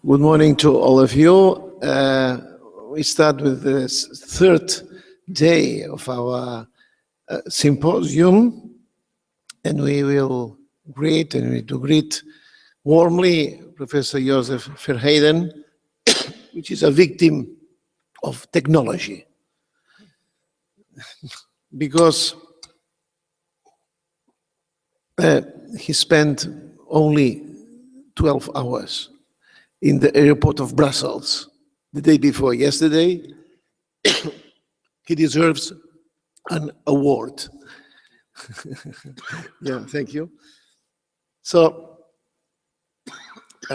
Good morning to all of you. We start with the third day of our symposium, and we will greet warmly Professor Joseph Verheyen, which is a victim of technology, because he spent only 12 hours in the airport of Brussels the day before yesterday. He deserves an award. Yeah, thank you. So,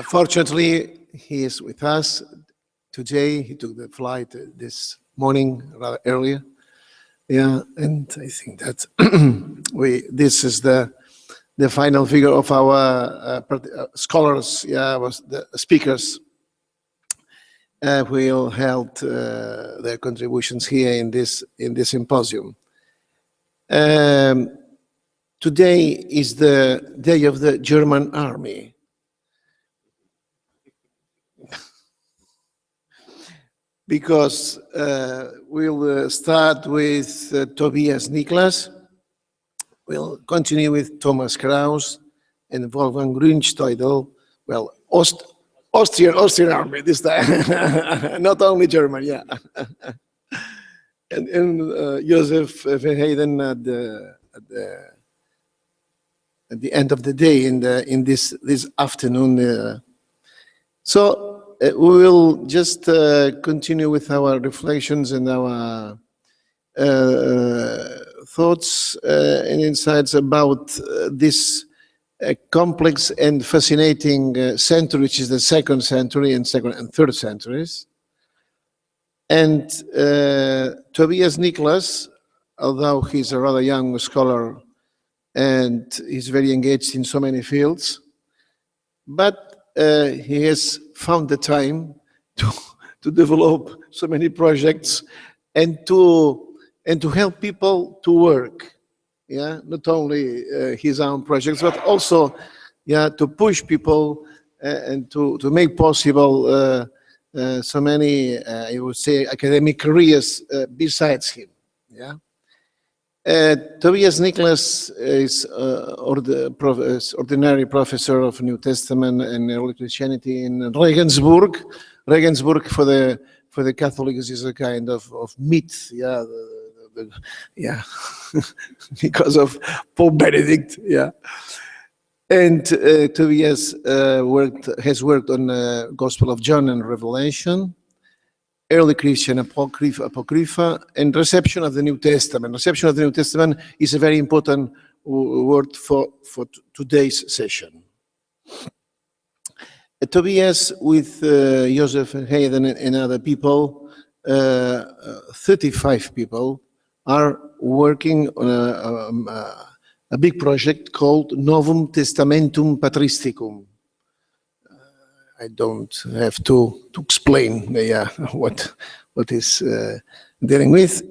fortunately, he is with us today. He took the flight this morning, rather earlier. Yeah, and I think that this is the final figure of our scholars, was the speakers who held their contributions here in this symposium. Today is the day of the German army. Because we'll start with Tobias Niklas. We'll continue with Thomas Kraus and Wolfgang Grünsteudel. Well, Austrian army this time, not only German, yeah. and Joseph Verheyen at the end of the day in this afternoon. So we will just continue with our reflections and our thoughts and insights about this complex and fascinating century, which is the second century and third centuries. And Tobias Niklas, although he's a rather young scholar and he's very engaged in so many fields, but he has found the time to develop so many projects and to help people to work. Yeah, not only his own projects, but also, to push people and to make possible so many, I would say, academic careers besides him. Yeah. Tobias Niklas is ordinary professor of New Testament and early Christianity in Regensburg. Regensburg for the Catholics is a kind of myth. Yeah. Because of Pope Benedict, yeah. And Tobias has worked on the Gospel of John and Revelation, early Christian Apocrypha, and reception of the New Testament. Reception of the New Testament is a very important word for today's session. Tobias, with Joseph Hayden and other people, 35 people, are working on a big project called Novum Testamentum Patristicum. I don't have to explain what is dealing with,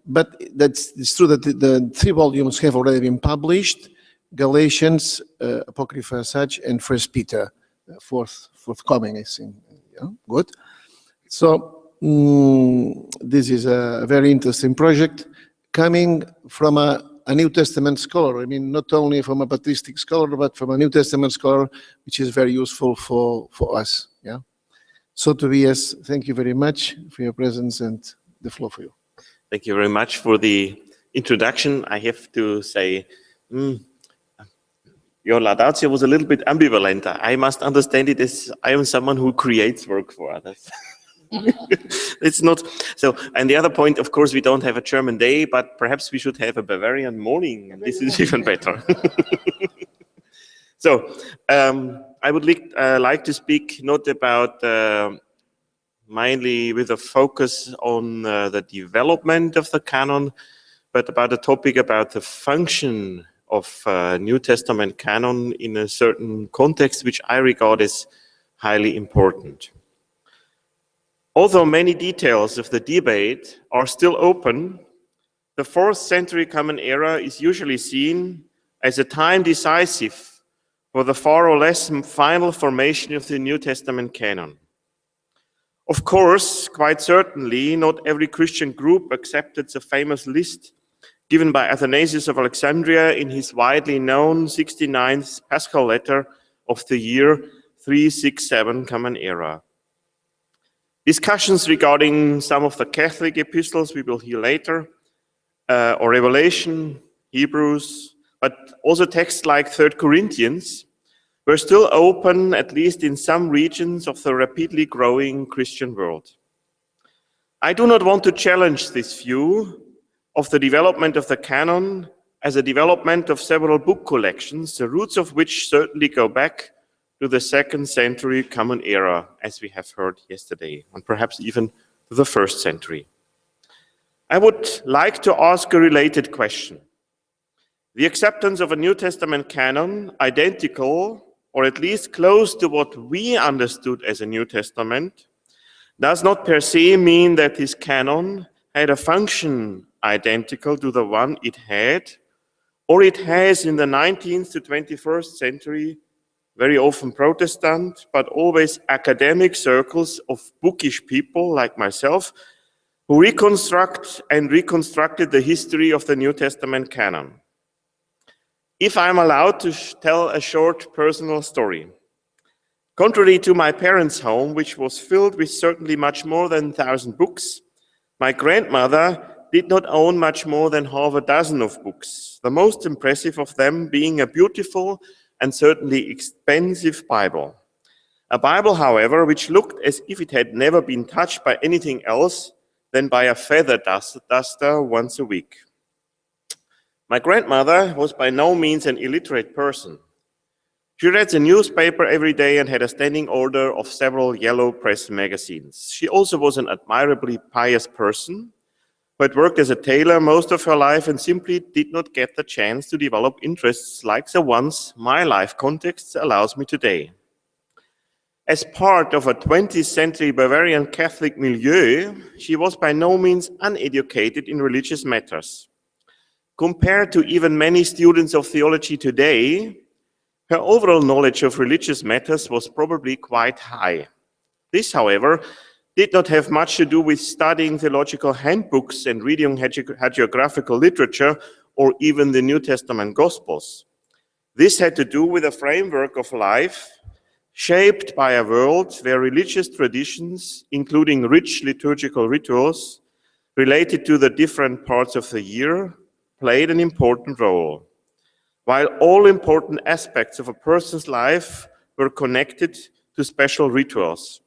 but it's true that the 3 volumes have already been published: Galatians, Apocrypha as such, and First Peter, forthcoming, I think. Yeah, good. So this is a very interesting project coming from a New Testament scholar. I mean, not only from a patristic scholar, but from a New Testament scholar, which is very useful for us. Yeah. So Tobias, thank you very much for your presence, and the floor for you. Thank you very much for the introduction. I have to say, your laudatio was a little bit ambivalent. I must understand it as I am someone who creates work for others. It's not so. And the other point, of course, we don't have a German day, but perhaps we should have a Bavarian morning, and this is even better. So I would like to speak not about mainly with a focus on the development of the canon, but about a topic about the function of New Testament canon in a certain context, which I regard as highly important. Although many details of the debate are still open, the 4th century Common Era is usually seen as a time decisive for the far or less final formation of the New Testament canon. Of course, quite certainly, not every Christian group accepted the famous list given by Athanasius of Alexandria in his widely known 69th Paschal letter of the year 367 Common Era. Discussions regarding some of the Catholic epistles we will hear later, or Revelation, Hebrews, but also texts like 3 Corinthians, were still open, at least in some regions of the rapidly growing Christian world. I do not want to challenge this view of the development of the canon as a development of several book collections, the roots of which certainly go back to the 2nd century Common Era, as we have heard yesterday, and perhaps even to the 1st century. I would like to ask a related question. The acceptance of a New Testament canon identical, or at least close to what we understood as a New Testament, does not per se mean that this canon had a function identical to the one it had, or it has in the 19th to 21st century, very often Protestant, but always academic circles of bookish people like myself, who reconstruct and reconstructed the history of the New Testament canon. If I'm allowed to tell a short personal story. Contrary to my parents' home, which was filled with certainly much more than 1,000 books, my grandmother did not own much more than half a dozen of books, the most impressive of them being a beautiful and certainly expensive Bible. A Bible, however, which looked as if it had never been touched by anything else than by a feather duster once a week. My grandmother was by no means an illiterate person. She read the newspaper every day and had a standing order of several yellow press magazines. She also was an admirably pious person, who had worked as a tailor most of her life and simply did not get the chance to develop interests like the ones my life context allows me today. As part of a 20th century Bavarian Catholic milieu, she was by no means uneducated in religious matters. Compared to even many students of theology today, her overall knowledge of religious matters was probably quite high. This, however, did not have much to do with studying theological handbooks and reading hagiographical literature or even the New Testament Gospels. This had to do with a framework of life shaped by a world where religious traditions, including rich liturgical rituals related to the different parts of the year, played an important role, while all important aspects of a person's life were connected to special rituals.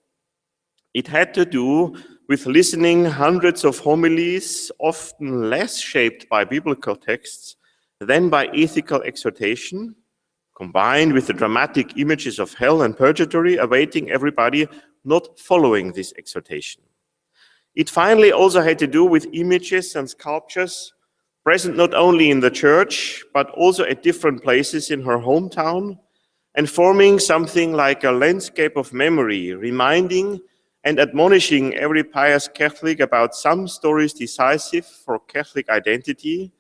It had to do with listening hundreds of homilies, often less shaped by biblical texts than by ethical exhortation, combined with the dramatic images of hell and purgatory awaiting everybody not following this exhortation. It finally also had to do with images and sculptures present not only in the church, but also at different places in her hometown, and forming something like a landscape of memory, reminding and admonishing every pious Catholic about some stories decisive for Catholic identity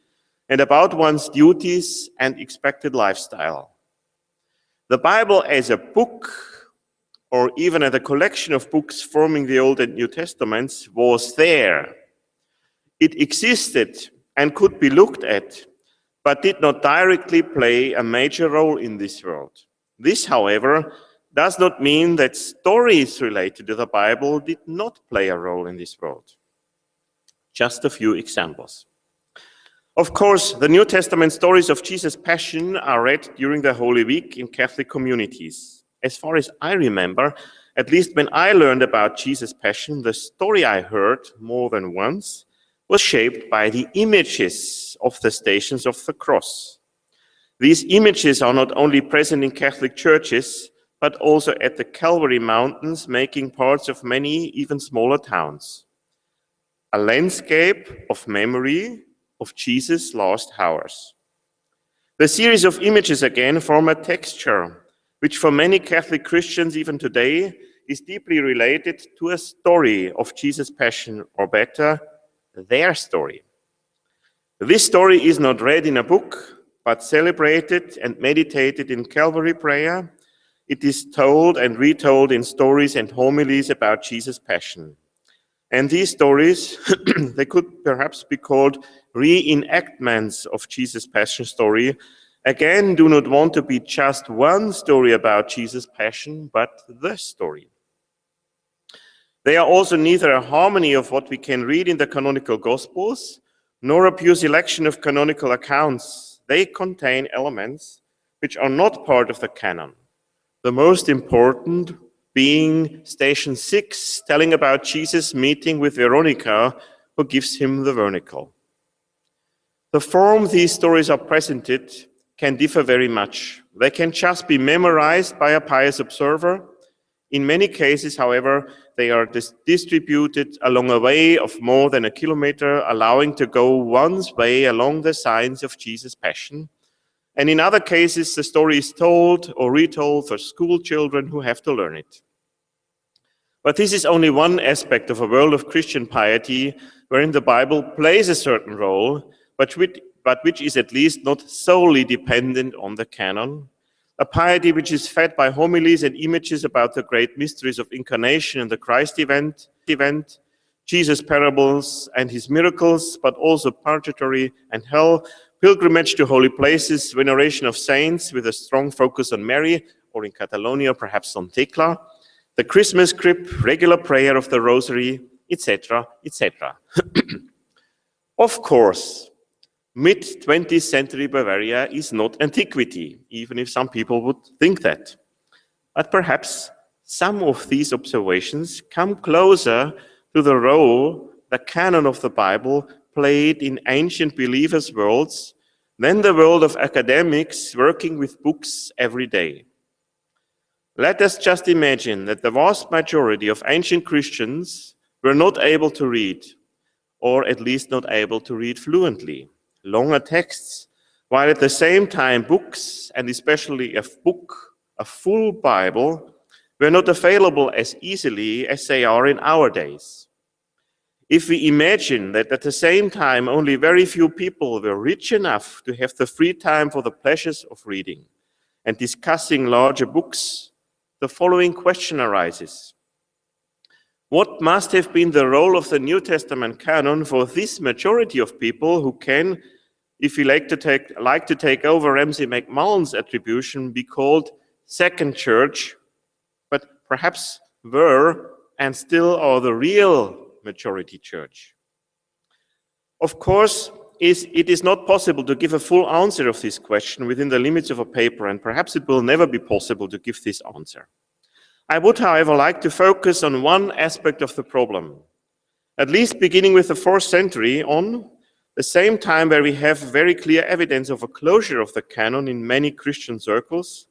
and about one's duties and expected lifestyle. The Bible as a book, or even as a collection of books forming the Old and New Testaments, was there. It existed and could be looked at, but did not directly play a major role in this world. This, however, does not mean that stories related to the Bible did not play a role in this world. Just a few examples. Of course, the New Testament stories of Jesus' Passion are read during the Holy Week in Catholic communities. As far as I remember, at least when I learned about Jesus' Passion, the story I heard more than once was shaped by the images of the Stations of the Cross. These images are not only present in Catholic churches, but also at the Calvary Mountains, making parts of many even smaller towns. A landscape of memory of Jesus' last hours. The series of images again form a texture, which for many Catholic Christians even today is deeply related to a story of Jesus' Passion, or better, their story. This story is not read in a book, but celebrated and meditated in Calvary prayer. It is told and retold in stories and homilies about Jesus' passion. And these stories, they could perhaps be called reenactments of Jesus' passion story, again, do not want to be just one story about Jesus' passion, but the story. They are also neither a harmony of what we can read in the canonical Gospels, nor a pure selection of canonical accounts. They contain elements which are not part of the canon. The most important being station 6, telling about Jesus' meeting with Veronica, who gives him the vernicle. The form these stories are presented can differ very much. They can just be memorized by a pious observer. In many cases, however, they are distributed along a way of more than a kilometer, allowing to go one's way along the signs of Jesus' passion. And in other cases, the story is told or retold for school children who have to learn it. But this is only one aspect of a world of Christian piety wherein the Bible plays a certain role, but which is at least not solely dependent on the canon. A piety which is fed by homilies and images about the great mysteries of incarnation and the Christ event, Jesus' parables and his miracles, but also purgatory and hell, pilgrimage to holy places, veneration of saints with a strong focus on Mary, or in Catalonia, perhaps on Tecla, the Christmas crib, regular prayer of the Rosary, etc., etc. Of course, mid-20th century Bavaria is not antiquity, even if some people would think that. But perhaps some of these observations come closer to the role the canon of the Bible played in ancient believers' worlds than the world of academics working with books every day. Let us just imagine that the vast majority of ancient Christians were not able to read, or at least not able to read fluently, longer texts, while at the same time books, and especially a full Bible, were not available as easily as they are in our days. If we imagine that at the same time only very few people were rich enough to have the free time for the pleasures of reading and discussing larger books, the following question arises. What must have been the role of the New Testament canon for this majority of people who can, if we like to take over Ramsay MacMullen's attribution, be called second church, but perhaps were and still are the real majority church? Of course, it is not possible to give a full answer of this question within the limits of a paper, and perhaps it will never be possible to give this answer. I would, however, like to focus on one aspect of the problem, at least beginning with the 4th century on, the same time where we have very clear evidence of a closure of the canon in many Christian circles.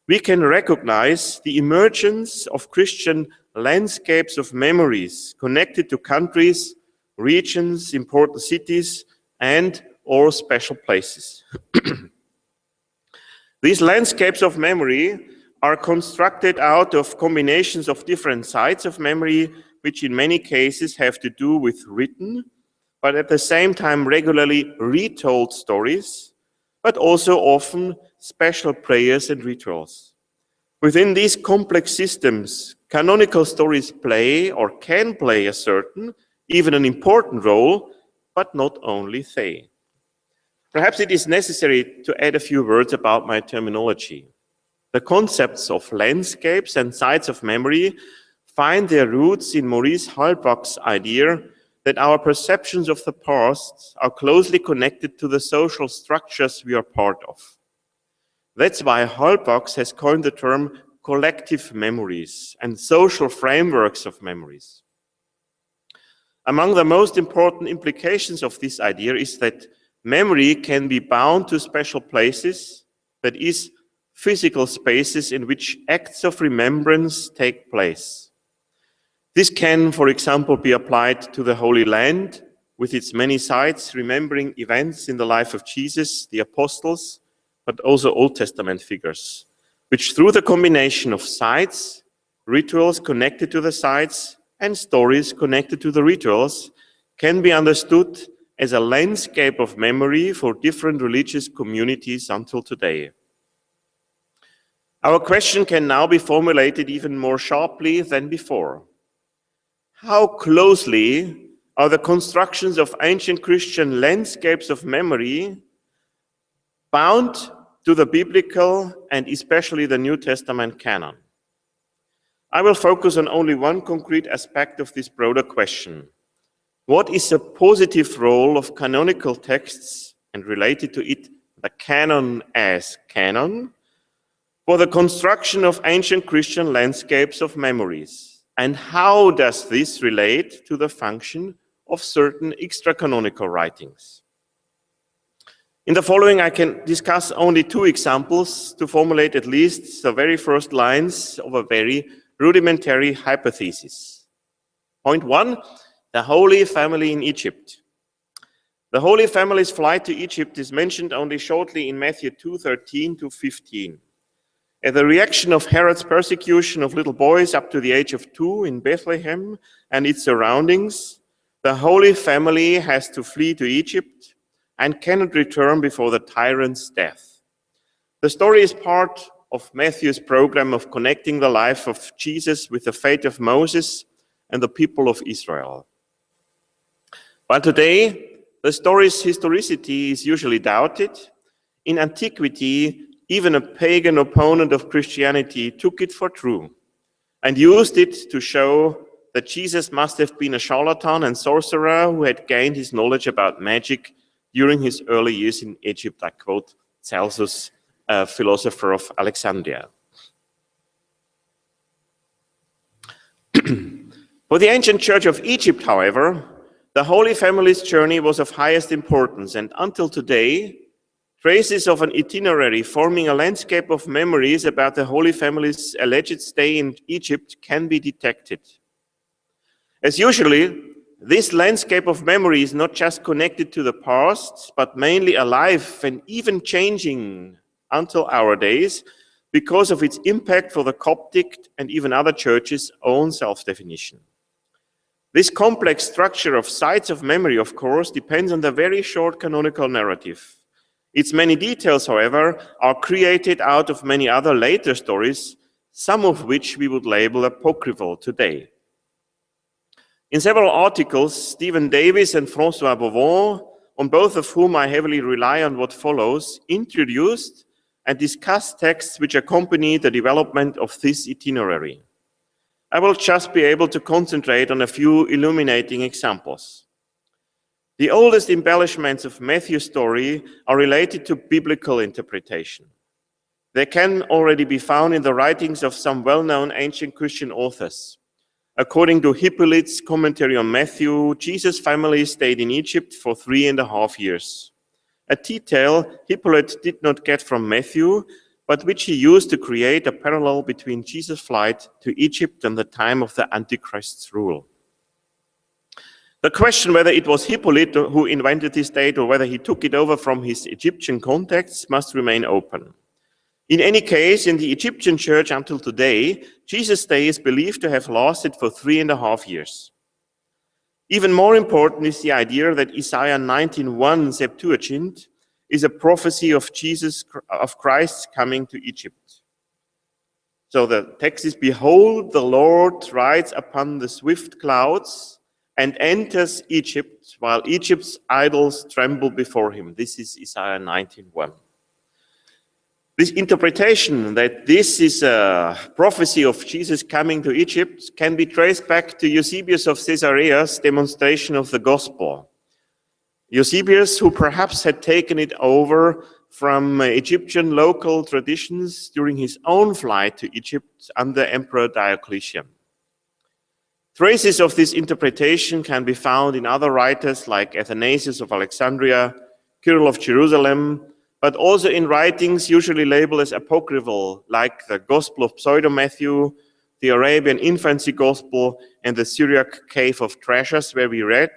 We can recognize the emergence of Christian landscapes of memories connected to countries, regions, important cities, and or special places. These landscapes of memory are constructed out of combinations of different sites of memory, which in many cases have to do with written, but at the same time regularly retold stories, but also often special prayers and rituals. Within these complex systems, canonical stories play or can play a certain, even an important role, but not only they. Perhaps it is necessary to add a few words about my terminology. The concepts of landscapes and sites of memory find their roots in Maurice Halbach's idea that our perceptions of the past are closely connected to the social structures we are part of. That's why Halbach has coined the term collective memories and social frameworks of memories. Among the most important implications of this idea is that memory can be bound to special places, that is, physical spaces in which acts of remembrance take place. This can, for example, be applied to the Holy Land with its many sites, remembering events in the life of Jesus, the apostles, but also Old Testament figures, which through the combination of sites, rituals connected to the sites, and stories connected to the rituals, can be understood as a landscape of memory for different religious communities until today. Our question can now be formulated even more sharply than before. How closely are the constructions of ancient Christian landscapes of memory bound to the biblical and especially the New Testament canon? I will focus on only one concrete aspect of this broader question. What is the positive role of canonical texts and related to it, the canon as canon, for the construction of ancient Christian landscapes of memories? And how does this relate to the function of certain extra-canonical writings? In the following, I can discuss only two examples to formulate at least the very first lines of a very rudimentary hypothesis. Point one, the Holy Family in Egypt. The Holy Family's flight to Egypt is mentioned only shortly in Matthew 2:13 to 15. As a reaction of Herod's persecution of little boys up to the age of 2 in Bethlehem and its surroundings, the Holy Family has to flee to Egypt and cannot return before the tyrant's death. The story is part of Matthew's program of connecting the life of Jesus with the fate of Moses and the people of Israel. While today, the story's historicity is usually doubted, in antiquity, even a pagan opponent of Christianity took it for true and used it to show that Jesus must have been a charlatan and sorcerer who had gained his knowledge about magic during his early years in Egypt. I quote Celsus, a philosopher of Alexandria. For the ancient Church of Egypt, however, the Holy Family's journey was of highest importance, and until today, traces of an itinerary forming a landscape of memories about the Holy Family's alleged stay in Egypt can be detected. As usually, this landscape of memory is not just connected to the past, but mainly alive and even changing until our days because of its impact for the Coptic and even other churches' own self-definition. This complex structure of sites of memory, of course, depends on the very short canonical narrative. Its many details, however, are created out of many other later stories, some of which we would label apocryphal today. In several articles, Stephen Davis and François Bovon, on both of whom I heavily rely on what follows, introduced and discussed texts which accompany the development of this itinerary. I will just be able to concentrate on a few illuminating examples. The oldest embellishments of Matthew's story are related to biblical interpretation. They can already be found in the writings of some well-known ancient Christian authors. According to Hippolyte's commentary on Matthew, Jesus' family stayed in Egypt for 3.5 years. A detail Hippolyte did not get from Matthew, but which he used to create a parallel between Jesus' flight to Egypt and the time of the Antichrist's rule. The question whether it was Hippolyte who invented this date or whether he took it over from his Egyptian contexts must remain open. In any case, in the Egyptian church until today, Jesus' stay is believed to have lasted for 3.5 years. Even more important is the idea that Isaiah 19:1 Septuagint is a prophecy of Christ's coming to Egypt. So the text is, "Behold, the Lord rides upon the swift clouds and enters Egypt, while Egypt's idols tremble before him." This is Isaiah 19:1. This interpretation that this is a prophecy of Jesus coming to Egypt can be traced back to Eusebius of Caesarea's demonstration of the gospel. Eusebius, who perhaps had taken it over from Egyptian local traditions during his own flight to Egypt under Emperor Diocletian. Traces of this interpretation can be found in other writers like Athanasius of Alexandria, Cyril of Jerusalem, but also in writings usually labeled as apocryphal, like the Gospel of Pseudo-Matthew, the Arabian Infancy Gospel, and the Syriac Cave of Treasures, where we read,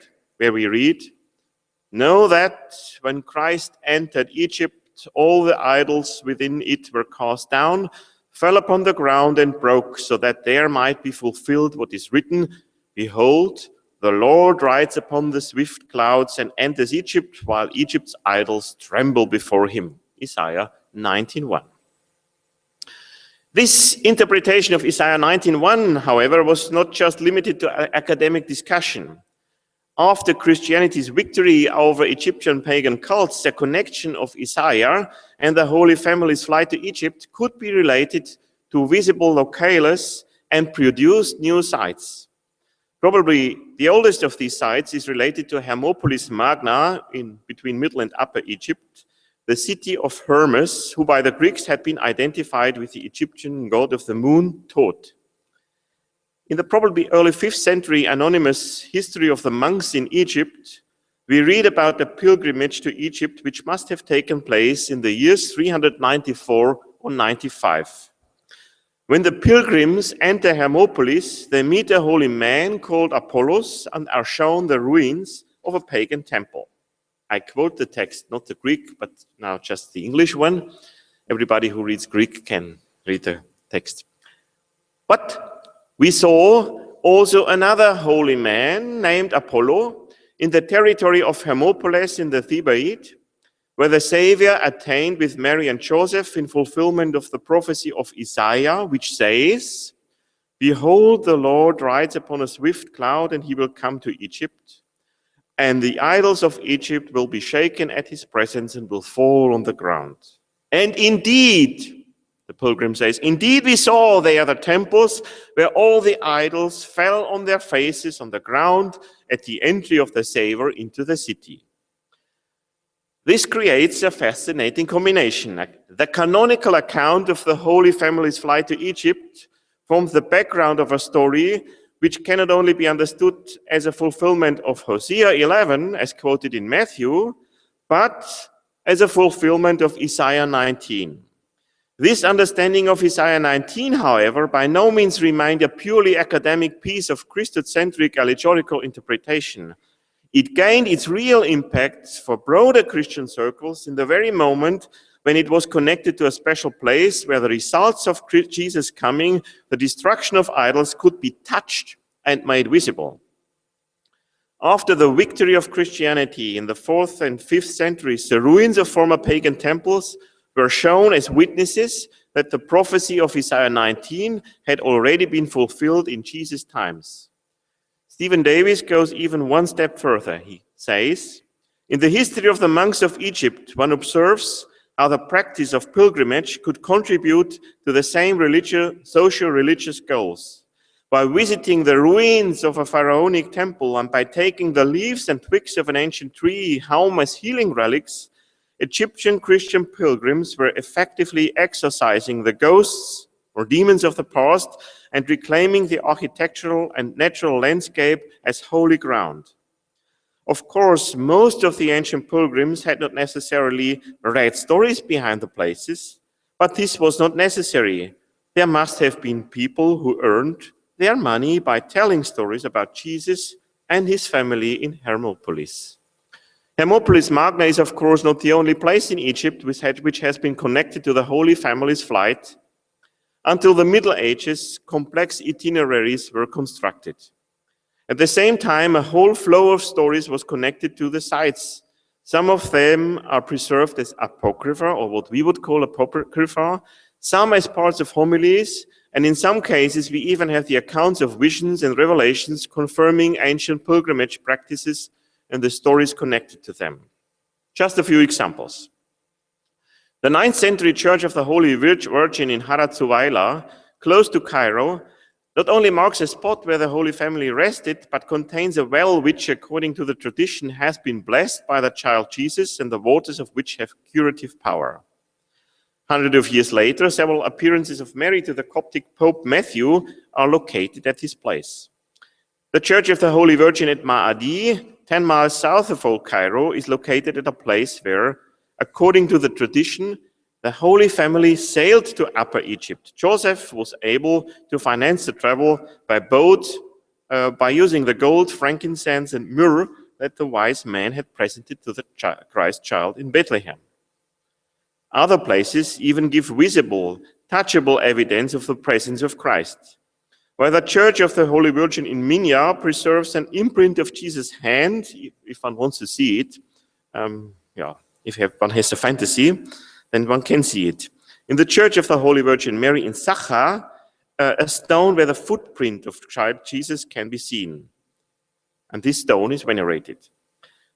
"Know that when Christ entered Egypt, all the idols within it were cast down, fell upon the ground and broke, so that there might be fulfilled what is written, Behold, the Lord rides upon the swift clouds and enters Egypt, while Egypt's idols tremble before him. Isaiah 19:1. This interpretation of Isaiah 19:1, however, was not just limited to academic discussion. After Christianity's victory over Egyptian pagan cults, the connection of Isaiah and the Holy Family's flight to Egypt could be related to visible locales and produced new sites. Probably the oldest of these sites is related to Hermopolis Magna in between Middle and Upper Egypt, the city of Hermes, who by the Greeks had been identified with the Egyptian god of the moon, Thoth. In the probably early 5th century anonymous history of the monks in Egypt, we read about a pilgrimage to Egypt which must have taken place in the years 394 or 95. When the pilgrims enter Hermopolis, they meet a holy man called Apollos and are shown the ruins of a pagan temple. I quote the text, not the Greek, but now just the English one. Everybody who reads Greek can read the text. But we saw also another holy man named Apollo in the territory of Hermopolis in the Thebaid, where the Savior attained with Mary and Joseph in fulfillment of the prophecy of Isaiah, which says, "Behold, the Lord rides upon a swift cloud, and he will come to Egypt, and the idols of Egypt will be shaken at his presence and will fall on the ground." And indeed, the pilgrim says, indeed we saw there the temples where all the idols fell on their faces on the ground at the entry of the Savior into the city. This creates a fascinating combination. The canonical account of the Holy Family's flight to Egypt forms the background of a story which cannot only be understood as a fulfillment of Hosea 11, as quoted in Matthew, but as a fulfillment of Isaiah 19. This understanding of Isaiah 19, however, by no means remained a purely academic piece of Christocentric allegorical interpretation. It gained its real impact for broader Christian circles in the very moment when it was connected to a special place where the results of Jesus' coming, the destruction of idols, could be touched and made visible. After the victory of Christianity in the 4th and 5th centuries, the ruins of former pagan temples were shown as witnesses that the prophecy of Isaiah 19 had already been fulfilled in Jesus' times. Stephen Davis goes even one step further. He says, in the history of the monks of Egypt, one observes how the practice of pilgrimage could contribute to the same social-religious goals. By visiting the ruins of a pharaonic temple and by taking the leaves and twigs of an ancient tree home as healing relics, Egyptian Christian pilgrims were effectively exorcising the ghosts or demons of the past and reclaiming the architectural and natural landscape as holy ground. Of course, most of the ancient pilgrims had not necessarily read stories behind the places, but this was not necessary. There must have been people who earned their money by telling stories about Jesus and his family in Hermopolis. Hermopolis Magna is, of course, not the only place in Egypt which has been connected to the Holy Family's flight. Until the Middle Ages, complex itineraries were constructed. At the same time, a whole flow of stories was connected to the sites. Some of them are preserved as apocrypha, or what we would call apocrypha, some as parts of homilies, and in some cases we even have the accounts of visions and revelations confirming ancient pilgrimage practices and the stories connected to them. Just a few examples. The 9th century Church of the Holy Virgin in Harat Zuwaila, close to Cairo, not only marks a spot where the Holy Family rested, but contains a well which, according to the tradition, has been blessed by the child Jesus and the waters of which have curative power. 100 of years later, several appearances of Mary to the Coptic Pope Matthew are located at this place. The Church of the Holy Virgin at Ma'adi, 10 miles south of Old Cairo, is located at a place where, according to the tradition, the Holy Family sailed to Upper Egypt. Joseph was able to finance the travel by boat by using the gold, frankincense, and myrrh that the wise men had presented to the Christ child in Bethlehem. Other places even give visible, touchable evidence of the presence of Christ. While the Church of the Holy Virgin in Minya preserves an imprint of Jesus' hand, if one wants to see it, if one has a fantasy, then one can see it. In the Church of the Holy Virgin Mary in Sacha, a stone where the footprint of child Jesus can be seen. And this stone is venerated.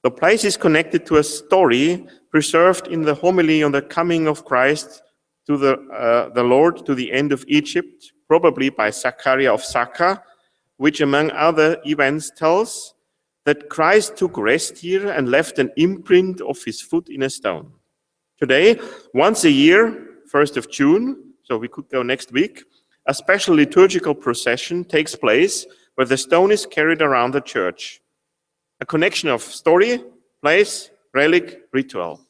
The place is connected to a story preserved in the homily on the coming of Christ to the Lord to the end of Egypt, probably by Zachariah of Sacha, which among other events tells that Christ took rest here and left an imprint of his foot in a stone. Today, once a year, 1st of June, so we could go next week, a special liturgical procession takes place where the stone is carried around the church. A connection of story, place, relic, ritual.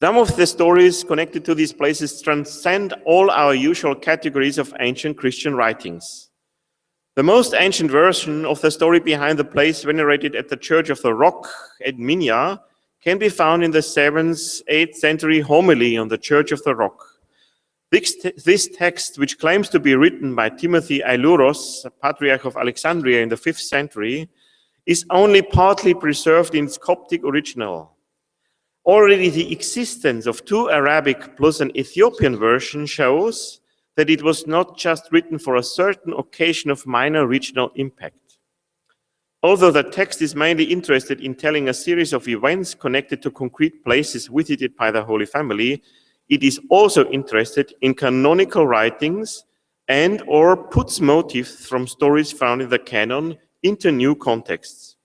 Some of the stories connected to these places transcend all our usual categories of ancient Christian writings. The most ancient version of the story behind the place venerated at the Church of the Rock at Minya can be found in the 7th, 8th century homily on the Church of the Rock. This text, which claims to be written by Timothy Ailuros, a patriarch of Alexandria in the 5th century, is only partly preserved in its Coptic original. Already the existence of 2 Arabic plus an Ethiopian version shows that it was not just written for a certain occasion of minor regional impact. Although the text is mainly interested in telling a series of events connected to concrete places visited by the Holy Family, it is also interested in canonical writings and or puts motifs from stories found in the canon into new contexts.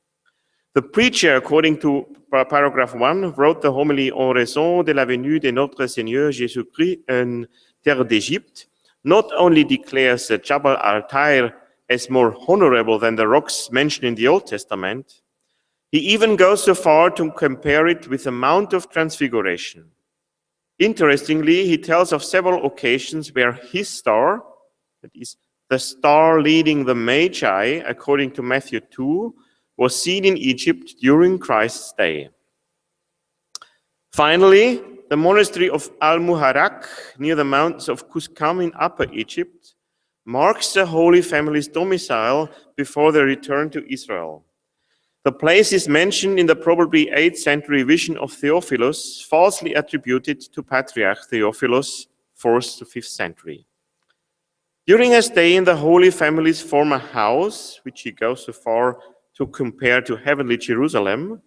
The preacher, according to paragraph 1, wrote the homily en raison de la venue de notre Seigneur Jésus-Christ en terre d'Égypte, not only declares the Jabal al-Tair as more honorable than the rocks mentioned in the Old Testament, he even goes so far to compare it with the Mount of Transfiguration. Interestingly, he tells of several occasions where his star, that is, the star leading the Magi, according to Matthew 2, was seen in Egypt during Christ's day. Finally, the monastery of Al-Muharraq, near the mountains of Cuscam in Upper Egypt, marks the Holy Family's domicile before their return to Israel. The place is mentioned in the probably 8th century vision of Theophilus, falsely attributed to Patriarch Theophilus, 4th to 5th century. During a stay in the Holy Family's former house, which he goes so far to compare to heavenly Jerusalem,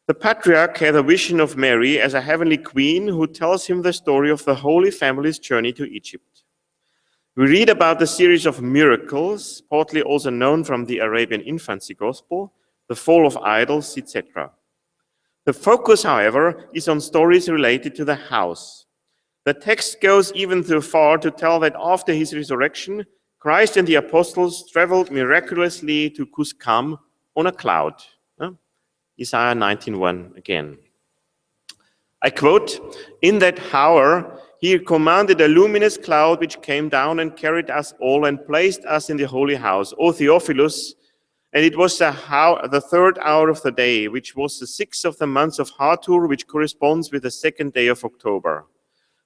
the Patriarch had a vision of Mary as a heavenly queen who tells him the story of the Holy Family's journey to Egypt. We read about the series of miracles, partly also known from the Arabian infancy gospel, the fall of idols, etc. The focus, however, is on stories related to the house. The text goes even too far to tell that after his resurrection, Christ and the apostles traveled miraculously to Cuscam on a cloud. Isaiah 19:1 again. I quote, "In that hour, he commanded a luminous cloud which came down and carried us all and placed us in the holy house, O Theophilus, and it was the 3rd hour of the day, which was the 6th of the month of Hatur, which corresponds with the 2nd day of October.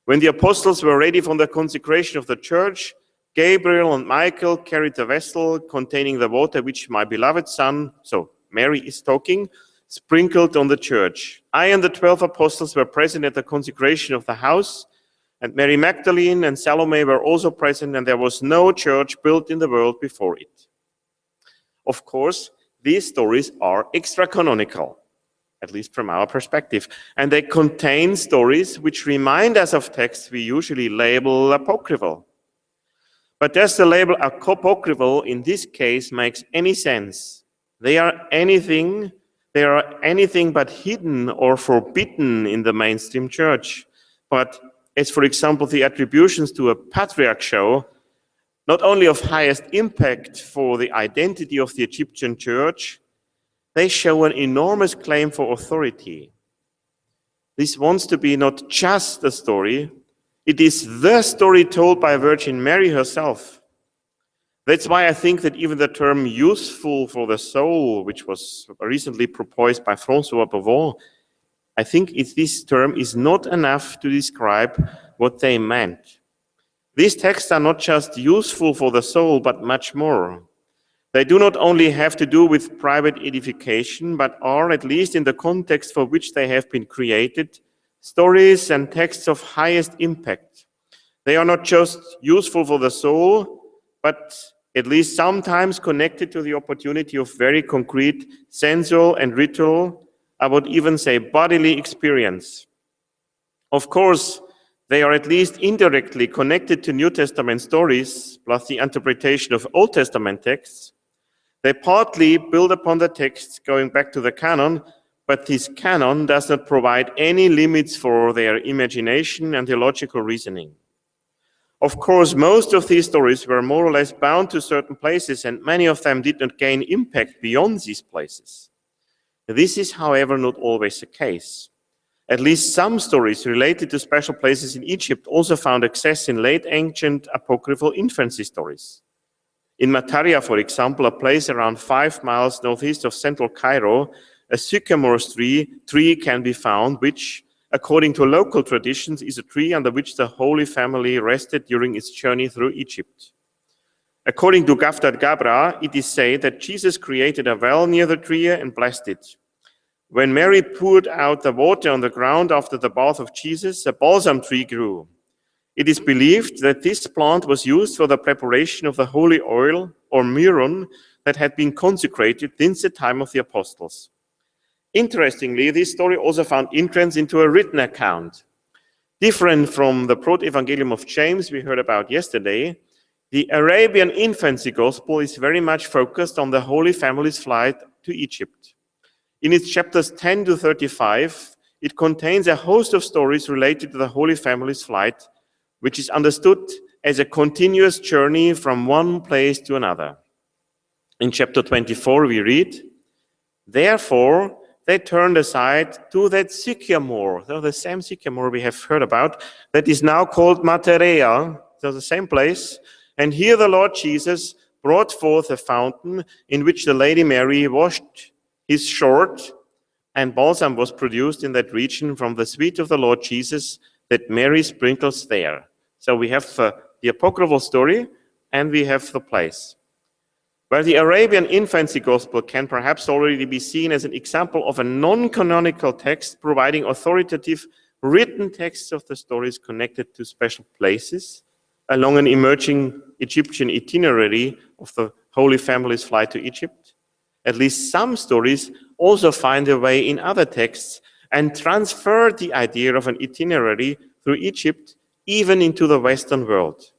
When the apostles were ready for the consecration of the church, Gabriel and Michael carried the vessel containing the water which my beloved son," so Mary is talking, "sprinkled on the church. I and the 12 apostles were present at the consecration of the house, and Mary Magdalene and Salome were also present, and there was no church built in the world before it." Of course, these stories are extra-canonical, at least from our perspective, and they contain stories which remind us of texts we usually label apocryphal. But does the label apocryphal in this case makes any sense? They are anything but hidden or forbidden in the mainstream church. But as, for example, the attributions to a patriarch show, not only of highest impact for the identity of the Egyptian church, they show an enormous claim for authority. This wants to be not just a story, it is the story told by Virgin Mary herself. That's why I think that even the term useful for the soul, which was recently proposed by François Pavon, I think this term is not enough to describe what they meant. These texts are not just useful for the soul, but much more. They do not only have to do with private edification, but are, at least in the context for which they have been created, stories and texts of highest impact. They are not just useful for the soul, but at least sometimes connected to the opportunity of very concrete sensual and ritual, I would even say bodily experience. Of course, they are at least indirectly connected to New Testament stories, plus the interpretation of Old Testament texts. They partly build upon the texts going back to the canon, but this canon does not provide any limits for their imagination and theological reasoning. Of course, most of these stories were more or less bound to certain places, and many of them did not gain impact beyond these places. This is, however, not always the case. At least some stories related to special places in Egypt also found access in late ancient apocryphal infancy stories. In Mataria, for example, a place around 5 miles northeast of central Cairo, a sycamore tree can be found, which, according to local traditions, is a tree under which the Holy Family rested during its journey through Egypt. According to Gaftad Gabra, it is said that Jesus created a well near the tree and blessed it. When Mary poured out the water on the ground after the bath of Jesus, a balsam tree grew. It is believed that this plant was used for the preparation of the holy oil or myrrh that had been consecrated since the time of the apostles. Interestingly, this story also found entrance into a written account. Different from the Proto-Evangelium of James we heard about yesterday, the Arabian infancy gospel is very much focused on the Holy Family's flight to Egypt. In its chapters 10 to 35, it contains a host of stories related to the Holy Family's flight, which is understood as a continuous journey from one place to another. In chapter 24, we read, "Therefore, they turned aside to that sycamore," so the same sycamore we have heard about, that is now called Matarea, so the same place. "And here the Lord Jesus brought forth a fountain in which the Lady Mary washed his short, and balsam was produced in that region from the sweat of the Lord Jesus that Mary sprinkles there." So we have the apocryphal story and we have the place. While the Arabian infancy gospel can perhaps already be seen as an example of a non-canonical text providing authoritative written texts of the stories connected to special places along an emerging Egyptian itinerary of the Holy Family's flight to Egypt, at least some stories also find their way in other texts and transfer the idea of an itinerary through Egypt even into the Western world.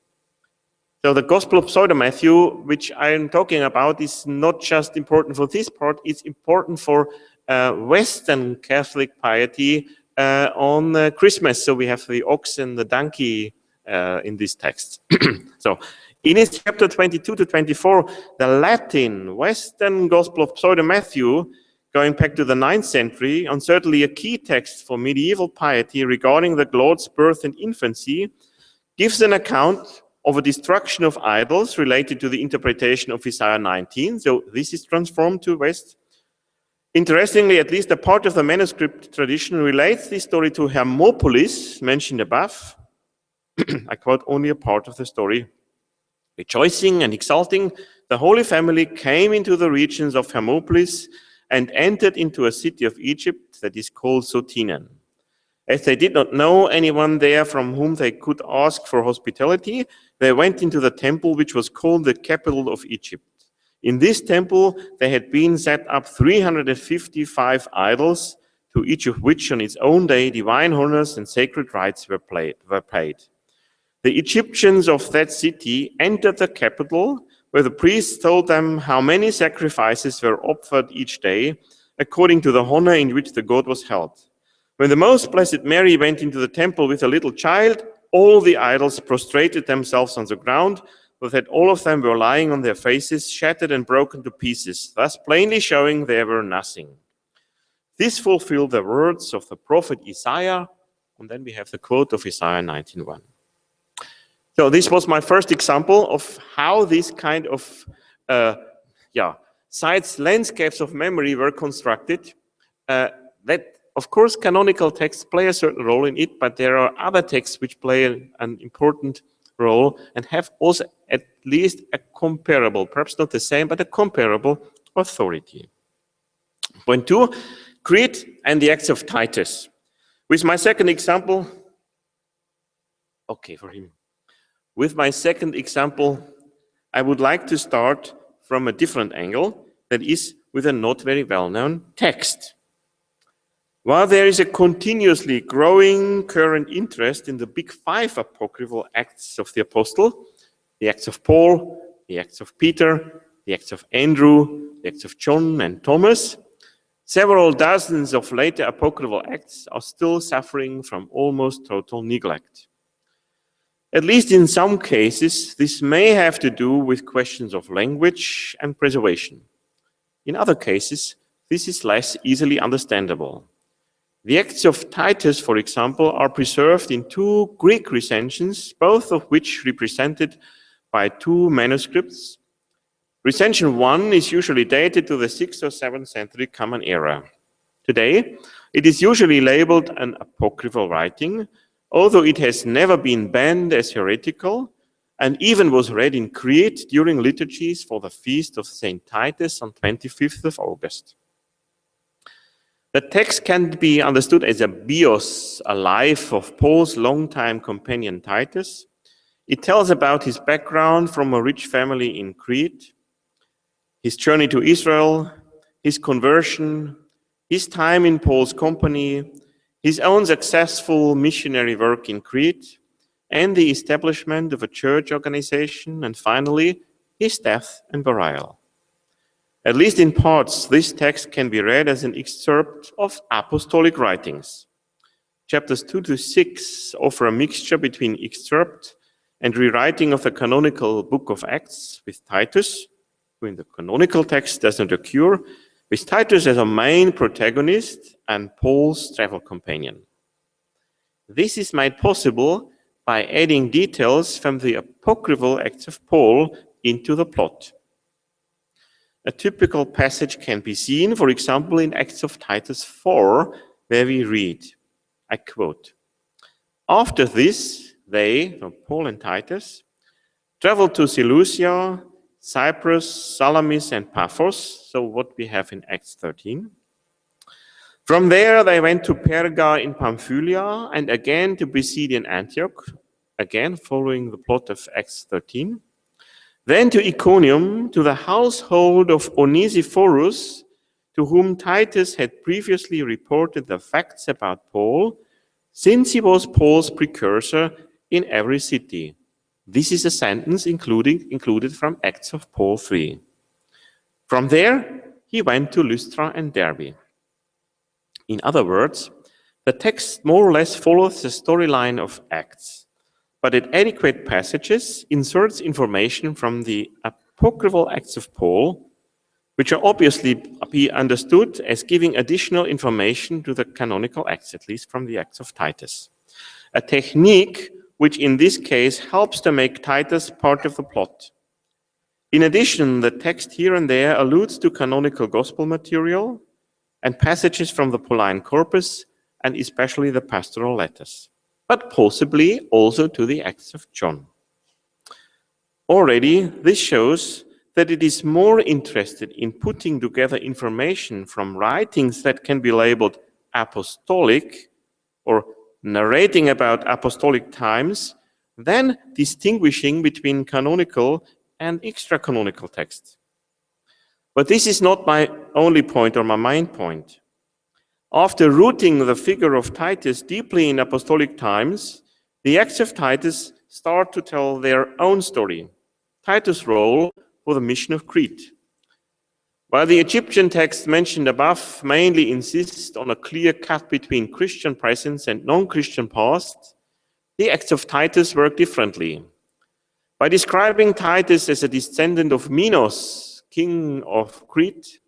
So the Gospel of Matthew, which I'm talking about, is not just important for this part, it's important for Western Catholic piety on Christmas. So we have the ox and the donkey in this text. So in its chapter 22 to 24, the Latin Western Gospel of Matthew, going back to the 9th century, and certainly a key text for medieval piety regarding the Lord's birth and infancy, gives an account of a destruction of idols related to the interpretation of Isaiah 19. So this is transformed to West. Interestingly, at least a part of the manuscript tradition relates this story to Hermopolis, mentioned above. I quote only a part of the story. "Rejoicing and exulting, the Holy Family came into the regions of Hermopolis and entered into a city of Egypt that is called Sotinan. As they did not know anyone there from whom they could ask for hospitality, they went into the temple which was called the capital of Egypt. In this temple they had been set up 355 idols, to each of which on its own day divine honors and sacred rites were paid. The Egyptians of that city entered the capital, where the priests told them how many sacrifices were offered each day, according to the honor in which the god was held. When the Most Blessed Mary went into the temple with a little child, all the idols prostrated themselves on the ground, so that all of them were lying on their faces, shattered and broken to pieces, thus plainly showing they were nothing. This fulfilled the words of the prophet Isaiah." And then we have the quote of Isaiah 19:1. So this was my first example of how this kind of sites, landscapes of memory were constructed. That, of course, canonical texts play a certain role in it, but there are other texts which play an important role and have also at least a comparable, perhaps not the same, but a comparable authority. Point 2, Crete and the Acts of Titus. With my second example, okay, for him. With my second example, I would like to start from a different angle, that is with a not very well-known text. While there is a continuously growing current interest in the big 5 apocryphal Acts of the Apostle, the Acts of Paul, the Acts of Peter, the Acts of Andrew, the Acts of John and Thomas, several dozens of later apocryphal Acts are still suffering from almost total neglect. At least in some cases, this may have to do with questions of language and preservation. In other cases, this is less easily understandable. The Acts of Titus, for example, are preserved in 2 Greek recensions, both of which represented by 2 manuscripts. Recension 1 is usually dated to the 6th or 7th century Common Era. Today, it is usually labeled an apocryphal writing, although it has never been banned as heretical and even was read in Crete during liturgies for the feast of St. Titus on 25th of August. The text can be understood as a bios, a life of Paul's longtime companion Titus. It tells about his background from a rich family in Crete, his journey to Israel, his conversion, his time in Paul's company, his own successful missionary work in Crete, and the establishment of a church organization, and finally, his death and burial. At least in parts, this text can be read as an excerpt of apostolic writings. Chapters 2 to 6 offer a mixture between excerpt and rewriting of the canonical book of Acts with Titus, who in the canonical text does not occur, with Titus as a main protagonist and Paul's travel companion. This is made possible by adding details from the apocryphal Acts of Paul into the plot. A typical passage can be seen, for example, in Acts of Titus 4, where we read, I quote, "After this, they," Paul and Titus, "traveled to Seleucia, Cyprus, Salamis, and Paphos," so what we have in Acts 13. "From there, they went to Perga in Pamphylia, and again to Pisidian Antioch," again following the plot of Acts 13. "Then to Iconium, to the household of Onesiphorus, to whom Titus had previously reported the facts about Paul, since he was Paul's precursor in every city." This is a sentence included from Acts of Paul 3. "From there, he went to Lystra and Derbe." In other words, the text more or less follows the storyline of Acts, but at adequate passages inserts information from the apocryphal Acts of Paul, which are obviously be understood as giving additional information to the canonical Acts, at least from the Acts of Titus. A technique which in this case helps to make Titus part of the plot. In addition, the text here and there alludes to canonical gospel material and passages from the Pauline corpus, and especially the pastoral letters, but possibly also to the Acts of John. Already, this shows that it is more interested in putting together information from writings that can be labeled apostolic or narrating about apostolic times than distinguishing between canonical and extra-canonical texts. But this is not my only point or my main point. After rooting the figure of Titus deeply in apostolic times, the Acts of Titus start to tell their own story, Titus' role for the mission of Crete. While the Egyptian text mentioned above mainly insists on a clear cut between Christian presence and non-Christian past, the Acts of Titus work differently. By describing Titus as a descendant of Minos, king of Crete,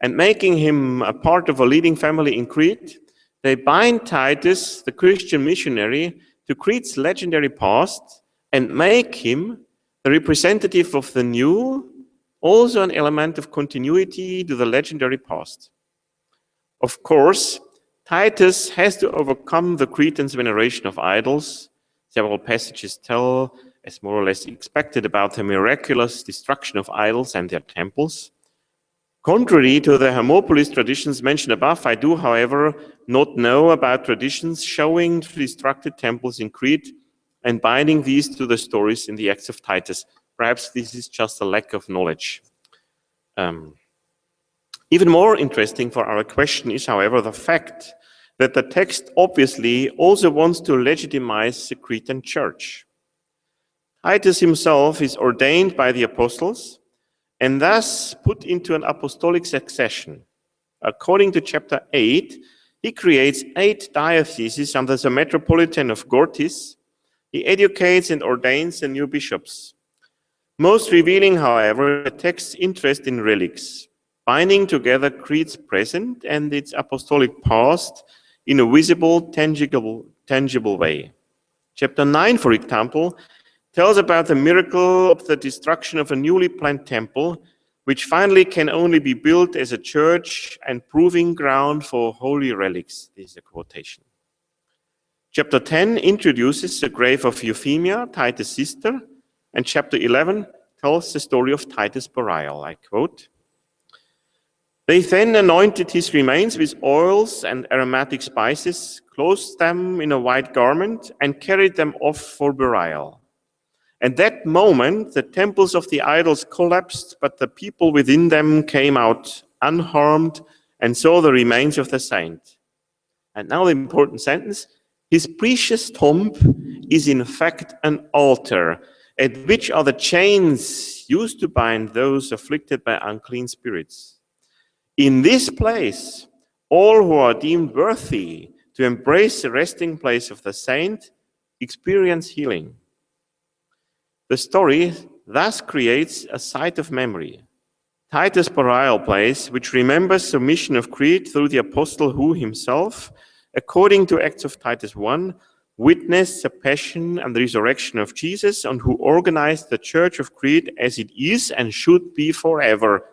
and making him a part of a leading family in Crete, they bind Titus, the Christian missionary, to Crete's legendary past and make him the representative of the new, also an element of continuity to the legendary past. Of course, Titus has to overcome the Cretans' veneration of idols. Several passages tell as more or less expected, about the miraculous destruction of idols and their temples. Contrary to the Hermopolis traditions mentioned above, I do, however, not know about traditions showing the destructed temples in Crete and binding these to the stories in the Acts of Titus. Perhaps this is just a lack of knowledge. Even more interesting for our question is, however, the fact that the text obviously also wants to legitimize the Cretan church. Titus himself is ordained by the apostles and thus put into an apostolic succession. According to chapter 8, he creates 8 dioceses under the metropolitan of Gortys. He educates and ordains the new bishops. Most revealing, however, the text's interest in relics, binding together Crete's present and its apostolic past in a visible, tangible way. Chapter 9, for example, tells about the miracle of the destruction of a newly planned temple, which finally can only be built as a church and proving ground for holy relics. This is a quotation. Chapter 10 introduces the grave of Euphemia, Titus' sister, and chapter 11 tells the story of Titus' burial. I quote, "They then anointed his remains with oils and aromatic spices, clothed them in a white garment, and carried them off for burial. At that moment, the temples of the idols collapsed, but the people within them came out unharmed and saw the remains of the saint." And now the important sentence, "His precious tomb is in fact an altar, at which are the chains used to bind those afflicted by unclean spirits. In this place, all who are deemed worthy to embrace the resting place of the saint experience healing." The story thus creates a site of memory, Titus' burial place, which remembers the mission of Crete through the apostle who himself, according to Acts of Titus 1, witnessed the passion and the resurrection of Jesus and who organized the church of Crete as it is and should be forever,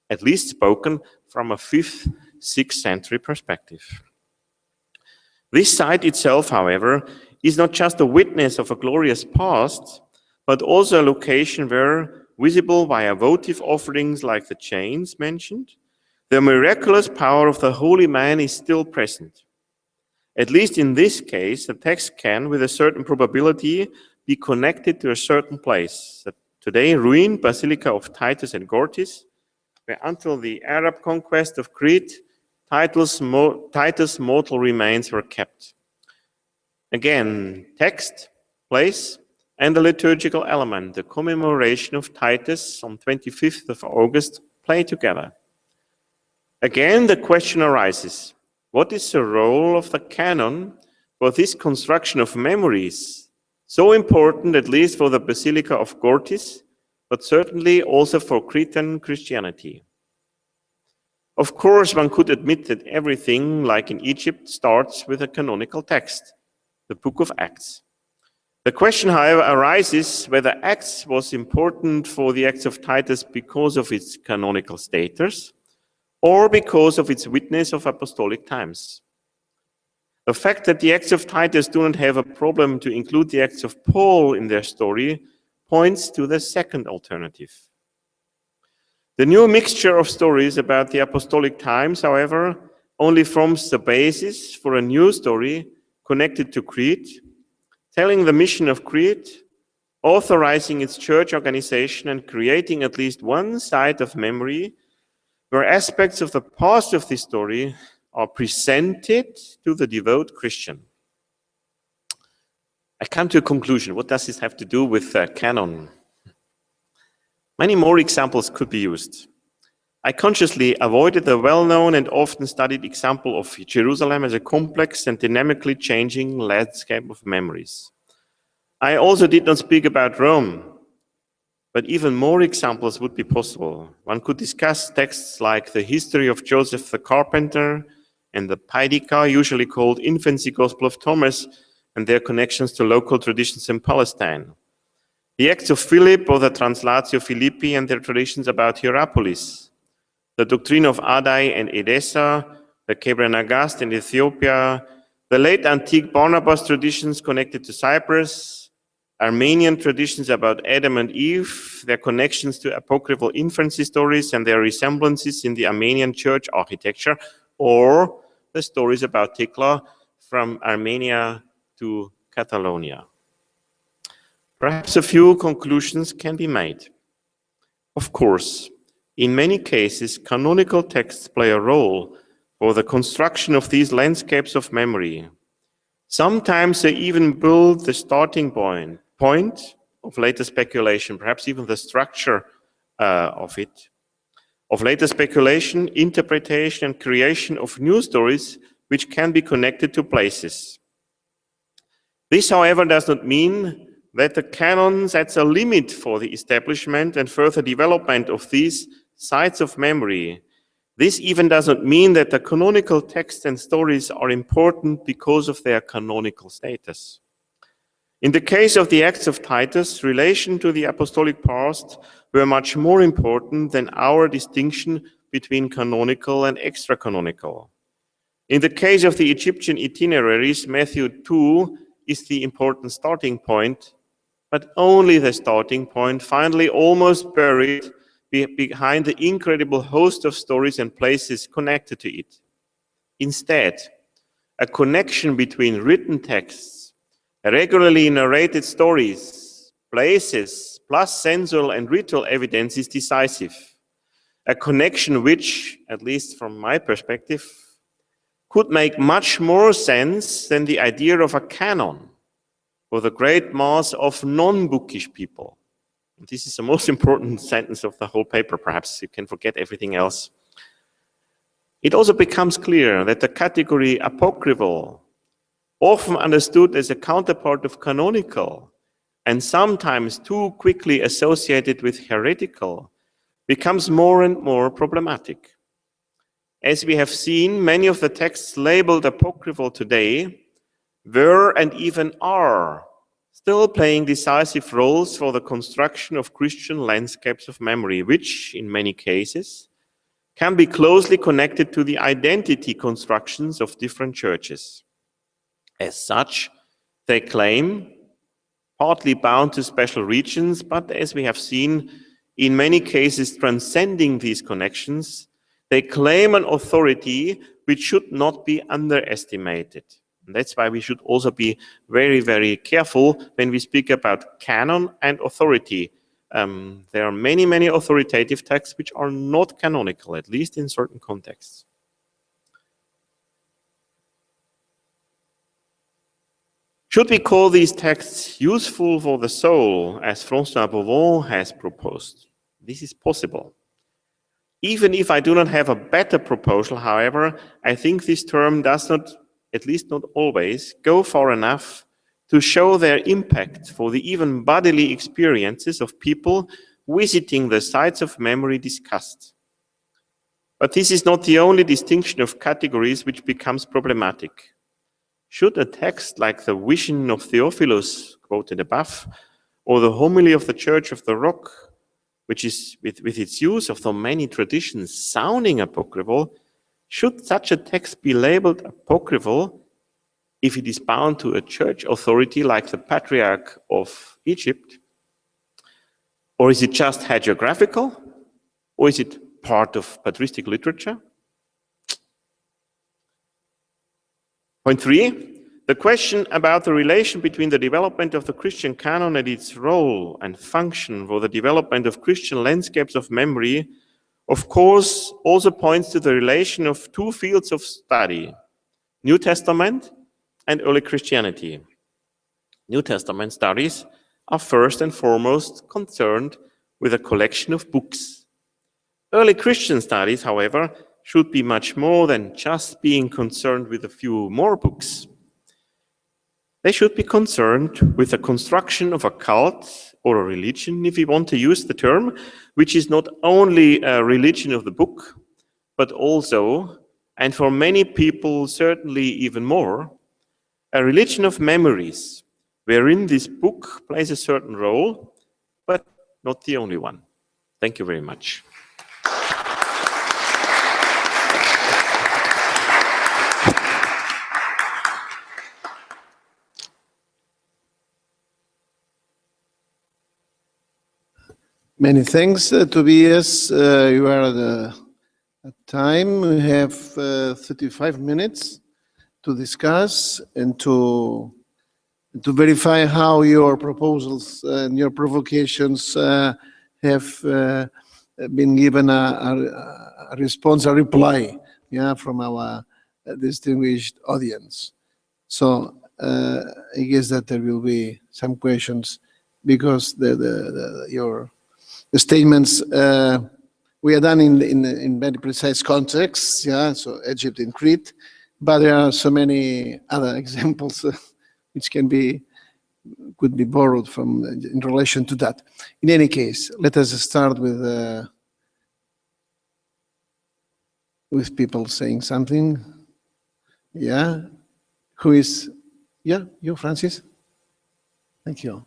at least spoken from a 5th, 6th century perspective. This site itself, however, is not just a witness of a glorious past, but also a location where, visible via votive offerings like the chains mentioned, the miraculous power of the holy man is still present. At least in this case, the text can, with a certain probability, be connected to a certain place, the today ruined Basilica of Titus and Gortys, where until the Arab conquest of Crete, Titus' mortal remains were kept. Again, text, place, and the liturgical element, the commemoration of Titus on 25th of August, play together. Again, the question arises, what is the role of the canon for this construction of memories, so important at least for the Basilica of Gortys, but certainly also for Cretan Christianity? Of course, one could admit that everything, like in Egypt, starts with a canonical text, the book of Acts. The question, however, arises whether Acts was important for the Acts of Titus because of its canonical status or because of its witness of apostolic times. The fact that the Acts of Titus do not have a problem to include the Acts of Paul in their story points to the second alternative. The new mixture of stories about the apostolic times, however, only forms the basis for a new story connected to Crete, telling the mission of Crete, authorizing its church organization and creating at least one site of memory where aspects of the past of this story are presented to the devout Christian. I come to a conclusion. What does this have to do with canon? Many more examples could be used. I consciously avoided the well-known and often studied example of Jerusalem as a complex and dynamically changing landscape of memories. I also did not speak about Rome, but even more examples would be possible. One could discuss texts like the history of Joseph the Carpenter and the Paidica, usually called Infancy Gospel of Thomas, and their connections to local traditions in Palestine. The Acts of Philip or the Translatio Philippi and their traditions about Hierapolis. The doctrine of Adai and Edessa, the Kebra-Nagast in Ethiopia, the late antique Barnabas traditions connected to Cyprus, Armenian traditions about Adam and Eve, their connections to apocryphal infancy stories and their resemblances in the Armenian church architecture, or the stories about Tekla from Armenia to Catalonia. Perhaps a few conclusions can be made. Of course, in many cases, canonical texts play a role for the construction of these landscapes of memory. Sometimes they even build the starting point of later speculation, perhaps even the structure of it, of later speculation, interpretation, and creation of new stories which can be connected to places. This, however, does not mean that the canon sets a limit for the establishment and further development of these sites of memory. This even does not mean that the canonical texts and stories are important because of their canonical status. In the case of the Acts of Titus, relation to the apostolic past were much more important than our distinction between canonical and extra-canonical. In the case of the Egyptian itineraries, Matthew 2 is the important starting point, but only the starting point, finally almost buried behind the incredible host of stories and places connected to it. Instead, a connection between written texts, regularly narrated stories, places, plus sensual and ritual evidence is decisive. A connection which, at least from my perspective, could make much more sense than the idea of a canon for the great mass of non-bookish people. And this is the most important sentence of the whole paper, perhaps you can forget everything else. It also becomes clear that the category apocryphal, often understood as a counterpart of canonical, and sometimes too quickly associated with heretical, becomes more and more problematic. As we have seen, many of the texts labeled apocryphal today were and even are still playing decisive roles for the construction of Christian landscapes of memory, which, in many cases, can be closely connected to the identity constructions of different churches. As such, they claim, partly bound to special regions, but as we have seen, in many cases transcending these connections, they claim an authority which should not be underestimated. And that's why we should also be very, very careful when we speak about canon and authority. There are many, many authoritative texts which are not canonical, at least in certain contexts. Should we call these texts useful for the soul, as François Bouvon has proposed? This is possible. Even if I do not have a better proposal, however, I think this term does not, at least not always, go far enough to show their impact for the even bodily experiences of people visiting the sites of memory discussed. But this is not the only distinction of categories which becomes problematic. Should a text like the Vision of Theophilus, quoted above, or the Homily of the Church of the Rock, which is with its use of so many traditions sounding apocryphal, should such a text be labeled apocryphal if it is bound to a church authority like the Patriarch of Egypt? Or is it just hagiographical? Or is it part of patristic literature? Point 3. The question about the relation between the development of the Christian canon and its role and function for the development of Christian landscapes of memory, of course, also points to the relation of two fields of study, New Testament and early Christianity. New Testament studies are first and foremost concerned with a collection of books. Early Christian studies, however, should be much more than just being concerned with a few more books. They should be concerned with the construction of a cult or a religion, if we want to use the term, which is not only a religion of the book, but also, and for many people certainly even more, a religion of memories, wherein this book plays a certain role, but not the only one. Thank you very much. Many thanks, Tobias. You are at time. We have 35 minutes to discuss and to verify how your proposals and your provocations have been given a response, a reply, yeah, from our distinguished audience. So I guess that there will be some questions because your statements we are done in very precise contexts, yeah. So Egypt and Crete, but there are so many other examples which could be borrowed from in relation to that. In any case, let us start with people saying something. Yeah, who is? Yeah, you, Francis. Thank you.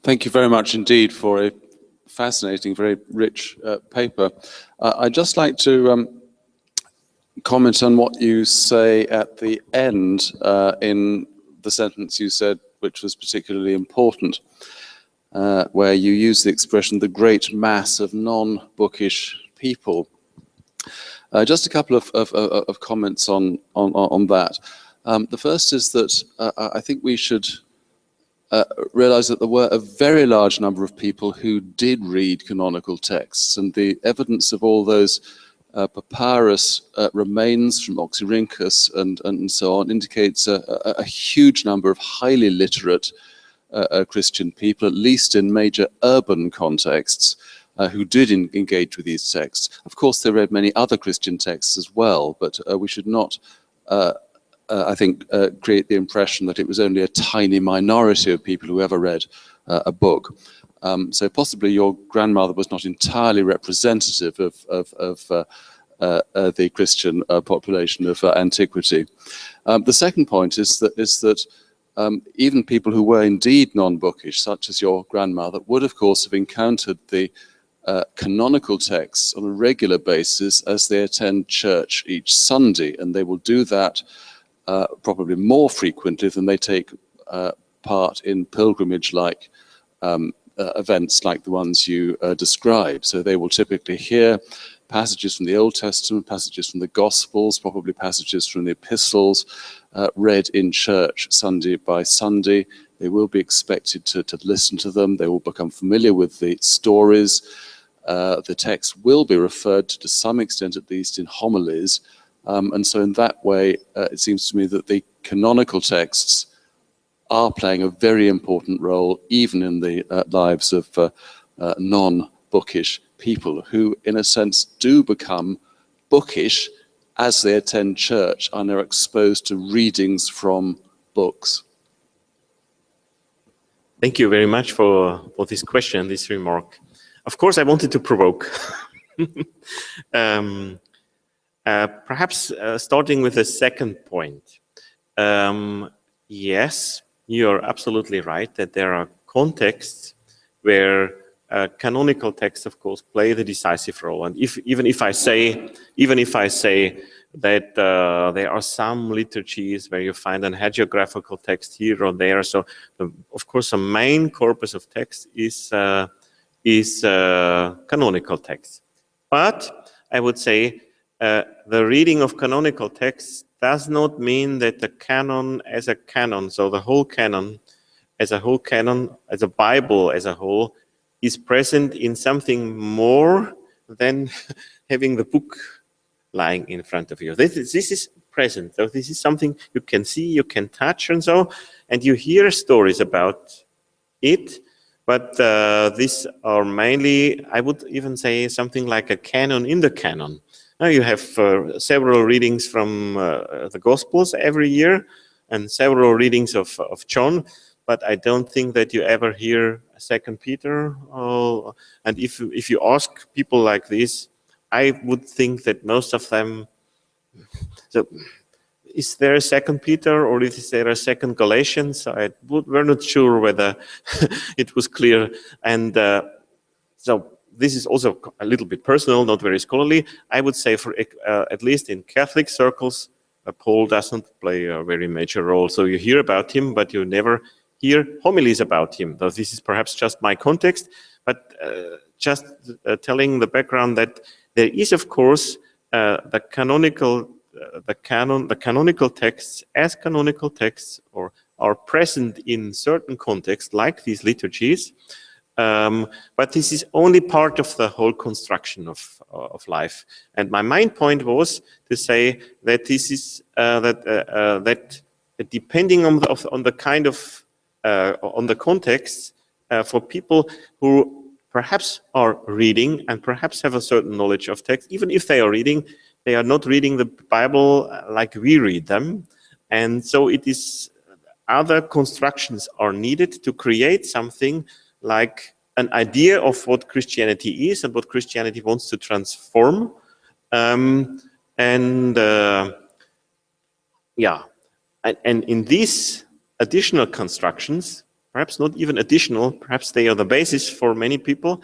Thank you very much indeed for a fascinating, very rich paper. I'd just like to comment on what you say at the end in the sentence you said, which was particularly important, where you use the expression, the great mass of non-bookish people. Just a couple of comments on that. The first is that I think we should realize that there were a very large number of people who did read canonical texts, and the evidence of all those papyrus remains from Oxyrhynchus and so on indicates a huge number of highly literate Christian people, at least in major urban contexts, who did engage with these texts. Of course, they read many other Christian texts as well, but we should not I think, create the impression that it was only a tiny minority of people who ever read a book. So possibly your grandmother was not entirely representative of the Christian population of antiquity. The second point is that even people who were indeed non-bookish, such as your grandmother, would of course have encountered the canonical texts on a regular basis as they attend church each Sunday, and they will do that probably more frequently than they take part in pilgrimage-like events like the ones you describe. So they will typically hear passages from the Old Testament, passages from the Gospels, probably passages from the Epistles, read in church Sunday by Sunday. They will be expected to listen to them. They will become familiar with the stories. The text will be referred to some extent, at least in homilies. And so in that way, it seems to me that the canonical texts are playing a very important role, even in the lives of non-bookish people who, in a sense, do become bookish as they attend church and are exposed to readings from books. Thank you very much for this question, this remark. Of course, I wanted to provoke. Perhaps starting with the second point. Yes, you're absolutely right that there are contexts where canonical texts, of course, play the decisive role. And even if I say that there are some liturgies where you find an hagiographical text here or there, so of course, the main corpus of text is canonical text. But I would say the reading of canonical texts does not mean that the canon as a canon, so the whole canon, as a Bible as a whole, is present in something more than having the book lying in front of you. This is present. So this is something you can see, you can touch, and so, and you hear stories about it. But these are mainly, I would even say, something like a canon in the canon. Now you have several readings from the Gospels every year and several readings of John, but I don't think that you ever hear 2 Peter. And if you ask people like this, I would think that most of them, so is there a 2 Peter or is there a 2 Galatians? We're not sure whether it was clear. And so this is also a little bit personal, not very scholarly. I would say for at least in Catholic circles, Paul doesn't play a very major role. So you hear about him, but you never hear homilies about him. Though this is perhaps just my context, but just telling the background that there is, of course, the canonical texts as canonical texts, or are present in certain contexts like these liturgies. But this is only part of the whole construction of life. And my main point was to say that this is that depending on the kind of on the context, for people who perhaps are reading and perhaps have a certain knowledge of text, even if they are reading, they are not reading the Bible like we read them, and so it is other constructions are needed to create something like an idea of what Christianity is and what Christianity wants to transform. And in these additional constructions, perhaps not even additional, perhaps they are the basis for many people.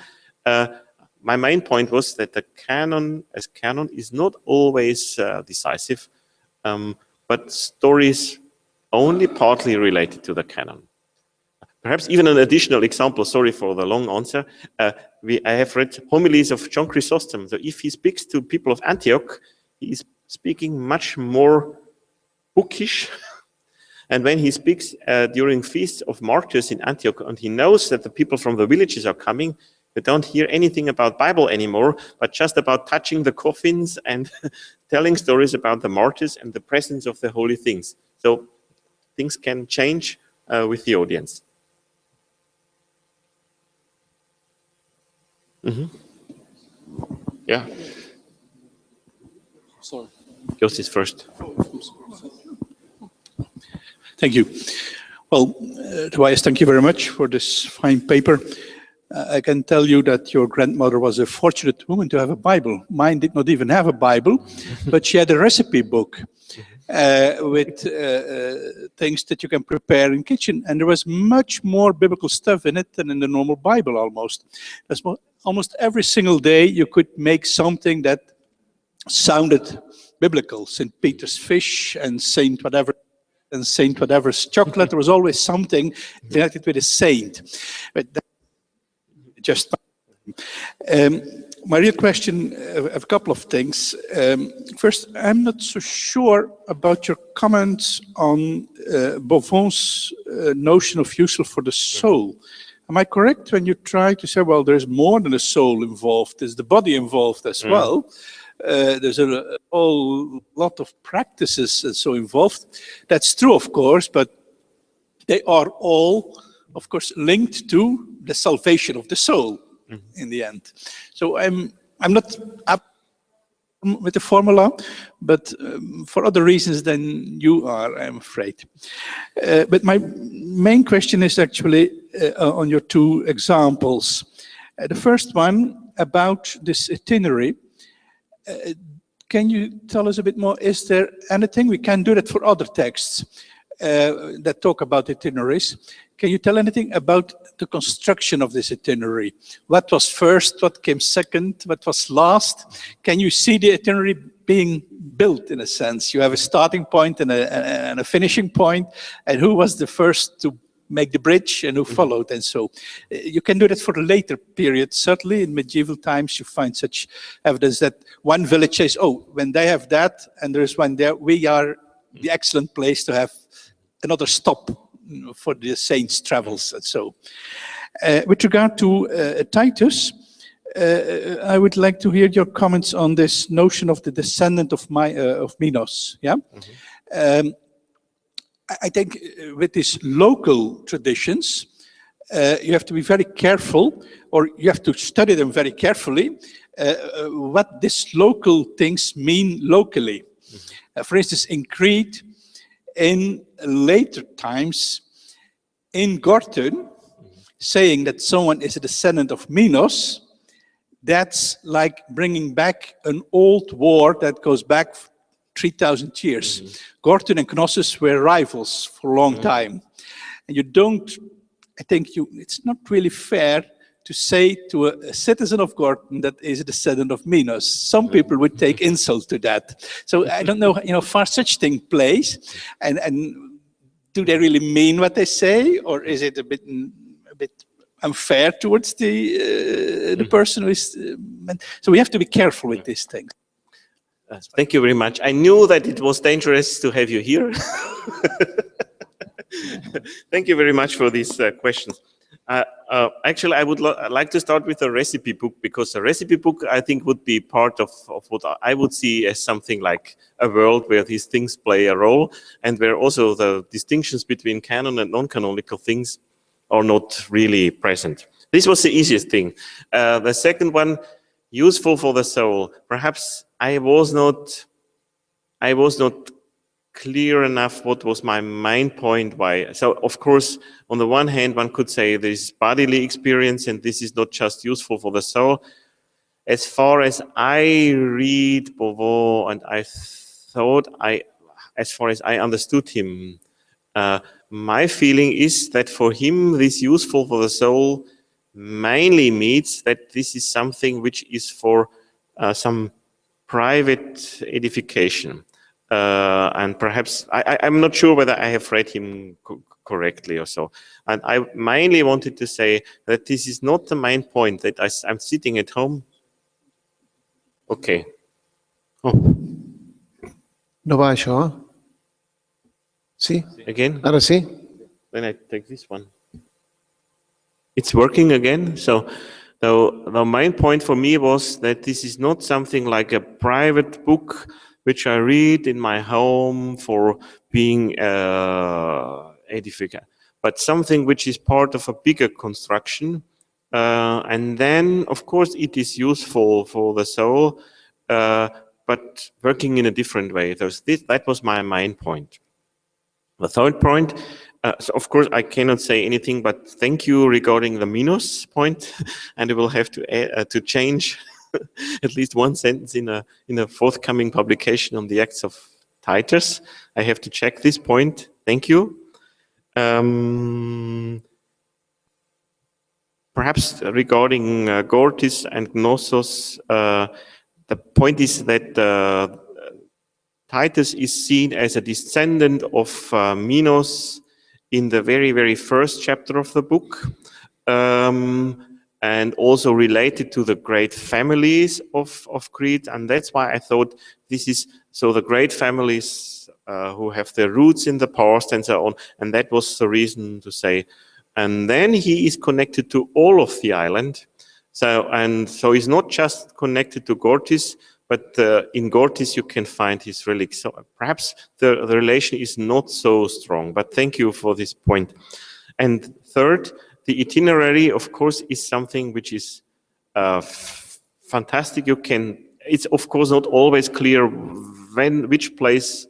My main point was that the canon as canon is not always decisive, but stories only partly related to the canon. Perhaps even an additional example, sorry for the long answer, I have read homilies of John Chrysostom. So if he speaks to people of Antioch, he is speaking much more bookish. And when he speaks during feasts of martyrs in Antioch, and he knows that the people from the villages are coming, you don't hear anything about Bible anymore, but just about touching the coffins and telling stories about the martyrs and the presence of the holy things. So things can change with the audience. Yeah. Sorry. Yours is first. Thank you. Well, Tobias, thank you very much for this fine paper. I can tell you that your grandmother was a fortunate woman to have a Bible. Mine did not even have a Bible, but she had a recipe book with things that you can prepare in kitchen. And there was much more biblical stuff in it than in the normal Bible almost. Almost every single day you could make something that sounded biblical. St. Peter's fish and Saint whatever. And Saint whatever's chocolate. There was always something connected with a saint. But just my real question, a couple of things. First, I'm not so sure about your comments on Beaufon's notion of useful for the soul. Am I correct when you try to say, well, there's more than a soul involved, there's the body involved as well? There's a whole lot of practices and so involved. That's true, of course, but they are all, of course, linked to the salvation of the soul in the end. So I'm not up with the formula, but for other reasons than you are, I'm afraid. But my main question is actually on your two examples. The first one about this itinerary. Can you tell us a bit more? Is there anything we can do that for other texts that talk about itineraries? Can you tell anything about the construction of this itinerary? What was first? What came second? What was last? Can you see the itinerary being built in a sense? You have a starting point and a finishing point, and who was the first to make the bridge and who followed, and so you can do that for the later period. Certainly in medieval times you find such evidence that one village says, oh, when they have that and there's one there, we are the excellent place to have another stop for the saints' travels. And so with regard to Titus, I would like to hear your comments on this notion of the descendant of Minos. Yeah. I think with these local traditions, you have to be very careful, or you have to study them very carefully, what these local things mean locally. For instance, in Crete, in later times, in Gortyn, saying that someone is a descendant of Minos, that's like bringing back an old war that goes back 3,000 years. Gortyn and Knossos were rivals for a long time. And you don't, I think it's not really fair to say to a citizen of Gorton that is a descendant of Minos. Some people would take insult to that. So I don't know, far such thing place, and do they really mean what they say, or is it a bit unfair towards the person who is meant? So we have to be careful with these things. Thank you very much. I knew that it was dangerous to have you here. Thank you very much for these questions. Actually, I would like to start with a recipe book, because a recipe book, I think, would be part of what I would see as something like a world where these things play a role, and where also the distinctions between canon and non-canonical things are not really present. This was the easiest thing. The second one, useful for the soul. Perhaps I was not clear enough what was my main point. Why? So of course, on the one hand, one could say this bodily experience, and this is not just useful for the soul. As far as I read Beauvoir, and as far as I understood him, my feeling is that for him, this useful for the soul mainly means that this is something which is for some private edification. And perhaps, I'm not sure whether I have read him correctly or so. And I mainly wanted to say that this is not the main point, that I'm sitting at home. Okay. Oh. No va això? Sí? Again? Ara sí? Then I take this one. It's working again. So the main point for me was that this is not something like a private book which I read in my home for being edified, but something which is part of a bigger construction. And then, of course, it is useful for the soul, but working in a different way. That was my main point. The third point, so of course, I cannot say anything but thank you regarding the Minos point, and I will have to change at least one sentence in a forthcoming publication on the Acts of Titus. I have to check this point. Thank you. Perhaps regarding Gortys and Gnosos, the point is that Titus is seen as a descendant of Minos in the very, very first chapter of the book, and also related to the great families of Crete. And that's why I thought this is, so the great families who have their roots in the past and so on. And that was the reason to say. And then he is connected to all of the island. So he's not just connected to Gortys, but in Gortys you can find his relics. So perhaps the relation is not so strong, but thank you for this point. And third, the itinerary, of course, is something which is fantastic. It's of course not always clear which place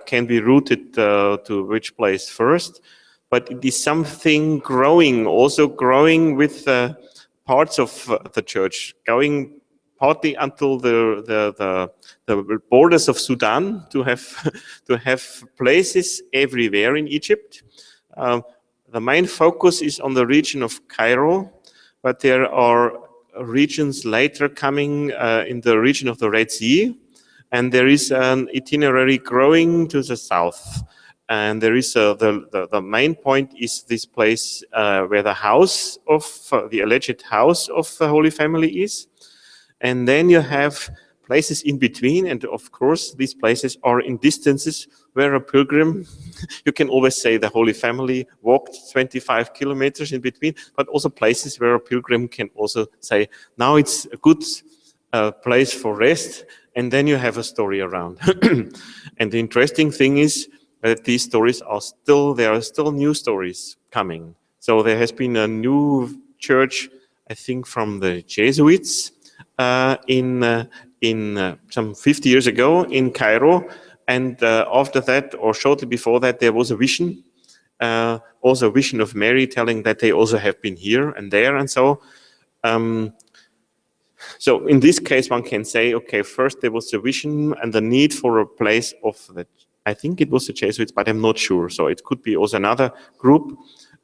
can be routed to which place first, but it is something also growing with parts of the church, going partly until the borders of Sudan, to have places everywhere in Egypt. The main focus is on the region of Cairo, but there are regions later coming in the region of the Red Sea, and there is an itinerary growing to the south. And there is the main point is this place where the house of the alleged house of the Holy Family is. And then you have places in between, and of course these places are in distances where a pilgrim, you can always say the Holy Family walked 25 kilometers in between, but also places where a pilgrim can also say, now it's a good place for rest, and then you have a story around. And the interesting thing is that these stories there are still new stories coming. So there has been a new church, I think from the Jesuits, in some 50 years ago in Cairo, and after that, or shortly before that, there was a vision, also a vision of Mary telling that they also have been here and there, and so. So in this case, one can say, okay, first there was a vision and the need for a place of the, I think it was the Jesuits, but I'm not sure. So it could be also another group.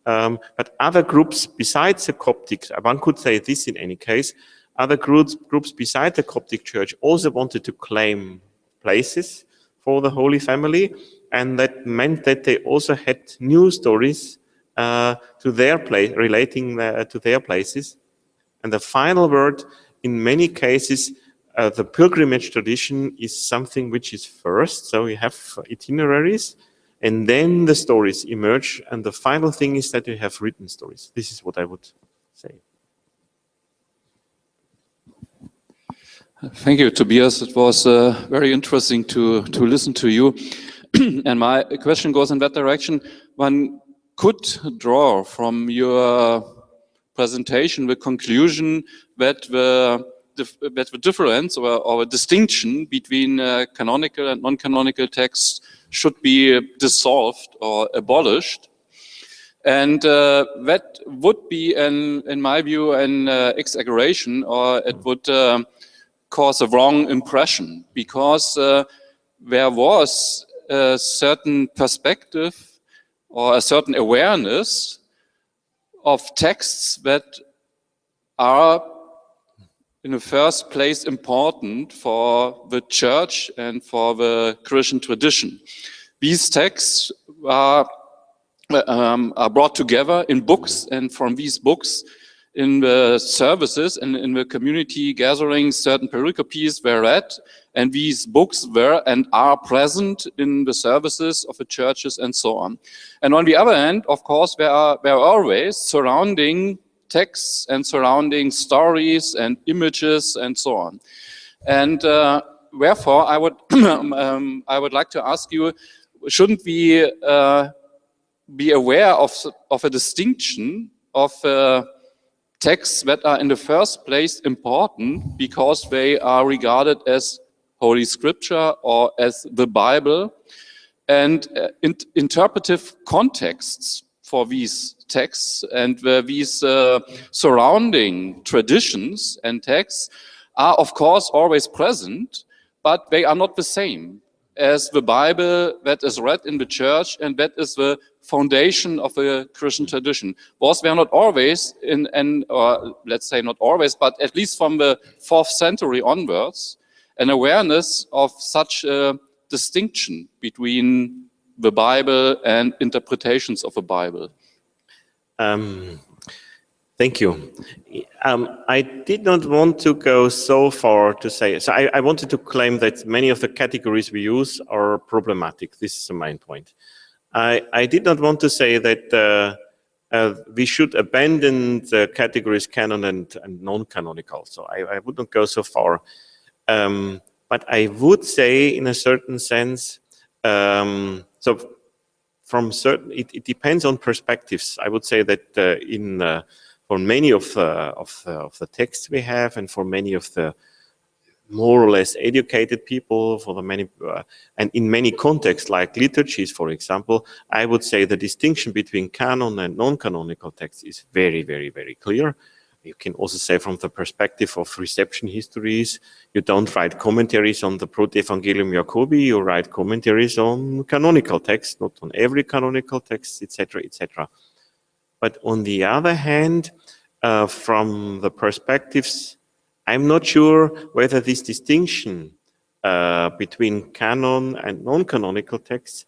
But other groups besides the Coptic, one could say this in any case, other groups beside the Coptic Church also wanted to claim places for the Holy Family, and that meant that they also had new stories to their place, relating to their places. And the final word, in many cases, the pilgrimage tradition is something which is first. So you have itineraries, and then the stories emerge. And the final thing is that you have written stories. This is what I would say. Thank you, Tobias. It was very interesting to listen to you. And my question goes in that direction. One could draw from your presentation the conclusion that the difference or a distinction between canonical and non-canonical texts should be dissolved or abolished. And that would be, in my view, an exaggeration, or it would cause a wrong impression, because there was a certain perspective or a certain awareness of texts that are in the first place important for the church and for the Christian tradition. These texts are brought together in books, and from these books, in the services and in the community gatherings, certain pericopes were read, and these books were and are present in the services of the churches and so on. And on the other hand, of course, there are always surrounding texts and surrounding stories and images and so on. And therefore, I would like to ask you, shouldn't we be aware of a distinction of texts that are in the first place important because they are regarded as Holy Scripture or as the Bible, and interpretive contexts for these texts and these surrounding traditions and texts are of course always present, but they are not the same as the Bible that is read in the church, and that is the foundation of the Christian tradition. Was there not always, or let's say not always, but at least from the 4th century onwards, an awareness of such a distinction between the Bible and interpretations of the Bible? Thank you. I did not want to go so far to say, so I wanted to claim that many of the categories we use are problematic. This is the main point. I did not want to say that we should abandon the categories canon and non-canonical. So I would not go so far. But I would say in a certain sense, so from certain, it depends on perspectives. I would say that for many of the texts we have, and for many of the more or less educated people, for the many, and in many contexts like liturgies, for example, I would say the distinction between canon and non-canonical texts is very, very, very clear. You can also say from the perspective of reception histories, you don't write commentaries on the Protevangelium Jacobi, you write commentaries on canonical texts, not on every canonical text, etc., etc. But on the other hand, from the perspectives, I'm not sure whether this distinction between canon and non-canonical texts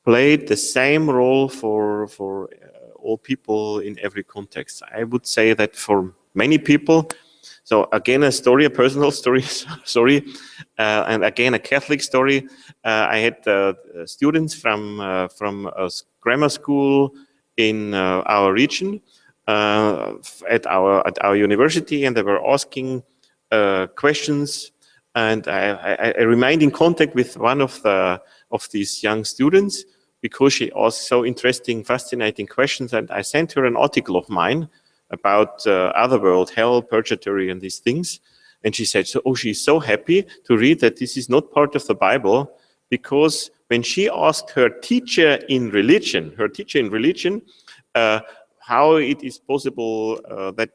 played the same role for all people in every context. I would say that for many people, so again a personal story, sorry, and again a Catholic story. I had students from a grammar school in our region at our university, and they were asking questions, and I remained in contact with one of these young students because she asked so interesting, fascinating questions, and I sent her an article of mine about otherworld, hell, purgatory, and these things, and she said, she's so happy to read that this is not part of the Bible, because when she asked her teacher in religion, how it is possible that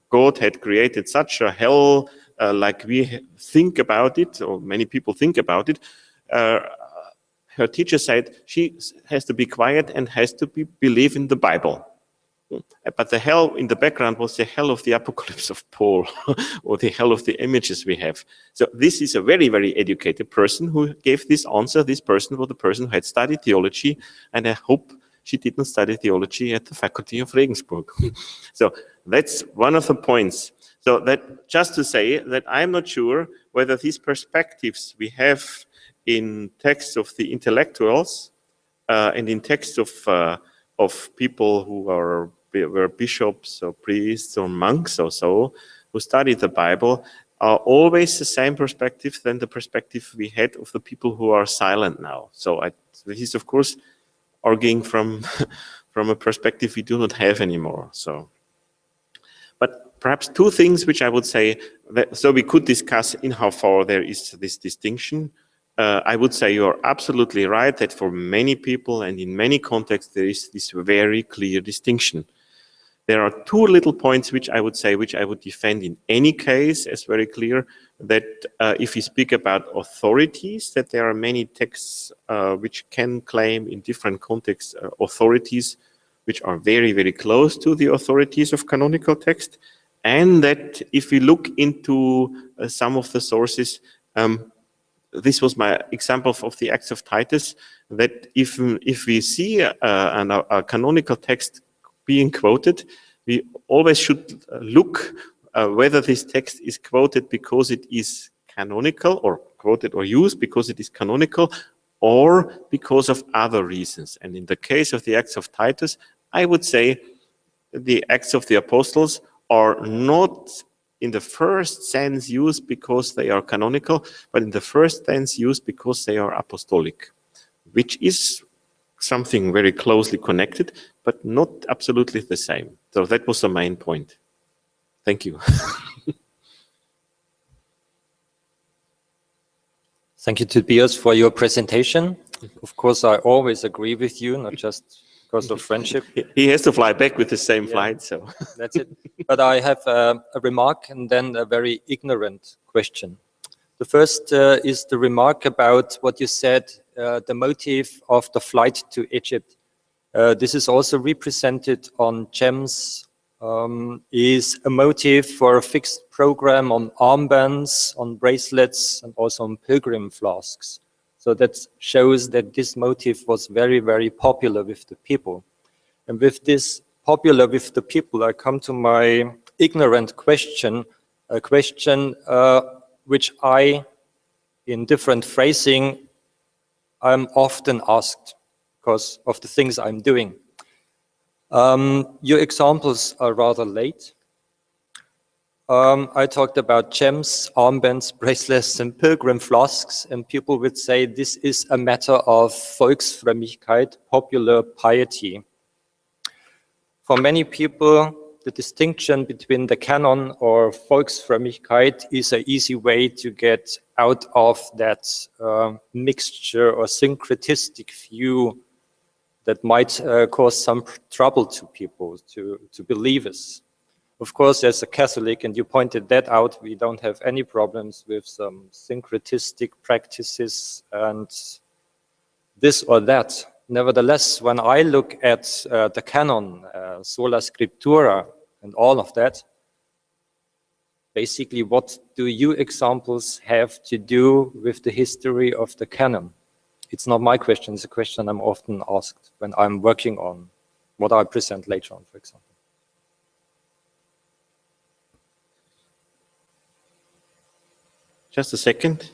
God had created such a hell like we think about it, or many people think about it, her teacher said she has to be quiet and has to believe in the Bible. But the hell in the background was the hell of the apocalypse of Paul, or the hell of the images we have. So this is a very, very educated person who gave this answer. This person was the person who had studied theology, and I hope she didn't study theology at the faculty of Regensburg. So that's one of the points. So that just to say that I'm not sure whether these perspectives we have in texts of the intellectuals and in texts of people who were bishops or priests or monks or so, who studied the Bible, are always the same perspective than the perspective we had of the people who are silent now. So this is, of course, arguing from a perspective we do not have anymore. So, but perhaps two things which I would say, so we could discuss in how far there is this distinction. I would say you're absolutely right that for many people and in many contexts there is this very clear distinction. There are two little points which I would say, which I would defend in any case as very clear, that if we speak about authorities, that there are many texts which can claim in different contexts authorities which are very, very close to the authorities of canonical text, and that if we look into some of the sources, this was my example of the Acts of Titus, that if we see a canonical text being quoted, we always should look whether this text is quoted because it is canonical, or quoted or used because it is canonical, or because of other reasons. And in the case of the Acts of Titus, I would say the Acts of the Apostles are not in the first sense used because they are canonical, but in the first sense used because they are apostolic, which is something very closely connected, but not absolutely the same. So that was the main point. Thank you. Thank you, Tobias, for your presentation. Of course, I always agree with you, not just because of friendship. He has to fly back with the same flight, so. That's it. But I have a remark and then a very ignorant question. The first is the remark about what you said, the motive of the flight to Egypt. This is also represented on gems, is a motive for a fixed program on armbands, on bracelets, and also on pilgrim flasks. So that shows that this motive was very, very popular with the people. And with this popular with the people, I come to my ignorant question, a question which I, in different phrasing, I'm often asked because of the things I'm doing. Your examples are rather late. I talked about gems, armbands, bracelets, and pilgrim flasks, and people would say this is a matter of Volksfrömmigkeit, popular piety. For many people, the distinction between the canon or Volksfrömmigkeit is an easy way to get out of that mixture or syncretistic view that might cause some trouble to people, to believers. Of course, as a Catholic, and you pointed that out, we don't have any problems with some syncretistic practices and this or that. Nevertheless, when I look at the canon, sola scriptura, and all of that, basically what do you examples have to do with the history of the canon? It's not my question, it's a question I'm often asked when I'm working on what I present later on, for example. Just a second.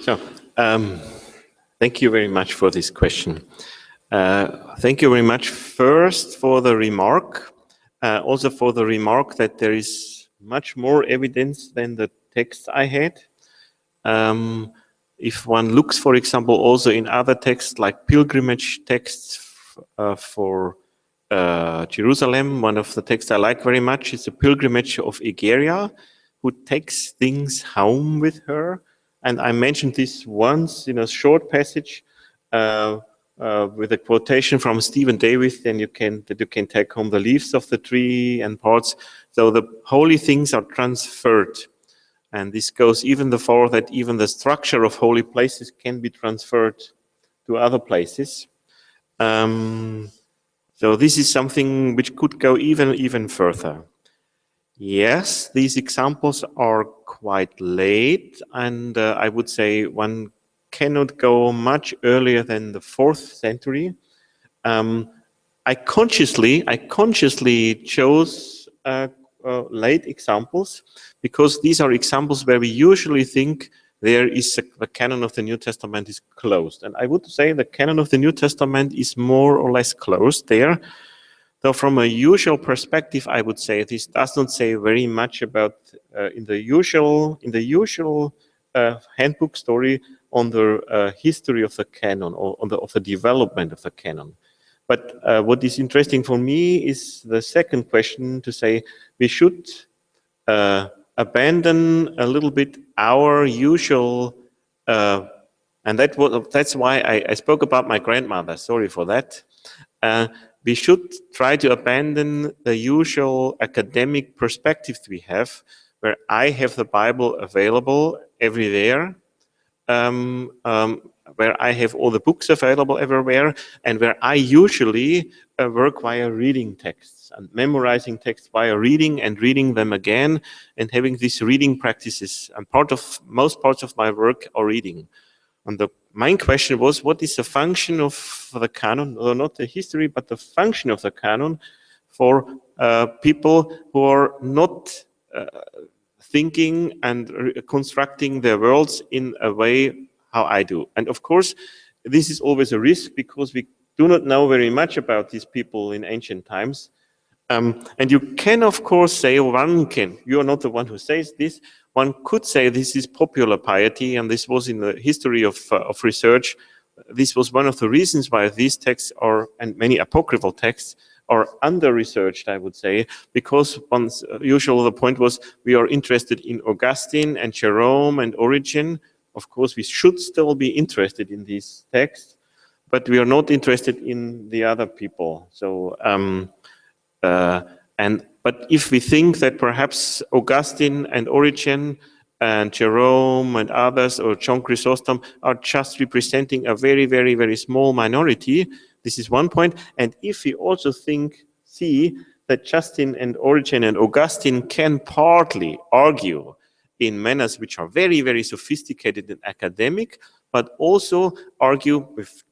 So, thank you very much for this question. Thank you very much first for the remark, also for the remark that there is much more evidence than the text I had. If one looks, for example, also in other texts like pilgrimage texts for Jerusalem, one of the texts I like very much is the pilgrimage of Egeria, who takes things home with her. And I mentioned this once in a short passage with a quotation from Stephen Davis, then you can take home the leaves of the tree and parts. So the holy things are transferred. And this goes even further that even the structure of holy places can be transferred to other places. So this is something which could go even further. Yes, these examples are quite late, and I would say one cannot go much earlier than the 4th century. I consciously chose late examples because these are examples where we usually think there is the canon of the New Testament is closed. And I would say the canon of the New Testament is more or less closed there. Though from a usual perspective, I would say this does not say very much about in the usual handbook story on the history of the canon or on of the development of the canon. But what is interesting for me is the second question, to say we should abandon a little bit our usual, and that's why I spoke about my grandmother. Sorry for that. We should try to abandon the usual academic perspectives we have, where I have the Bible available everywhere, where I have all the books available everywhere, and where I usually work via reading texts and memorizing texts via reading and reading them again and having these reading practices. And most parts of my work are reading. And the main question was, what is the function of the canon, or not the history, but the function of the canon for people who are not thinking and constructing their worlds in a way how I do. And of course, this is always a risk because we do not know very much about these people in ancient times. And you can, of course, say, you are not the one who says this, one could say this is popular piety, and this was in the history of research. This was one of the reasons why these texts are, and many apocryphal texts, are under-researched, I would say, because usually the point was we are interested in Augustine and Jerome and Origen. Of course, we should still be interested in these texts, but we are not interested in the other people. So, but if we think that perhaps Augustine and Origen and Jerome and others, or John Chrysostom, are just representing a very, very, very small minority, this is one point. And if we also see that Justin and Origen and Augustine can partly argue in manners which are very, very sophisticated and academic, but also argue with,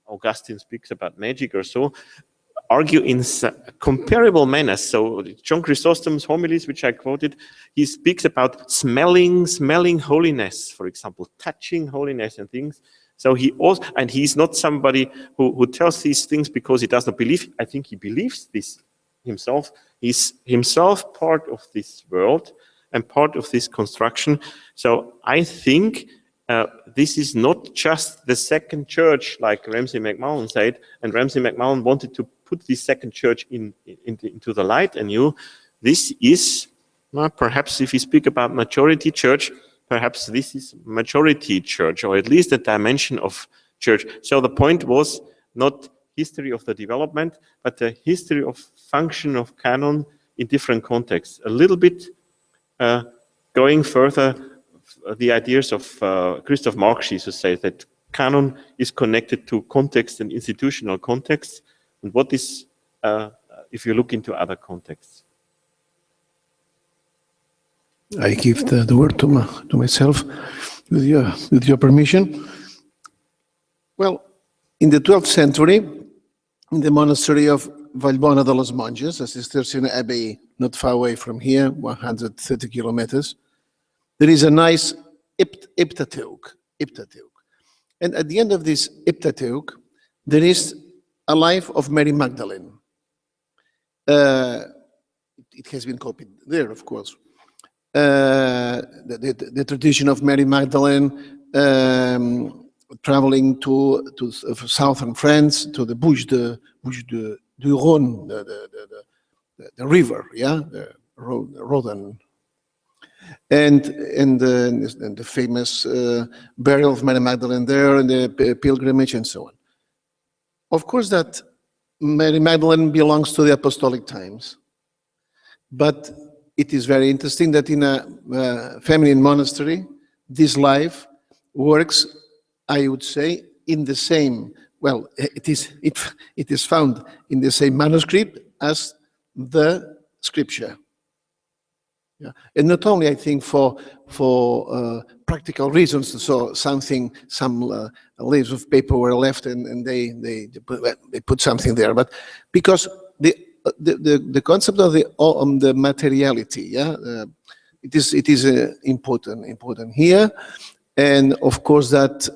Augustine speaks about magic or so, argue in comparable manners. So John Chrysostom's homilies, which I quoted, he speaks about smelling holiness, for example, touching holiness and things. So he's not somebody who tells these things because he does not believe. I think he believes this himself. He's himself part of this world and part of this construction. So I think this is not just the second church, like Ramsay MacMahon said, and Ramsay MacMahon wanted to put this second church into the light anew. This is, perhaps if we speak about majority church, perhaps this is majority church, or at least a dimension of church. So the point was not history of the development, but the history of function of canon in different contexts. A little bit going further, the ideas of Christoph Marx used to say that canon is connected to context and institutional context. And what is, if you look into other contexts? I give the word to myself, with your permission. Well, in the 12th century, in the monastery of Vallbona de los Monges, a Cistercian abbey not far away from here, 130 kilometers, there is a nice Iptateuch. And at the end of this Iptateuch, there is a life of Mary Magdalene. It has been copied there, of course. The tradition of Mary Magdalene traveling to southern France, to the Bouches du Rhône, the river, the Rhône, and the famous burial of Mary Magdalene there, and the pilgrimage, and so on. Of course, that Mary Magdalene belongs to the apostolic times, but it is very interesting that in a feminine monastery, this life works, I would say, in the same, well, it is found in the same manuscript as the scripture. Yeah. And not only, I think, for practical reasons, so some leaves of paper were left and they put something there, but because the concept of the materiality, yeah, it is important here, and of course that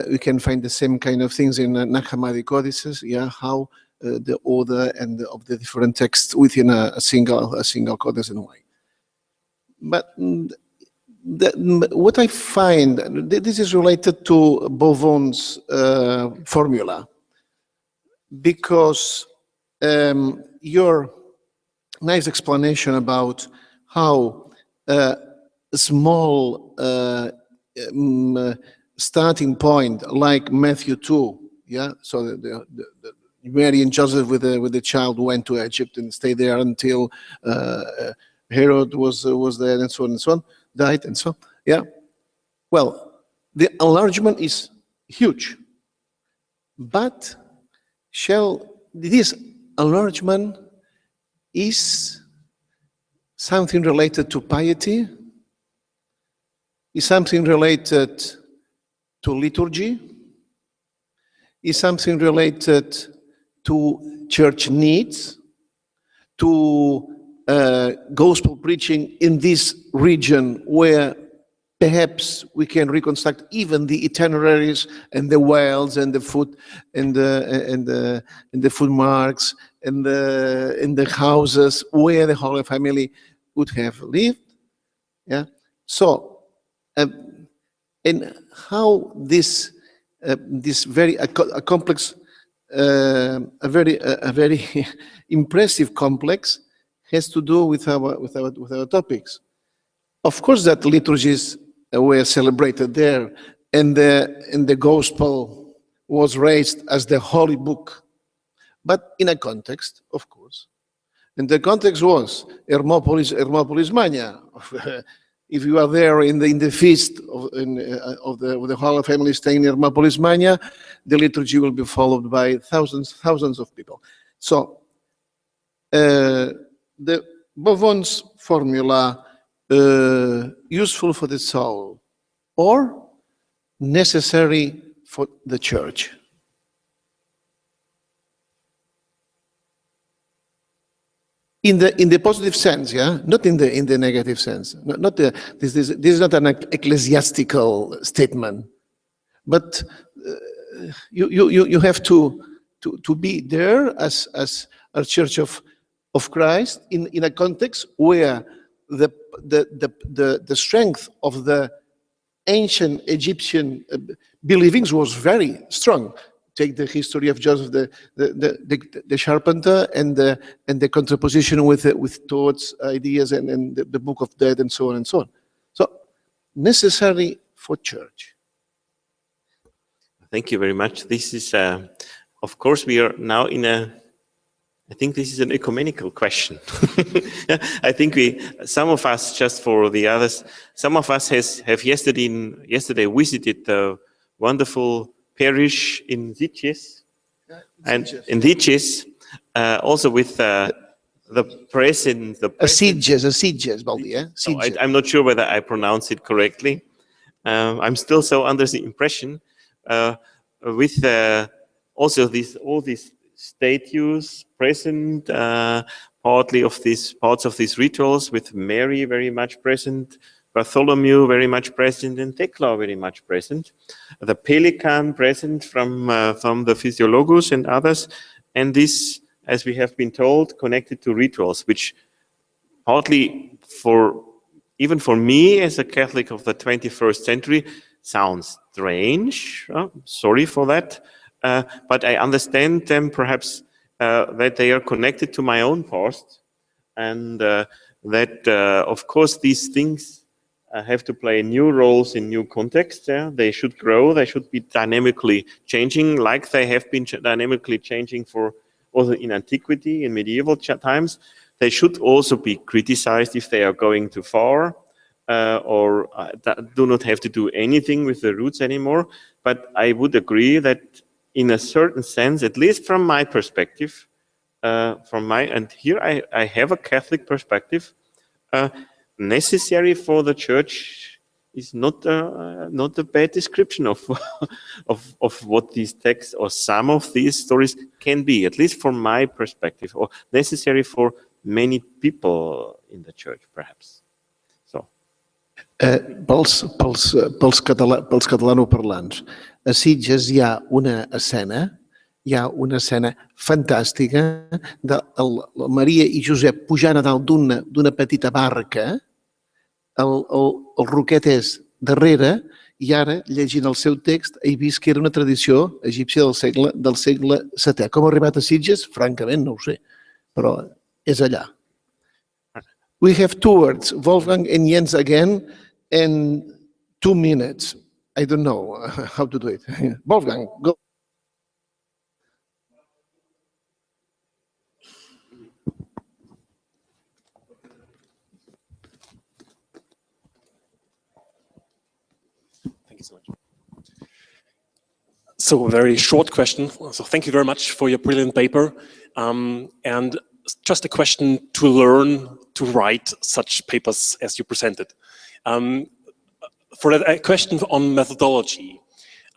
we can find the same kind of things in Nag Hammadi codices, yeah, how the order and of the different texts within a single codice and way. But what I find, this is related to Beauvont's formula, because your nice explanation about how a small starting point like Matthew 2, yeah, so the Mary and Joseph with the child went to Egypt and stayed there until Herod was there, and so on, died, and so, yeah. Well, the enlargement is huge, but this enlargement is something related to piety, is something related to liturgy, is something related to church needs, to gospel preaching in this region where perhaps we can reconstruct even the itineraries and the wells and the food and the food marks and the houses where the Holy Family would have lived. Yeah. So, and how this very complex, a very impressive complex has to do with our topics. Of course, that liturgies were celebrated there, and the gospel was raised as the holy book, but in a context, of course. And the context was Hermopolis Magna. If you are there in the feast of the Holy Family staying in Hermopolis Magna, the liturgy will be followed by thousands of people. So the Beauvont's formula, useful for the soul or necessary for the church? In the positive sense, yeah, not in the negative sense. This is not an ecclesiastical statement, but you have to be there as a Church of Christ in a context where the strength of the ancient Egyptian believings was very strong. Take the history of Joseph the carpenter and the contraposition with thoughts, ideas, and the Book of Dead, and so on and so on. So necessary for church. Thank you very much. This is, of course, we are now I think this is an ecumenical question. I think some of us, just for the others, some of us have yesterday visited the wonderful parish in Sitges, and in Sitges, also with the president. Sitges, Baldi, yeah? So I'm not sure whether I pronounce it correctly. I'm still so under the impression with also all these statues present, partly of these parts of these rituals, with Mary very much present, Bartholomew very much present, and Thecla very much present. The pelican present from the Physiologus and others, and this, as we have been told, connected to rituals, which partly even for me as a Catholic of the 21st century sounds strange. Sorry for that. But I understand them perhaps that they are connected to my own past, and that, of course, these things have to play new roles in new contexts. Yeah? They should grow, they should be dynamically changing, like they have been dynamically changing for also in antiquity, in medieval times. They should also be criticized if they are going too far, or do not have to do anything with the roots anymore. But I would agree that in a certain sense, at least from my perspective, and here I have a Catholic perspective, necessary for the church is not a bad description of, of what these texts or some of these stories can be, at least from my perspective, or necessary for many people in the church, perhaps. So. Pels catalanoparlants, a Sitges hi ha una escena fantàstica de Maria i Josep pujant a dalt d'una petita barca, el roquet és darrere, i ara, llegint el seu text, he vist que era una tradició egípcia del segle VII. Com ha arribat a Sitges? Francament, no ho sé, però és allà. We have two words, Wolfgang and Jens again, and 2 minutes. I don't know how to do it. Wolfgang, go. Thank you so much. So a very short question. So thank you very much for your brilliant paper. And just a question to learn to write such papers as you presented. For a question on methodology,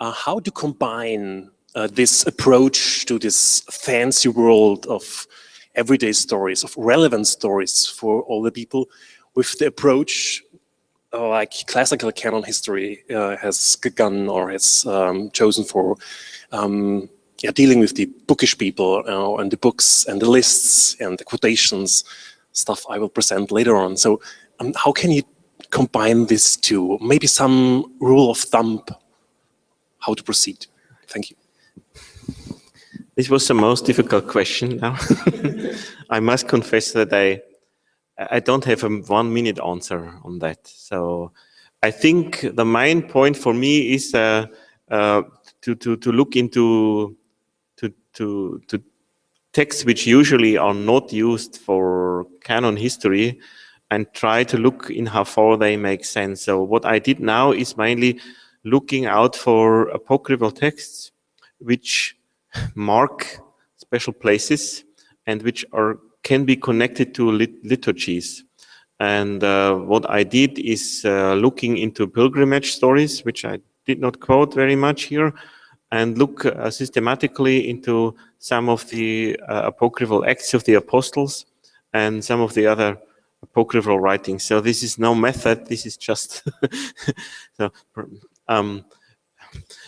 how to combine this approach to this fancy world of everyday stories, of relevant stories for all the people, with the approach like classical canon history has begun or has chosen for dealing with the bookish people and the books and the lists and the quotations, stuff I will present later on. So how can you combine these two? Maybe some rule of thumb, how to proceed. Thank you. This was the most difficult question now. I must confess that I don't have a 1 minute answer on that. So I think the main point for me is to look into to texts which usually are not used for canon history and try to look in how far they make sense. So what I did now is mainly looking out for apocryphal texts which mark special places and which can be connected to liturgies. And what I did is looking into pilgrimage stories, which I did not quote very much here, and look systematically into some of the apocryphal Acts of the Apostles and some of the other apocryphal writings. So this is no method, this is just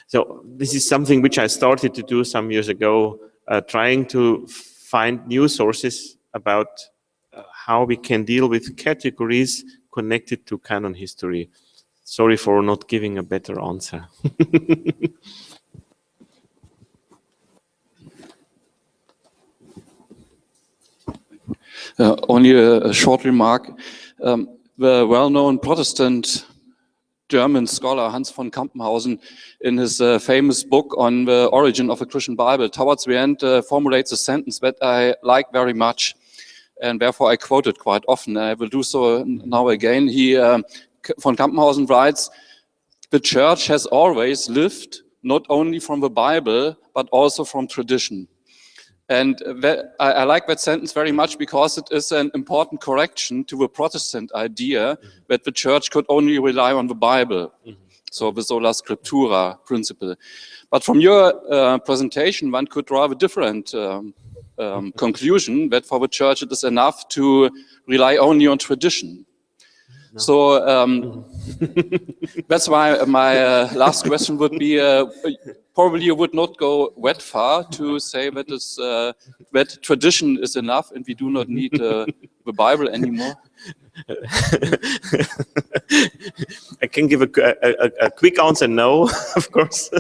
so this is something which I started to do some years ago, trying to find new sources about how we can deal with categories connected to canon history. Sorry for not giving a better answer. Only a short remark. The well-known Protestant German scholar Hans von Campenhausen, in his famous book on the origin of a Christian Bible, towards the end formulates a sentence that I like very much, and therefore I quote it quite often. I will do so now again. Von Campenhausen writes, "The church has always lived not only from the Bible, but also from tradition." And I like that sentence very much because it is an important correction to the Protestant idea that the church could only rely on the Bible. So the sola scriptura principle. But from your presentation, one could draw a different conclusion that for the church it is enough to rely only on tradition. No. So that's why my last question would be, probably you would not go that far to say that that tradition is enough and we do not need the Bible anymore. I can give a quick answer, no, of course.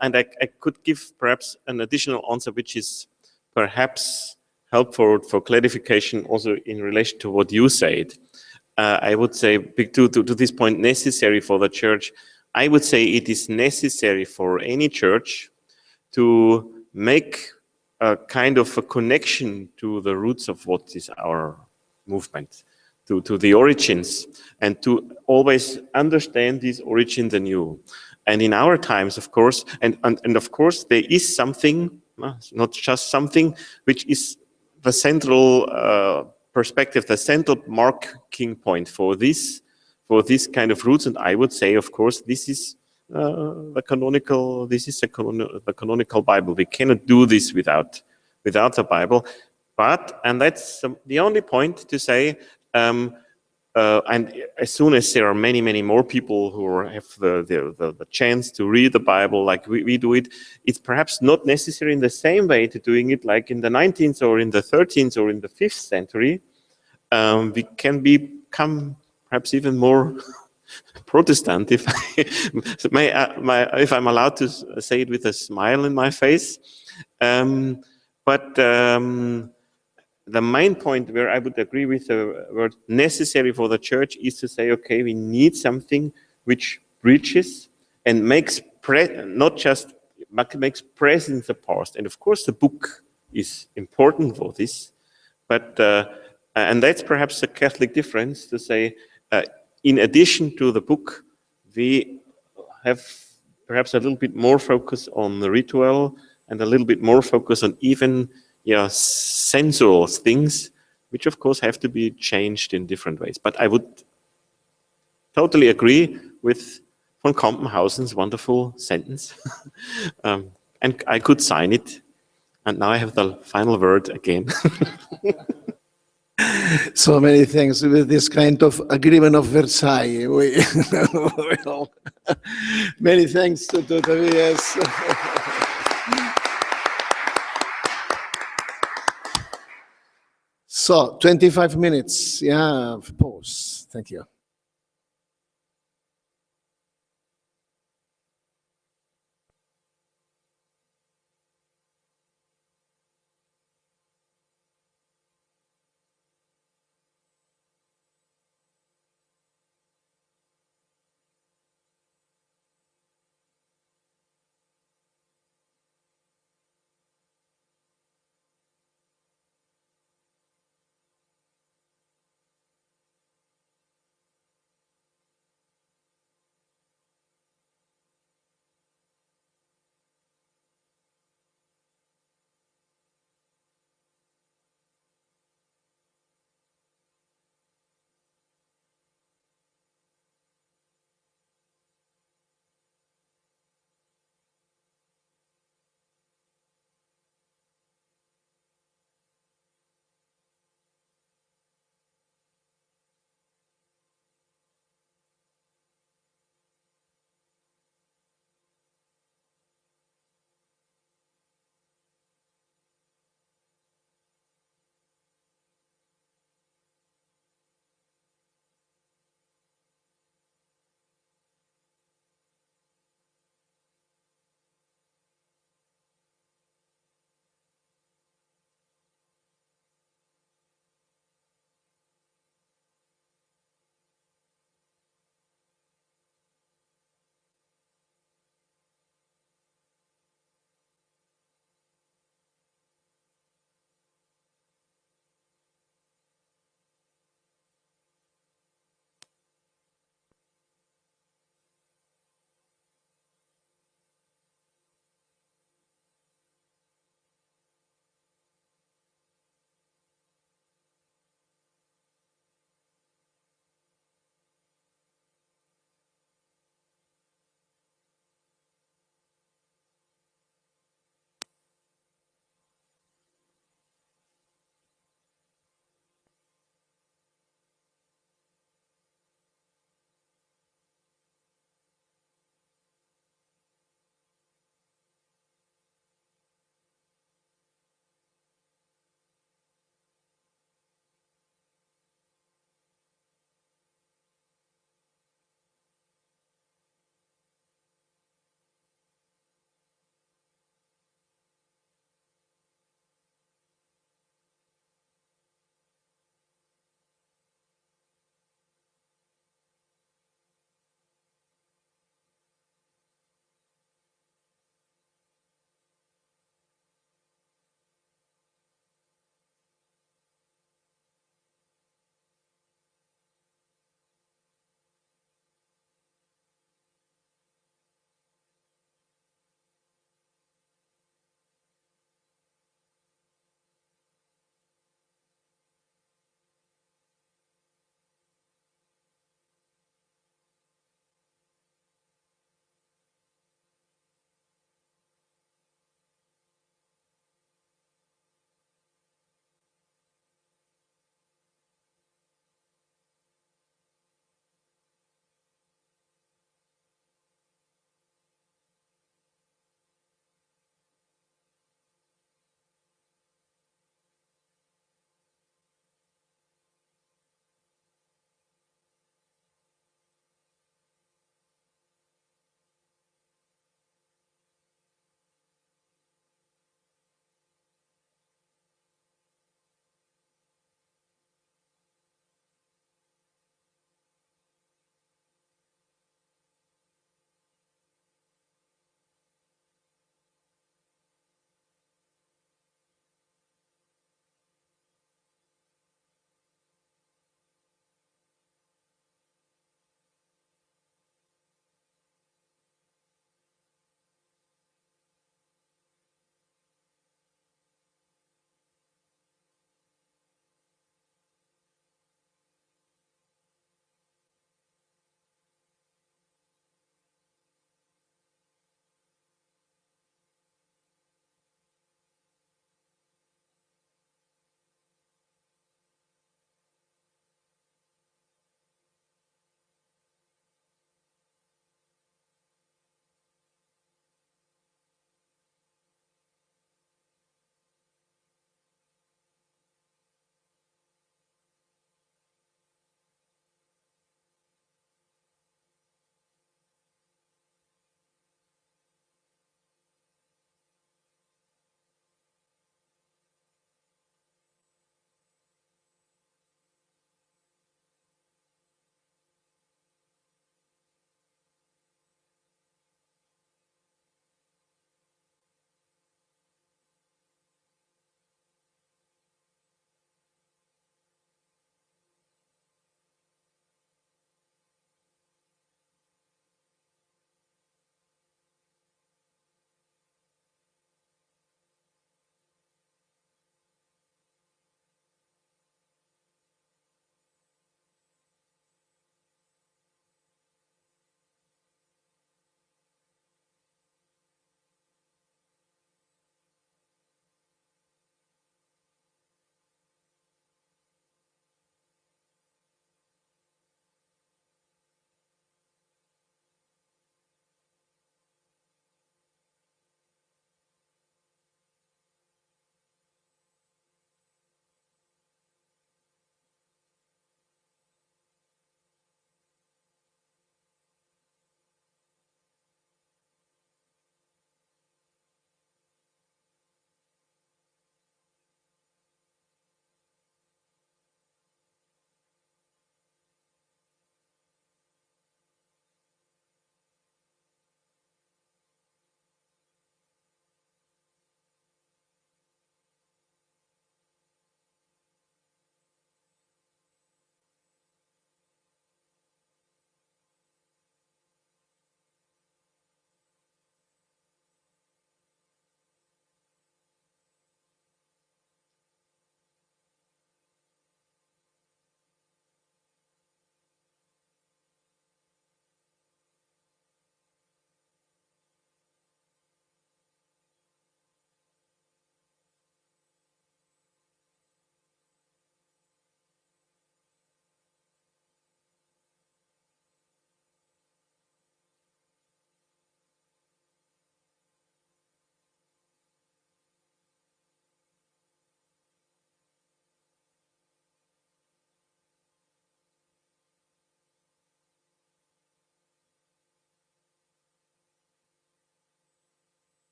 And I could give perhaps an additional answer, which is perhaps helpful for clarification also in relation to what you said. I would say, to this point, necessary for the church, I would say it is necessary for any church to make a kind of a connection to the roots of what is our movement, to the origins, and to always understand these origins anew. And in our times, of course, and of course, there is something, not just something, which is the central perspective, the central marking point for this kind of roots. And I would say, of course, this is the canonical Bible. We cannot do this without the Bible. But, and that's the only point to say, and as soon as there are many, many more people who have the chance to read the Bible like we do it, it's perhaps not necessary in the same way to doing it like in the 19th or in the 13th or in the 5th century. We can become perhaps even more Protestant, if if I'm allowed to say it with a smile in my face. But the main point where I would agree with the word necessary for the church is to say, okay, we need something which bridges and makes not just makes present the past. And of course, the book is important for this. But and that's perhaps a Catholic difference to say, in addition to the book, we have perhaps a little bit more focus on the ritual and a little bit more focus on even sensual things, which of course have to be changed in different ways. But I would totally agree with von Kampenhausen's wonderful sentence. And I could sign it. And now I have the final word again. So many things with this kind of agreement of Versailles. Well, many thanks to Tobias. So 25 minutes, yeah, of pause. Thank you.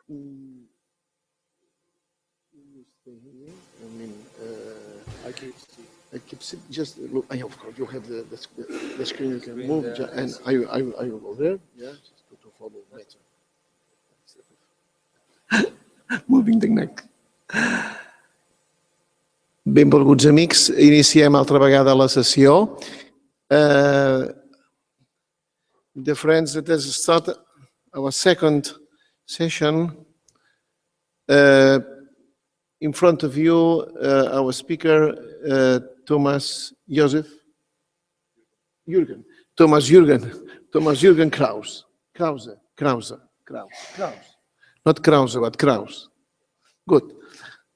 I keep just look. Of course, you have the screen. You can move, and I will go there. Yeah, just to follow better. Moving the neck. Benvolguts amics, iniciem altra vegada la sessió. The friends, that has started our second session. In front of you, our speaker, Thomas Jürgen Krause. Not Krause, but Krause. Good.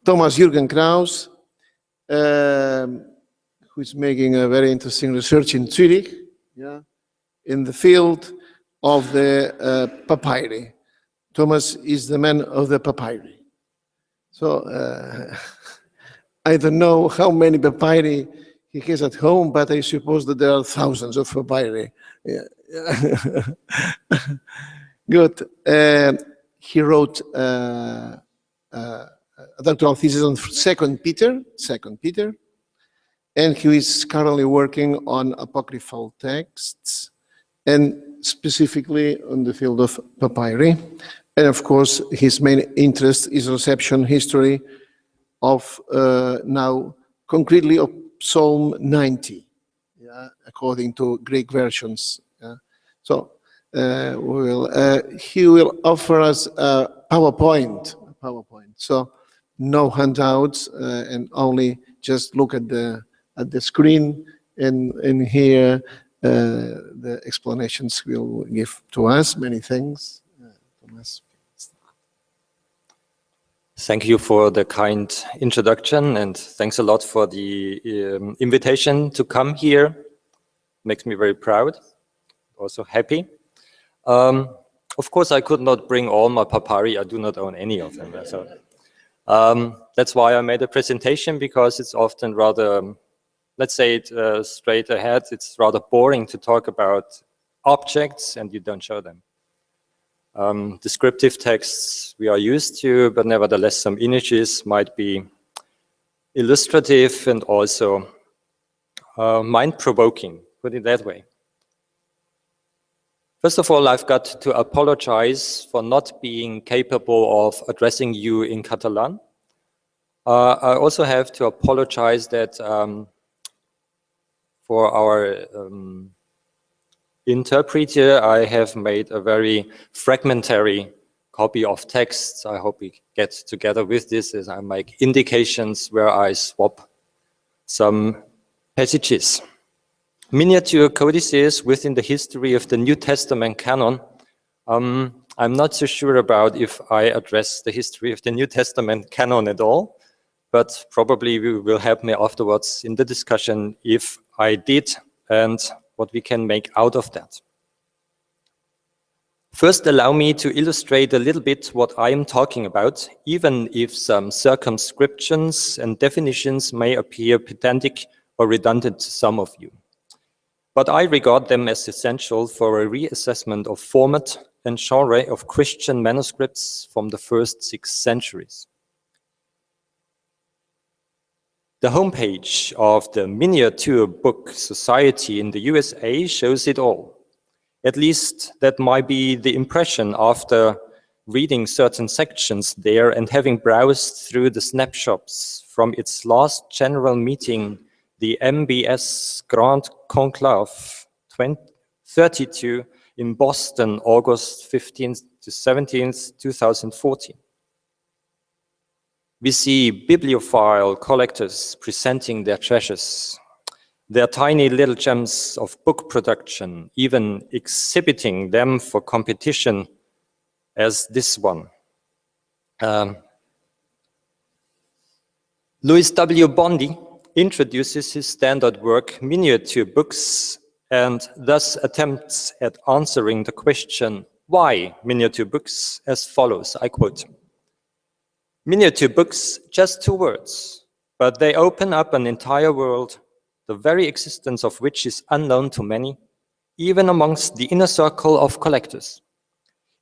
Thomas Jürgen Krause, who is making a very interesting research in Zurich, in the field of the papyri. Thomas is the man of the papyri. So I don't know how many papyri he has at home, but I suppose that there are thousands of papyri. Yeah. Good. He wrote a doctoral thesis on Second Peter, and he is currently working on apocryphal texts, and specifically on the field of papyri. And of course, his main interest is reception history of now concretely of Psalm 90, according to Greek versions. So he will offer us a PowerPoint. So no handouts, and only just look at the screen and hear the explanations we'll give to us. Many thanks. Thomas. Thank you for the kind introduction, and thanks a lot for the invitation to come here. Makes me very proud, also happy. Of course, I could not bring all my papyri. I do not own any of them. So that's why I made a presentation, because it's often rather, let's say it straight ahead, it's rather boring to talk about objects and you don't show them. Descriptive texts we are used to, but nevertheless some images might be illustrative and also mind-provoking, put it that way. First of all, I've got to apologize for not being capable of addressing you in Catalan. I also have to apologize that for our interpreter, I have made a very fragmentary copy of texts. I hope we get together with this as I make indications where I swap some passages. Miniature codices within the history of the New Testament canon. I'm not so sure about if I address the history of the New Testament canon at all, but probably you will help me afterwards in the discussion if I did and what we can make out of that. First, allow me to illustrate a little bit what I am talking about, even if some circumscriptions and definitions may appear pedantic or redundant to some of you. But I regard them as essential for a reassessment of format and genre of Christian manuscripts from the first 6 centuries. The homepage of the Miniature Book Society in the USA shows it all. At least that might be the impression after reading certain sections there and having browsed through the snapshots from its last general meeting, the MBS Grand Conclave 32 in Boston, August 15th to 17th, 2014. We see bibliophile collectors presenting their treasures, their tiny little gems of book production, even exhibiting them for competition as this one. Louis W. Bondy introduces his standard work, Miniature Books, and thus attempts at answering the question, why miniature books, as follows, I quote, "Miniature books, just 2 words, but they open up an entire world, the very existence of which is unknown to many, even amongst the inner circle of collectors.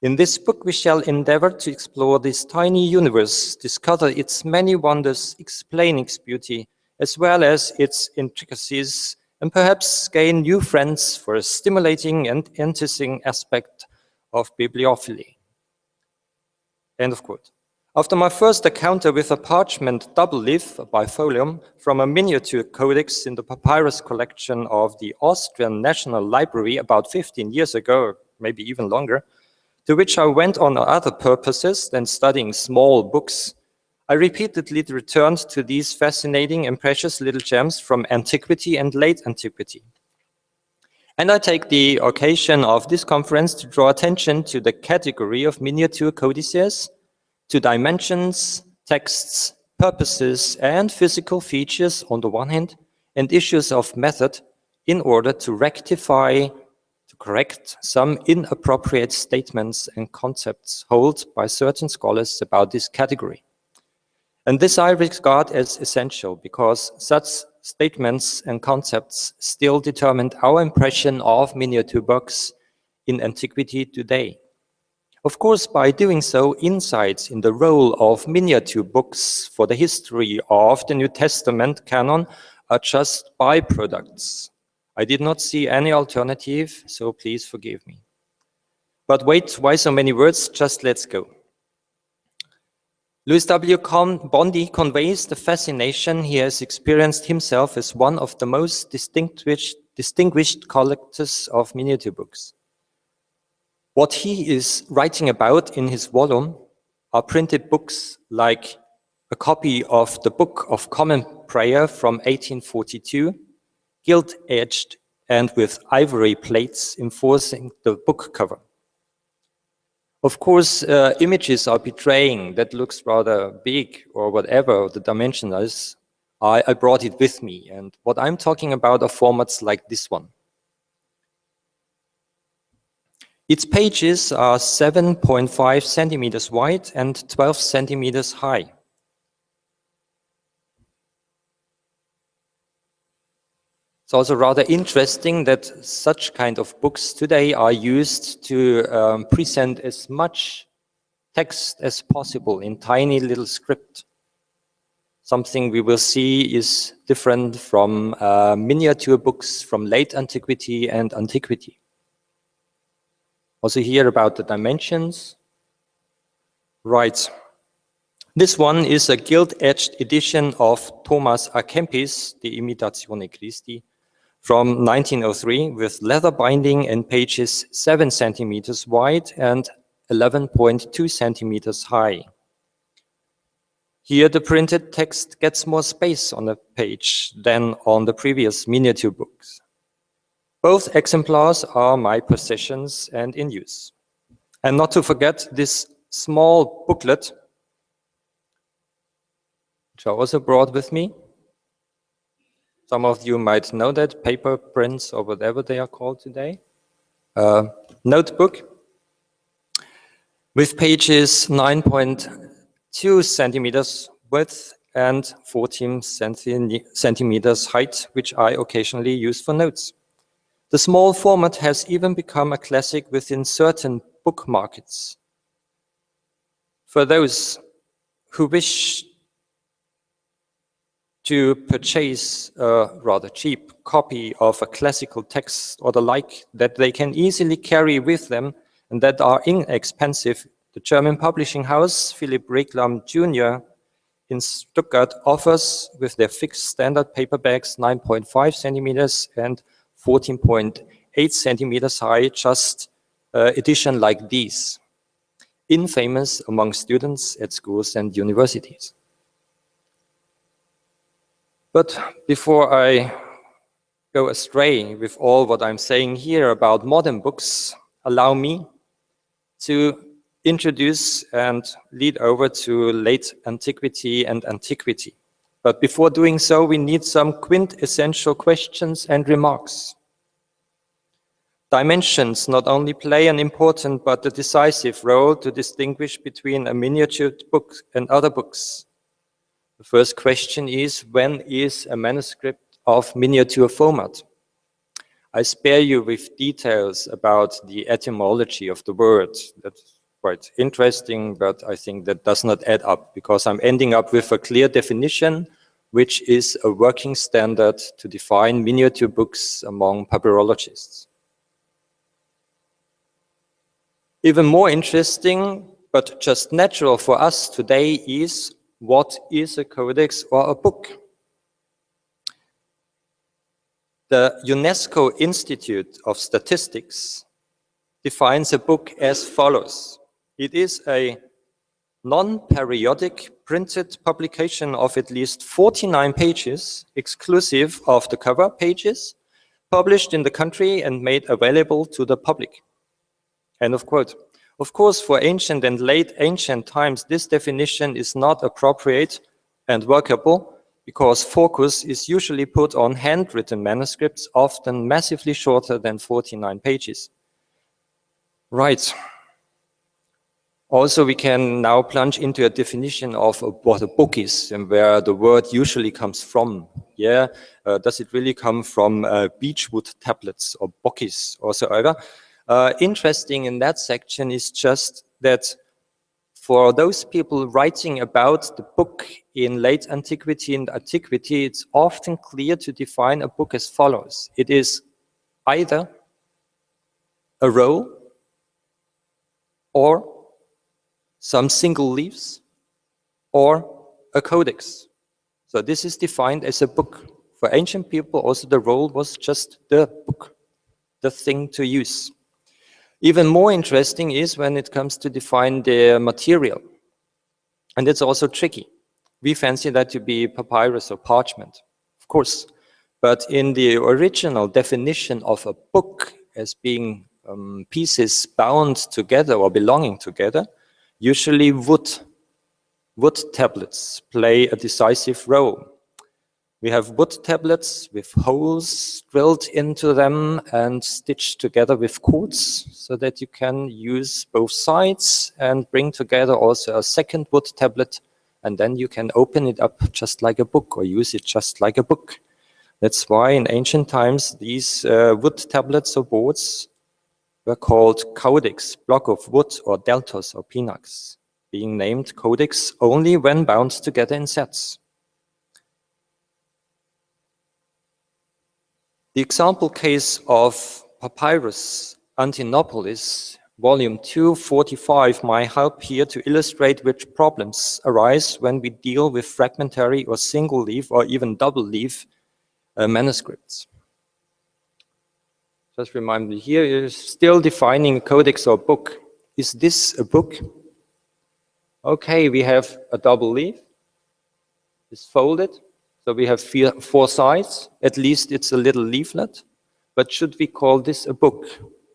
In this book, we shall endeavor to explore this tiny universe, discover its many wonders, explain its beauty, as well as its intricacies, and perhaps gain new friends for a stimulating and interesting aspect of bibliophily. End of quote. After my first encounter with a parchment double leaf, a bifolium, from a miniature codex in the papyrus collection of the Austrian National Library about 15 years ago, maybe even longer, to which I went on other purposes than studying small books, I repeatedly returned to these fascinating and precious little gems from antiquity and late antiquity. And I take the occasion of this conference to draw attention to the category of miniature codices, to dimensions, texts, purposes, and physical features on the one hand, and issues of method in order to correct some inappropriate statements and concepts held by certain scholars about this category. And this I regard as essential because such statements and concepts still determined our impression of miniature books in antiquity today. Of course, by doing so, insights in the role of miniature books for the history of the New Testament canon are just byproducts. I did not see any alternative, so please forgive me. But wait, why so many words? Just let's go. Louis W. Bondi conveys the fascination he has experienced himself as one of the most distinguished collectors of miniature books. What he is writing about in his volume are printed books like a copy of the Book of Common Prayer from 1842, gilt-edged and with ivory plates enforcing the book cover. Of course, images are betraying that looks rather big or whatever the dimension is. I brought it with me, and what I'm talking about are formats like this one. Its pages are 7.5 centimeters wide and 12 centimeters high. It's also rather interesting that such kind of books today are used to present as much text as possible in tiny little script. Something we will see is different from miniature books from late antiquity and antiquity. Also here about the dimensions. Right. This one is a gilt-edged edition of Thomas à Kempis, De Imitatione Christi, from 1903 with leather binding and pages 7 centimeters wide and 11.2 centimeters high. Here the printed text gets more space on the page than on the previous miniature books. Both exemplars are my possessions and in use. And not to forget this small booklet, which I also brought with me. Some of you might know that, paper prints or whatever they are called today. Notebook with pages 9.2 centimeters width and 14 centimeters height, which I occasionally use for notes. The small format has even become a classic within certain book markets. For those who wish to purchase a rather cheap copy of a classical text or the like that they can easily carry with them and that are inexpensive, the German publishing house Philipp Reclam Jr. in Stuttgart offers with their fixed standard paperbacks 9.5 centimeters and 14.8 centimeters high, just edition like these, infamous among students at schools and universities. But before I go astray with all what I'm saying here about modern books, allow me to introduce and lead over to late antiquity and antiquity. But before doing so, we need some quintessential questions and remarks. Dimensions not only play an important but a decisive role to distinguish between a miniature book and other books. The first question is, when is a manuscript of miniature format? I spare you with details about the etymology of the word. That's quite interesting, but I think that does not add up, because I'm ending up with a clear definition, which is a working standard to define miniature books among papyrologists. Even more interesting, but just natural for us today, is what is a codex or a book? The UNESCO Institute of Statistics defines a book as follows. It is a non-periodic printed publication of at least 49 pages, exclusive of the cover pages, published in the country and made available to the public. End of quote. Of course, for ancient and late ancient times, this definition is not appropriate and workable, because focus is usually put on handwritten manuscripts, often massively shorter than 49 pages. Right. Also, we can now plunge into a definition of what a book is and where the word usually comes from. Yeah, does it really come from beechwood tablets or bokis or so ever? Interesting in that section is just that for those people writing about the book in late antiquity and antiquity, it's often clear to define a book as follows. It is either a roll or some single leaves or a codex. So this is defined as a book. For ancient people, also the roll was just the book, the thing to use. Even more interesting is when it comes to define the material. And it's also tricky. We fancy that to be papyrus or parchment, of course. But in the original definition of a book as being pieces bound together or belonging together, usually wood tablets play a decisive role. We have wood tablets with holes drilled into them and stitched together with cords so that you can use both sides and bring together also a second wood tablet, and then you can open it up just like a book or use it just like a book. That's why in ancient times these wood tablets or boards were called codex, block of wood, or deltos or pinax, being named codex only when bound together in sets. The example case of Papyrus Antinopolis, volume 2, 45, might help here to illustrate which problems arise when we deal with fragmentary or single leaf or even double leaf manuscripts. Just remind me, here is still defining a codex or book. Is this a book? Okay, we have a double leaf. It's folded. So we have four sides. At least it's a little leaflet. But should we call this a book?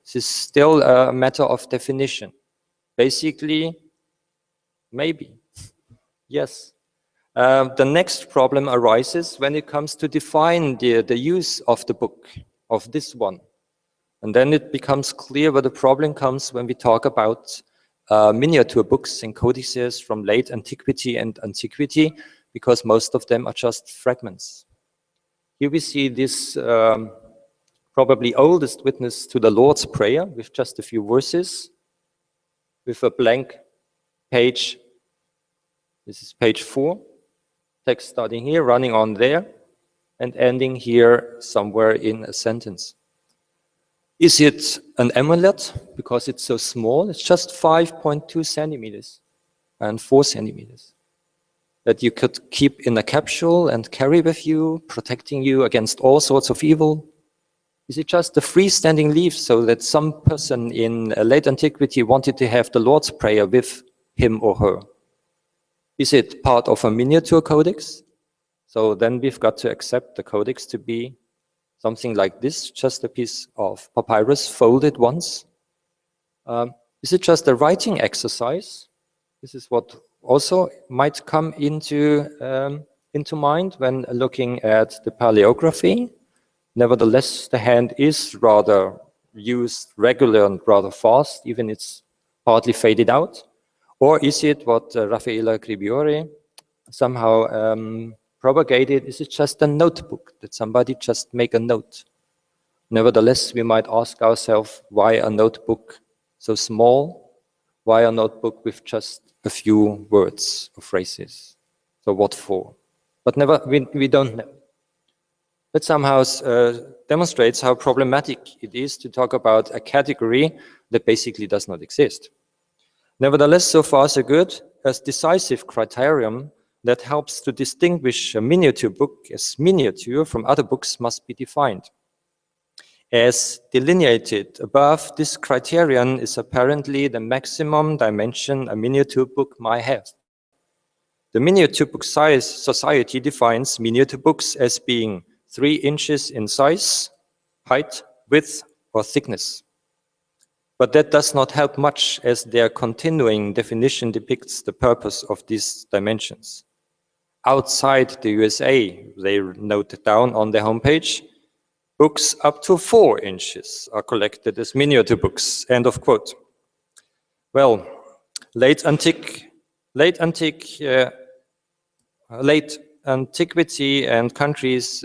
This is still a matter of definition. Basically, maybe. Yes. The next problem arises when it comes to define the use of the book, of this one. And then it becomes clear where the problem comes when we talk about miniature books and codices from late antiquity and antiquity, because most of them are just fragments. Here we see this probably oldest witness to the Lord's Prayer with just a few verses, with a blank page. This is page 4, text starting here, running on there, and ending here somewhere in a sentence. Is it an amulet? Because it's so small, it's just 5.2 centimeters and 4 centimeters that you could keep in a capsule and carry with you, protecting you against all sorts of evil. Is it just a freestanding leaf so that some person in late antiquity wanted to have the Lord's Prayer with him or her? Is it part of a miniature codex? So then we've got to accept the codex to be something like this, just a piece of papyrus folded once. Is it just a writing exercise? This is what also might come into mind when looking at the paleography. Nevertheless, the hand is rather used regular and rather fast, even it's partly faded out. Or is it what Raffaella Gribiore somehow propagated? Is it just a notebook that somebody just make a note? Nevertheless, we might ask ourselves, why a notebook so small? Why a notebook with just a few words or phrases? So what for? But we don't know. That somehow demonstrates how problematic it is to talk about a category that basically does not exist. Nevertheless, so far so good. As decisive criterion that helps to distinguish a miniature book as miniature from other books must be defined. As delineated above, this criterion is apparently the maximum dimension a miniature book might have. The Miniature Book Size Society defines miniature books as being 3 inches in size, height, width, or thickness. But that does not help much, as their continuing definition depicts the purpose of these dimensions. Outside the USA, they note down on their homepage, books up to 4 inches are collected as miniature books, end of quote. Well, late antiquity and countries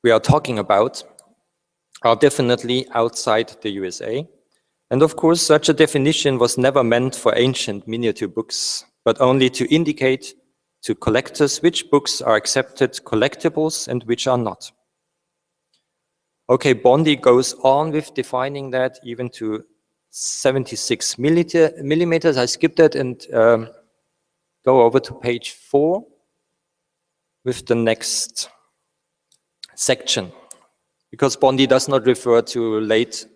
we are talking about are definitely outside the USA. And of course, such a definition was never meant for ancient miniature books, but only to indicate to collectors which books are accepted collectibles and which are not. Okay, Bondi goes on with defining that even to 76 millimeters. I skipped that and go over to page 4 with the next section, because Bondi does not refer to late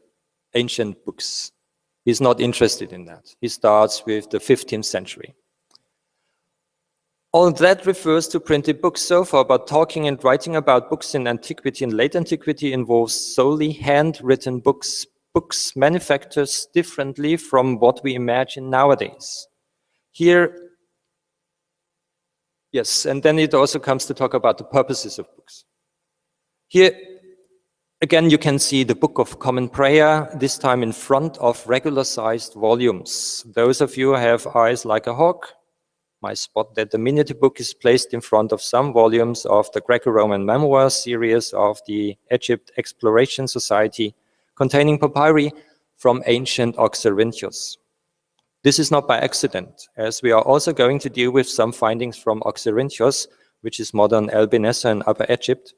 ancient books. He's not interested in that. He starts with the 15th century. All that refers to printed books so far, but talking and writing about books in antiquity and late antiquity involves solely handwritten books, books manufactured differently from what we imagine nowadays. Here, yes, and then it also comes to talk about the purposes of books. Here, again, you can see the Book of Common Prayer, this time in front of regular-sized volumes. Those of you who have eyes like a hawk might spot that the miniature book is placed in front of some volumes of the Greco-Roman Memoir series of the Egypt Exploration Society, containing papyri from ancient Oxyrhynchus. This is not by accident, as we are also going to deal with some findings from Oxyrhynchus, which is modern El Benessa in Upper Egypt,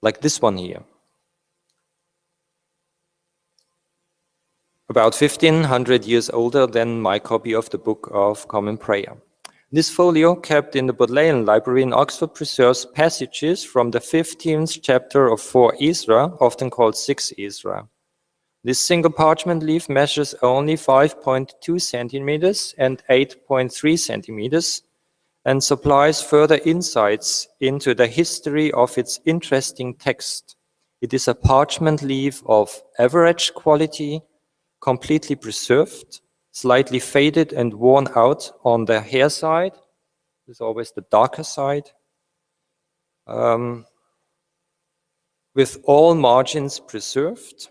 like this one here. About 1500 years older than my copy of the Book of Common Prayer. This folio, kept in the Bodleian Library in Oxford, preserves passages from the 15th chapter of 4 Ezra, often called 6 Ezra. This single parchment leaf measures only 5.2 centimeters and 8.3 centimeters, and supplies further insights into the history of its interesting text. It is a parchment leaf of average quality, completely preserved, slightly faded and worn out on the hair side. This is always the darker side. With all margins preserved.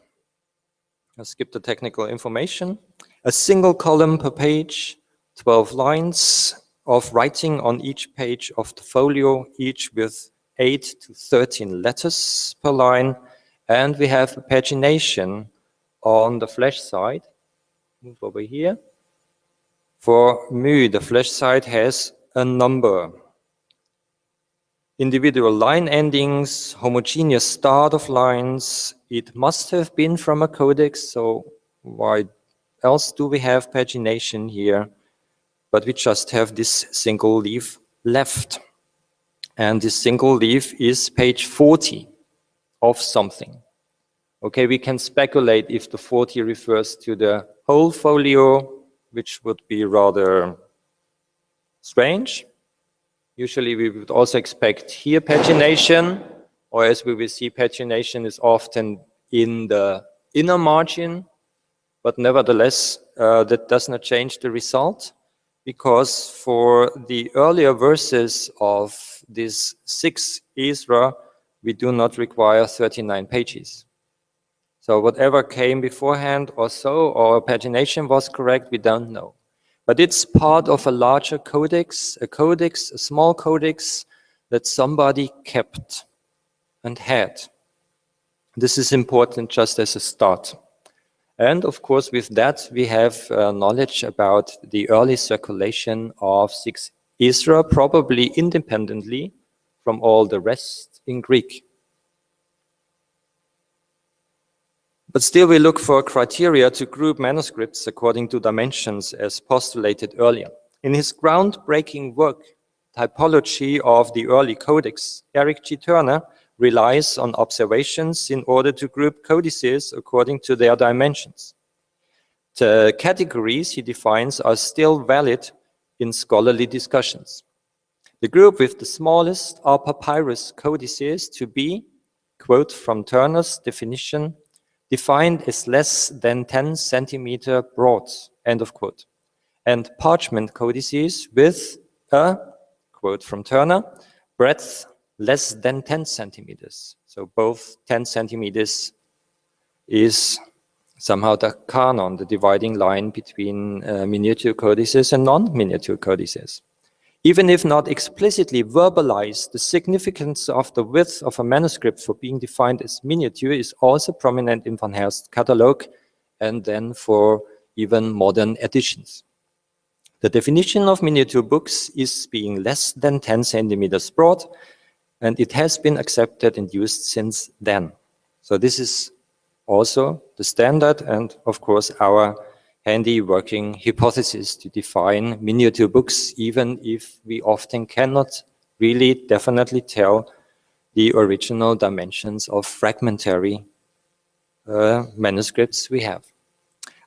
I'll skip the technical information. A single column per page, 12 lines of writing on each page of the folio, each with 8 to 13 letters per line. And we have a pagination on the flesh side. Move over here. For mu, the flesh side has a number. Individual line endings, homogeneous start of lines. It must have been from a codex, so why else do we have pagination here? But we just have this single leaf left. And this single leaf is page 40 of something. Okay, we can speculate if the 40 refers to the whole folio, which would be rather strange. Usually we would also expect here pagination, or as we will see, pagination is often in the inner margin, but nevertheless, that does not change the result, because for the earlier verses of this 6 Ezra, we do not require 39 pages. So whatever came beforehand or so, or pagination was correct, we don't know. But it's part of a larger codex, a small codex that somebody kept and had. This is important just as a start. And of course, with that, we have knowledge about the early circulation of 6 Isra, probably independently from all the rest in Greek. But still, we look for criteria to group manuscripts according to dimensions as postulated earlier. In his groundbreaking work, Typology of the Early Codex, Eric G. Turner relies on observations in order to group codices according to their dimensions. The categories he defines are still valid in scholarly discussions. The group with the smallest are papyrus codices to be, quote from Turner's definition, defined as less than 10 centimeter broad, end of quote, and parchment codices with a, quote from Turner, breadth less than 10 centimeters. So both 10 centimeters is somehow the canon, the dividing line between miniature codices and non-miniature codices. Even if not explicitly verbalized, the significance of the width of a manuscript for being defined as miniature is also prominent in Van Herst's catalog and then for even modern editions. The definition of miniature books is being less than 10 centimeters broad, and it has been accepted and used since then. So this is also the standard and, of course, our handy working hypothesis to define miniature books, even if we often cannot really definitely tell the original dimensions of fragmentary manuscripts we have.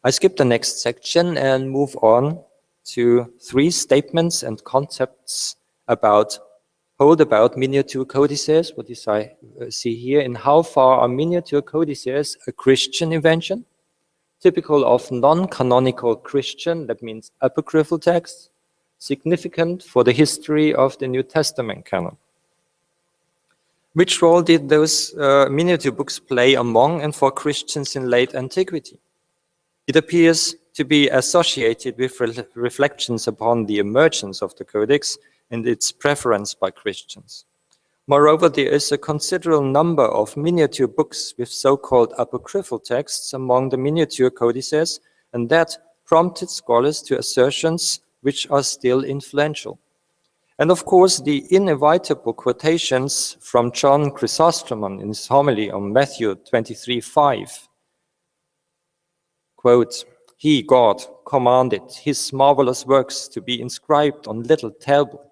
I skip the next section and move on to 3 statements and concepts about miniature codices. What is I see here, and how far are miniature codices a Christian invention, typical of non-canonical Christian, that means apocryphal texts, significant for the history of the New Testament canon. Which role did those miniature books play among and for Christians in late antiquity? It appears to be associated with reflections upon the emergence of the Codex and its preference by Christians. Moreover, there is a considerable number of miniature books with so-called apocryphal texts among the miniature codices, and that prompted scholars to assertions which are still influential. And of course, the inevitable quotations from John Chrysostom in his homily on Matthew 23:5. Quote, "He, God, commanded his marvelous works to be inscribed on little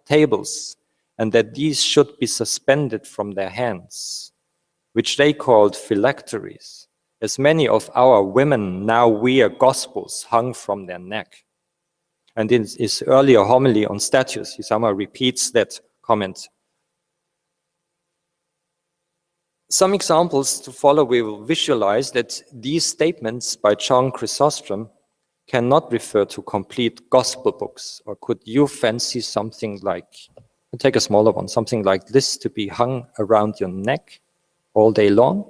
tables, and that these should be suspended from their hands, which they called phylacteries, as many of our women now wear gospels hung from their neck." And in his earlier homily on statues, he somehow repeats that comment. Some examples to follow, we will visualize that these statements by John Chrysostom cannot refer to complete gospel books. Or could you fancy something like, take a smaller one, something like this to be hung around your neck all day long?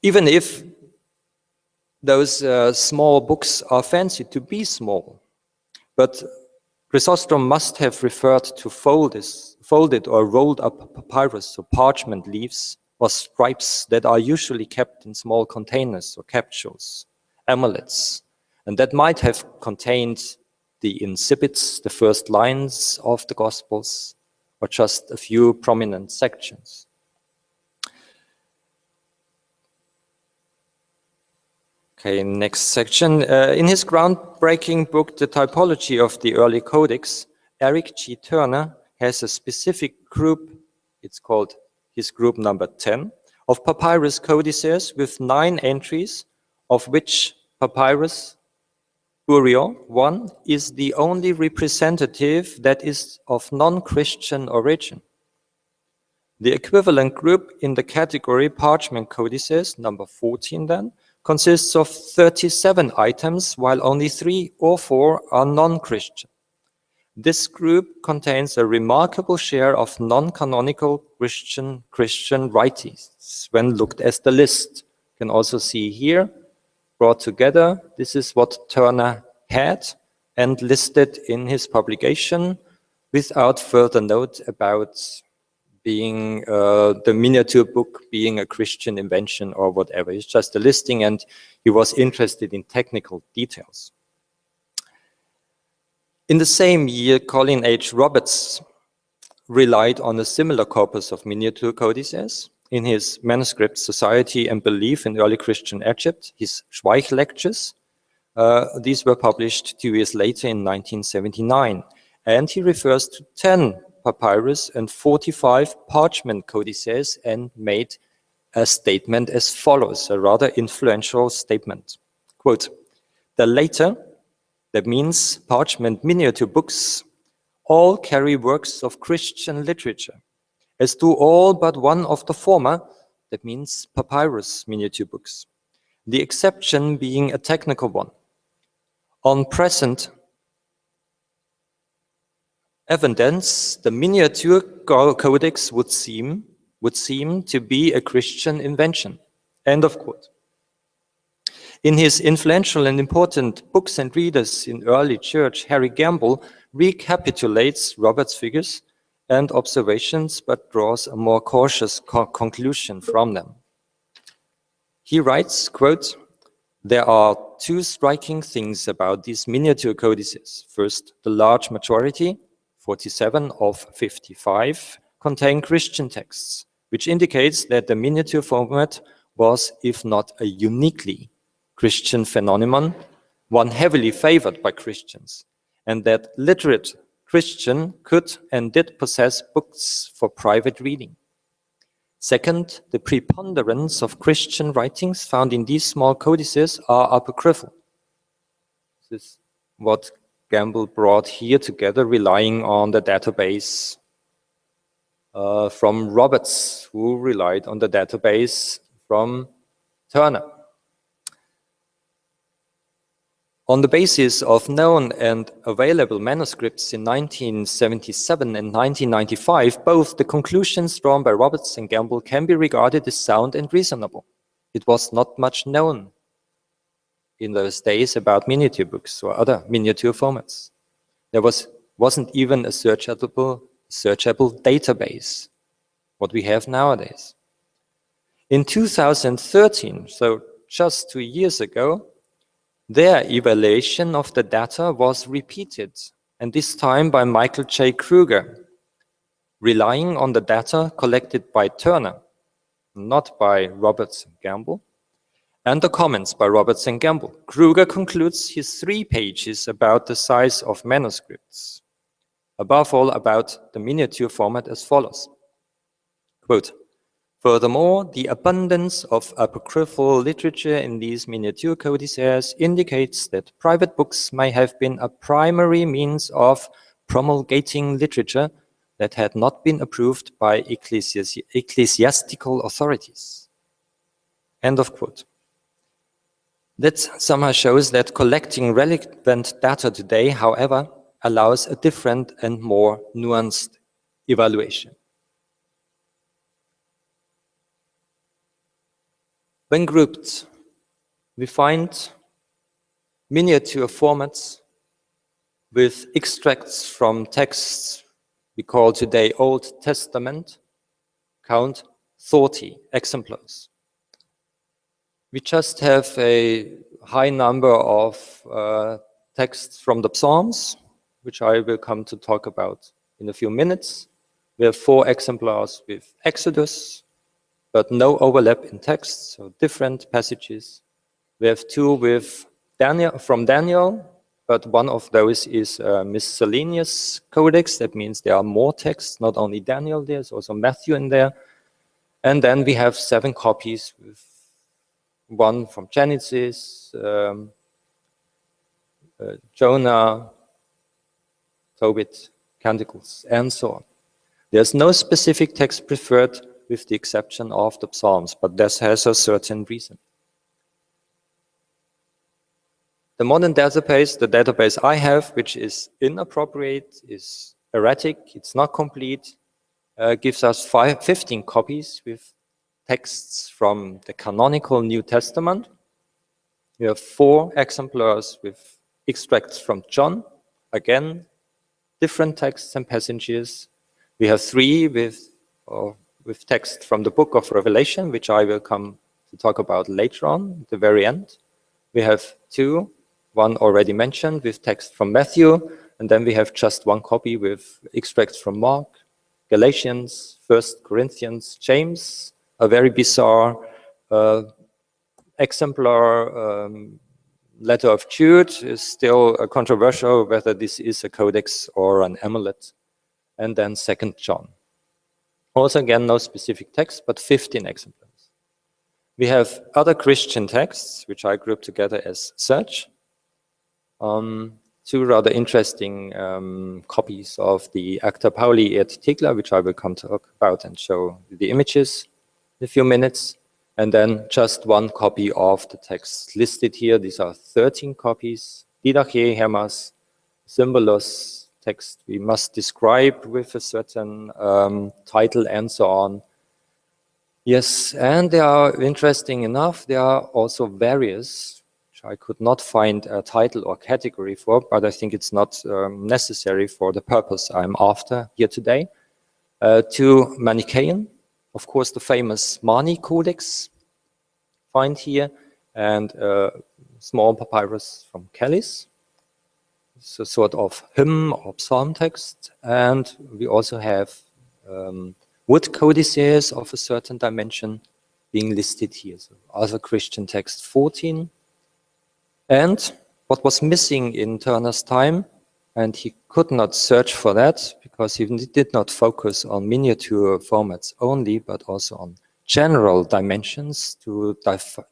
Even if those small books are fancied to be small, but Chrysostom must have referred to folded or rolled up papyrus or parchment leaves or scripes that are usually kept in small containers or capsules, amulets, and that might have contained the incipits, the first lines of the Gospels, or just a few prominent sections. Okay, next section. In his groundbreaking book, The Typology of the Early Codex, Eric G. Turner has a specific group, it's called his group number 10, of papyrus codices with 9 entries, of which papyrus Uriel 1 is the only representative that is of non-Christian origin. The equivalent group in the category parchment codices, number 14 then, consists of 37 items, while only 3 or 4 are non-Christian. This group contains a remarkable share of non-canonical Christian writings when looked at the list. You can also see here, brought together, this is what Turner had, and listed in his publication without further note about being the miniature book being a Christian invention or whatever. It's just a listing, and he was interested in technical details. In the same year, Colin H. Roberts relied on a similar corpus of miniature codices in his manuscript Society and Belief in Early Christian Egypt, his Schweich Lectures. These were published 2 years later in 1979, and he refers to 10 papyrus and 45 parchment codices and made a statement as follows, a rather influential statement. Quote, "The later, that means parchment miniature books, all carry works of Christian literature, as do all but one of the former, that means papyrus miniature books, the exception being a technical one. On present evidence, the miniature codex would seem to be a Christian invention." End of quote. In his influential and important Books and Readers in Early Church, Harry Gamble recapitulates Robert's figures and observations, but draws a more cautious conclusion from them. He writes, quote, "There are two striking things about these miniature codices. First, the large majority, 47 of 55, contain Christian texts, which indicates that the miniature format was, if not a uniquely Christian phenomenon, one heavily favored by Christians, and that literate Christian could and did possess books for private reading. Second, the preponderance of Christian writings found in these small codices are apocryphal." This is what Gamble brought here together, relying on the database from Roberts, who relied on the database from Turner. On the basis of known and available manuscripts in 1977 and 1995, both the conclusions drawn by Roberts and Gamble can be regarded as sound and reasonable. It was not much known in those days about miniature books or other miniature formats. There wasn't even a searchable database, what we have nowadays. In 2013, so just 2 years ago, their evaluation of the data was repeated, and this time by Michael J. Kruger, relying on the data collected by Turner, not by Roberts and Gamble, and the comments by Roberts and Gamble. Kruger concludes his 3 pages about the size of manuscripts, above all about the miniature format, as follows. Quote, "Furthermore, the abundance of apocryphal literature in these miniature codices indicates that private books may have been a primary means of promulgating literature that had not been approved by ecclesiastical authorities." End of quote. That somehow shows that collecting relevant data today, however, allows a different and more nuanced evaluation. When grouped, we find miniature formats with extracts from texts we call today Old Testament, count 30 exemplars. We just have a high number of texts from the Psalms, which I will come to talk about in a few minutes. We have 4 exemplars with Exodus, but no overlap in text, so different passages. We have 2 with Daniel, from Daniel, but one of those is a miscellaneous codex. That means there are more texts, not only Daniel, there's also Matthew in there. And then we have 7 copies, with 1 from Genesis, Jonah, Tobit, Canticles, and so on. There's no specific text preferred, with the exception of the Psalms, but this has a certain reason. The modern database, the database I have, which is inappropriate, is erratic, it's not complete, gives us 15 copies with texts from the canonical New Testament. We have 4 exemplars with extracts from John, again, different texts and passages. We have 3 with text from the book of Revelation, which I will come to talk about later on, at the very end. We have 2, one already mentioned, with text from Matthew, and then we have just 1 copy with extracts from Mark, Galatians, 1 Corinthians, James, a very bizarre exemplar letter of Jude is still controversial whether this is a codex or an amulet, and then 2 John. Also, again, no specific text, but 15 exemplars. We have other Christian texts, which I group together as such. 2 rather interesting copies of the Acta Pauli et Thekla, which I will come to talk about and show the images in a few minutes. And then just 1 copy of the text listed here. These are 13 copies. Didache, Hermas, Symbolos, text we must describe with a certain title and so on. Yes, and they are interesting enough. There are also various, which I could not find a title or category for, but I think it's not necessary for the purpose I'm after here today. 2 Manichaean, of course, the famous Mani Codex, find here, and a small papyrus from Callis. It's a sort of hymn or psalm text, and we also have wood codices of a certain dimension being listed here. So other Christian text 14. And what was missing in Turner's time, and he could not search for that because he did not focus on miniature formats only, but also on general dimensions to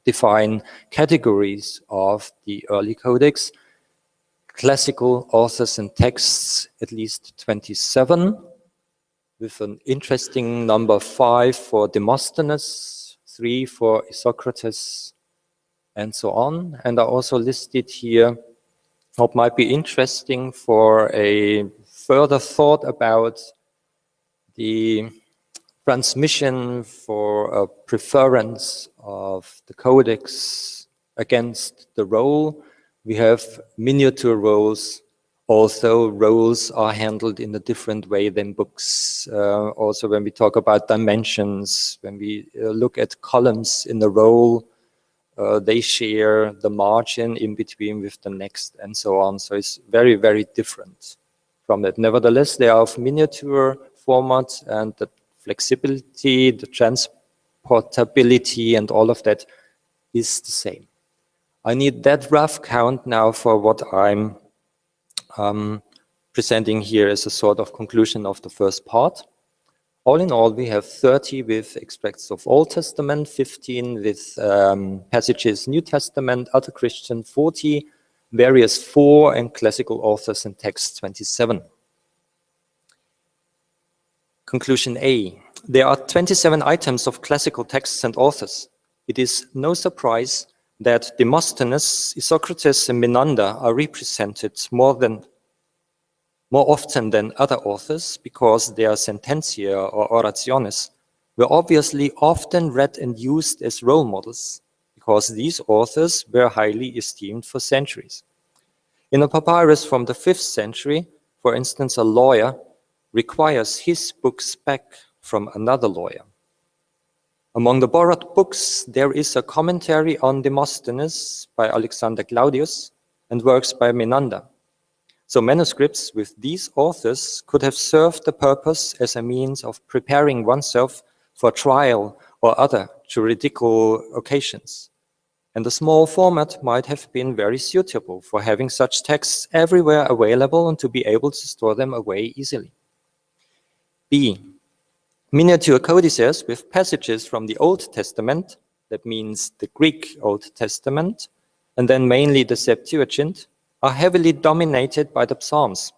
define categories of the early codex. Classical authors and texts, at least 27, with an interesting number 5 for Demosthenes, 3 for Isocrates, and so on. And I also listed here what might be interesting for a further thought about the transmission for a preference of the codex against the roll. We have miniature rolls, although rolls are handled in a different way than books. Also, when we talk about dimensions, when we look at columns in the roll, they share the margin in between with the next and so on. So it's very, very different from that. Nevertheless, they are of miniature format, and the flexibility, the transportability, and all of that is the same. I need that rough count now for what I'm presenting here as a sort of conclusion of the first part. All in all, we have 30 with extracts of Old Testament, 15 with passages New Testament, other Christian 40, various 4, and classical authors and texts 27. Conclusion A. There are 27 items of classical texts and authors. It is no surprise that Demosthenes, Isocrates, and Menander are represented more often than other authors because their sententia or orationes were obviously often read and used as role models because these authors were highly esteemed for centuries. In a papyrus from the 5th century, for instance, a lawyer requires his books back from another lawyer. Among the borrowed books, there is a commentary on Demosthenes by Alexander Claudius and works by Menander. So manuscripts with these authors could have served the purpose as a means of preparing oneself for trial or other juridical occasions. And the small format might have been very suitable for having such texts everywhere available and to be able to store them away easily. B. Miniature codices with passages from the Old Testament, that means the Greek Old Testament, and then mainly the Septuagint, are heavily dominated by the Psalms.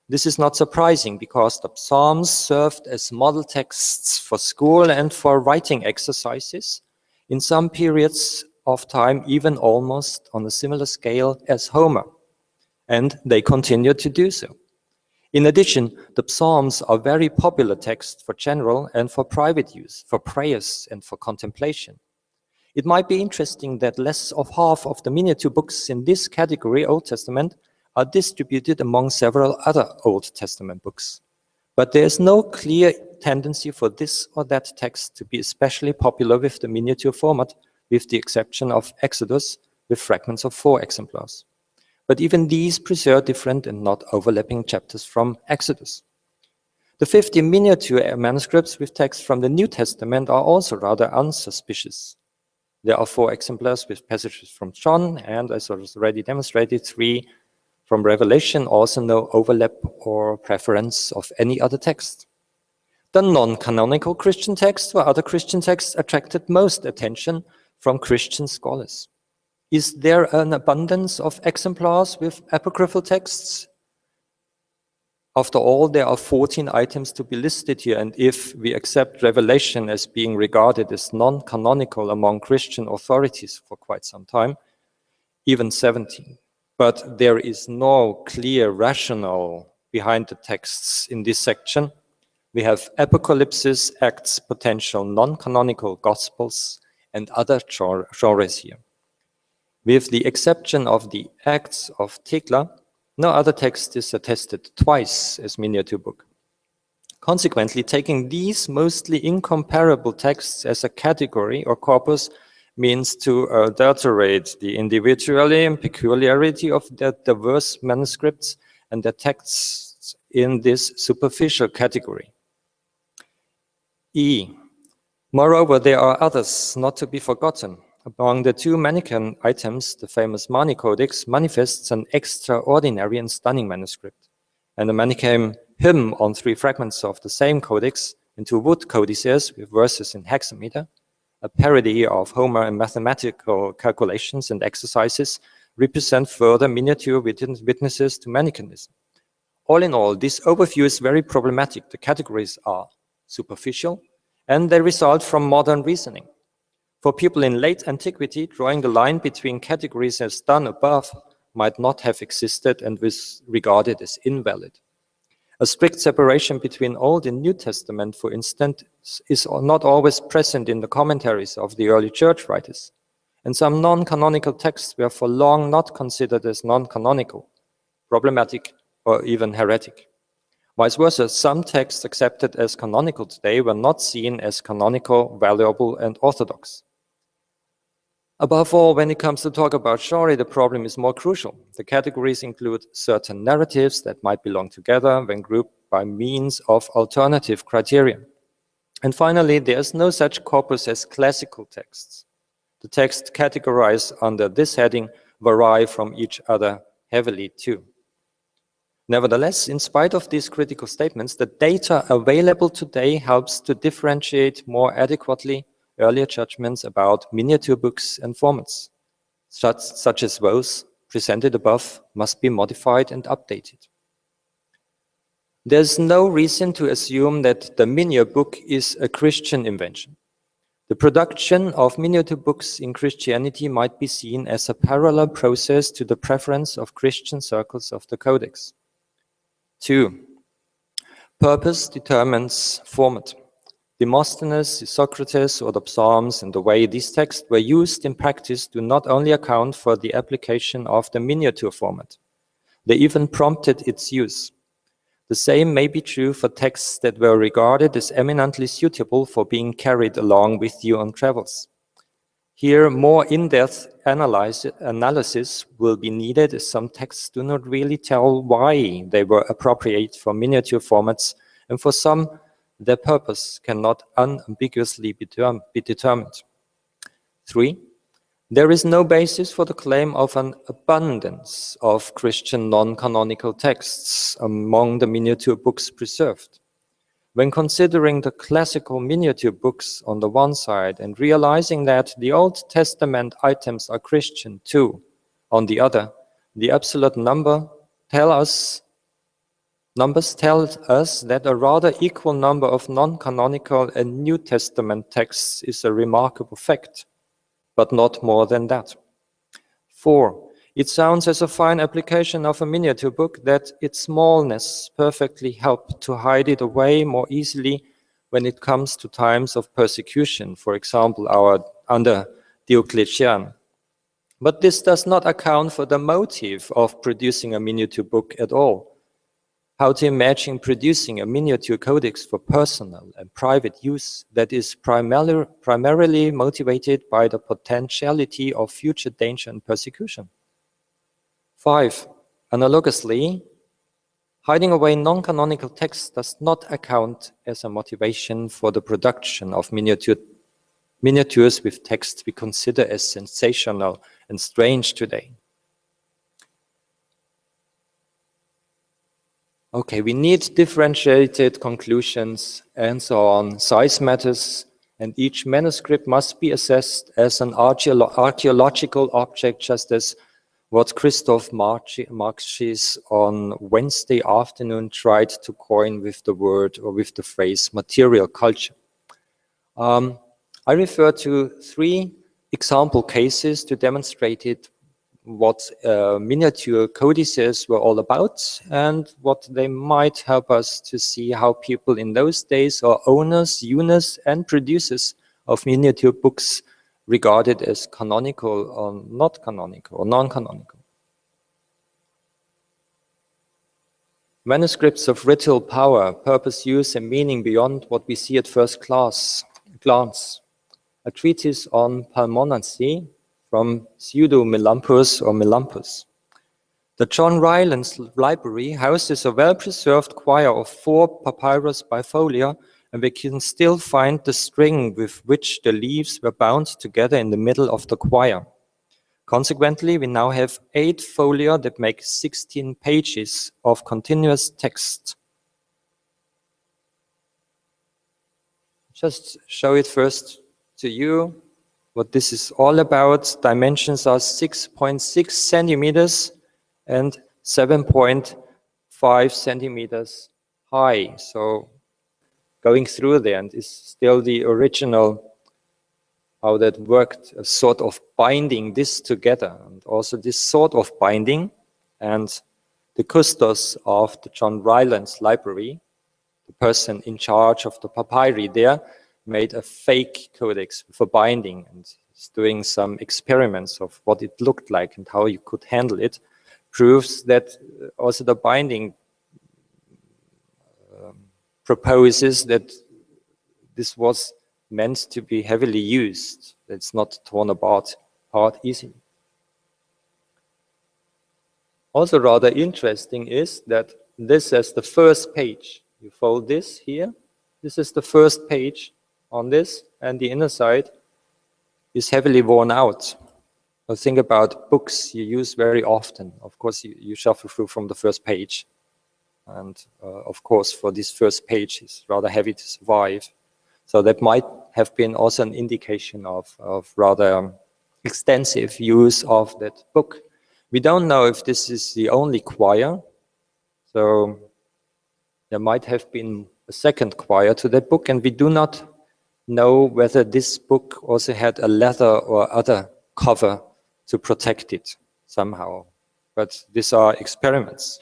This is not surprising because the Psalms served as model texts for school and for writing exercises, in some periods of time even almost on a similar scale as Homer, and they continue to do so. In addition, the Psalms are very popular texts for general and for private use, for prayers and for contemplation. It might be interesting that less of half of the miniature books in this category, Old Testament, are distributed among several other Old Testament books. But there is no clear tendency for this or that text to be especially popular with the miniature format, with the exception of Exodus, with fragments of 4 exemplars. But even these preserve different and not overlapping chapters from Exodus. The 50 miniature manuscripts with text from the New Testament are also rather unsuspicious. There are 4 exemplars with passages from John, and as I already demonstrated, 3 from Revelation, also no overlap or preference of any other text. The non-canonical Christian texts or other Christian texts attracted most attention from Christian scholars. Is there an abundance of exemplars with apocryphal texts? After all, there are 14 items to be listed here, and if we accept Revelation as being regarded as non-canonical among Christian authorities for quite some time, even 17. But there is no clear rationale behind the texts in this section. We have apocalypses, Acts, potential non-canonical gospels, and other genres here. With the exception of the Acts of Thekla, no other text is attested twice as miniature book. Consequently, taking these mostly incomparable texts as a category or corpus means to adulterate the individuality and peculiarity of the diverse manuscripts and the texts in this superficial category. E. Moreover, there are others not to be forgotten. Among the 2 Manichaean items, the famous Mani Codex manifests an extraordinary and stunning manuscript, and the Manichaean hymn on 3 fragments of the same codex into wood codices with verses in hexameter, a parody of Homer and mathematical calculations and exercises, represent further miniature witnesses to Manichaeism. All in all, this overview is very problematic. The categories are superficial, and they result from modern reasoning. For people in late antiquity, drawing the line between categories as done above might not have existed and was regarded as invalid. A strict separation between Old and New Testament, for instance, is not always present in the commentaries of the early church writers, and some non-canonical texts were for long not considered as non-canonical, problematic, or even heretic. Vice versa, some texts accepted as canonical today were not seen as canonical, valuable, and orthodox. Above all, when it comes to talk about genre, the problem is more crucial. The categories include certain narratives that might belong together when grouped by means of alternative criteria. And finally, there is no such corpus as classical texts. The texts categorized under this heading vary from each other heavily too. Nevertheless, in spite of these critical statements, the data available today helps to differentiate more adequately earlier judgments about miniature books and formats, such as those presented above, must be modified and updated. There's no reason to assume that the miniature book is a Christian invention. The production of miniature books in Christianity might be seen as a parallel process to the preference of Christian circles of the Codex. 2. Purpose determines format. Demosthenes, Socrates, or the Psalms and the way these texts were used in practice do not only account for the application of the miniature format. They even prompted its use. The same may be true for texts that were regarded as eminently suitable for being carried along with you on travels. Here, more in-depth analysis will be needed, as some texts do not really tell why they were appropriate for miniature formats, and for some, their purpose cannot unambiguously be determined. 3. There is no basis for the claim of an abundance of Christian non-canonical texts among the miniature books preserved. When considering the classical miniature books on the one side and realizing that the Old Testament items are Christian too, on the other, the absolute numbers tell us that a rather equal number of non-canonical and New Testament texts is a remarkable fact, but not more than that. 4. It sounds as a fine application of a miniature book that its smallness perfectly helped to hide it away more easily when it comes to times of persecution, for example, under Diocletian. But this does not account for the motive of producing a miniature book at all. How to imagine producing a miniature codex for personal and private use that is primarily motivated by the potentiality of future danger and persecution. 5. Analogously, hiding away non-canonical texts does not account as a motivation for the production of miniatures with texts we consider as sensational and strange today. Okay, we need differentiated conclusions and so on. Size matters, and each manuscript must be assessed as an archaeological object, just as what Christoph Marchis on Wednesday afternoon tried to coin with the word or with the phrase material culture. I refer to 3 example cases to demonstrate it, what miniature codices were all about and what they might help us to see how people in those days are owners, users, and producers of miniature books regarded as canonical or not canonical or non-canonical. Manuscripts of ritual power, purpose, use, and meaning beyond what we see at first glance. A treatise on pulmonancy from Pseudo Melampus or Melampus. The John Rylands Library houses a well-preserved choir of 4 papyrus bifolia, and we can still find the string with which the leaves were bound together in the middle of the choir. Consequently, we now have 8 folia that make 16 pages of continuous text. Just show it first to you what this is all about. Dimensions are 6.6 centimeters and 7.5 centimeters high. So going through there, and is still the original, how that worked, a sort of binding this together, and also this sort of binding. And the custos of the John Rylands Library, the person in charge of the papyri there, made a fake codex for binding and is doing some experiments of what it looked like and how you could handle it. Proves that also the binding proposes that this was meant to be heavily used. It's not torn apart easily. Also rather interesting is that this is the first page. You fold this here. This is the first page on this, and the inner side is heavily worn out. Now think about books you use very often. Of course, you shuffle through from the first page. And of course, for this first page, it's rather heavy to survive. So that might have been also an indication of rather extensive use of that book. We don't know if this is the only choir. So there might have been a second choir to that book, and we do not know whether this book also had a leather or other cover to protect it somehow. But these are experiments.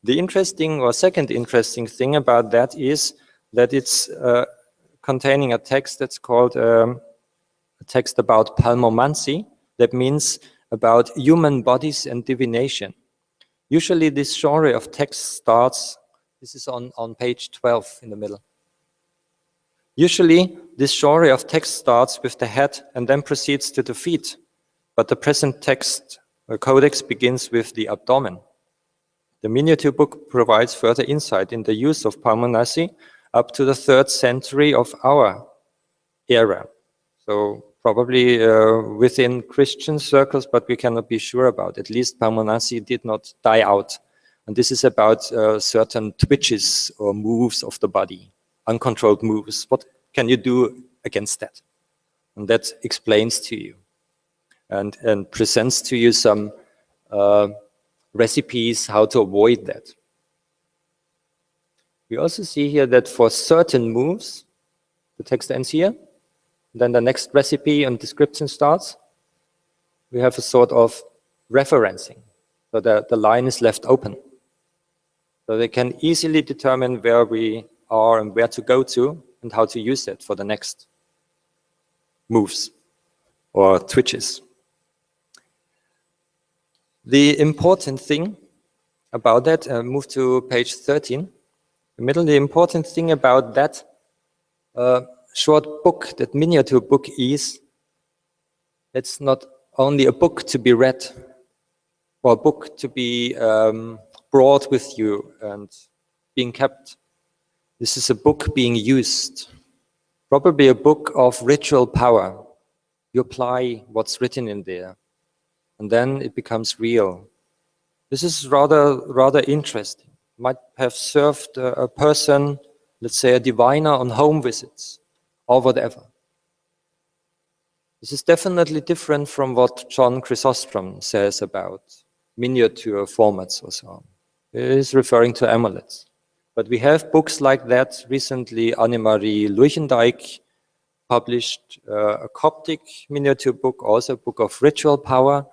The interesting or second interesting thing about that is that it's containing a text that's called a text about palmomancy. That means about human bodies and divination. Usually this genre of text starts, this is on page 12 in the middle. Usually this genre of text starts with the head and then proceeds to the feet. But the present text or codex begins with the abdomen. The miniature book provides further insight in the use of pulmonancy up to the 3rd century of our era. So probably within Christian circles, but we cannot be sure about. At least pulmonancy did not die out. And this is about certain twitches or moves of the body, uncontrolled moves. What can you do against that? And that explains to you and presents to you some recipes how to avoid that. We also see here that for certain moves, the text ends here, then the next recipe and description starts. We have a sort of referencing, so the line is left open. So they can easily determine where we are and where to go to and how to use it for the next moves. or twitches. The important thing about that, move to page 13, the middle, the important thing about that short book, that miniature book is, it's not only a book to be read, or a book to be brought with you and being kept. This is a book being used, probably a book of ritual power. You apply what's written in there, and then it becomes real. This is rather interesting. Might have served a person, let's say a diviner on home visits, or whatever. This is definitely different from what John Chrysostom says about miniature formats or so on. It is referring to amulets. But we have books like that. Recently, Annemarie Luygendijk published a Coptic miniature book, also a book of ritual power,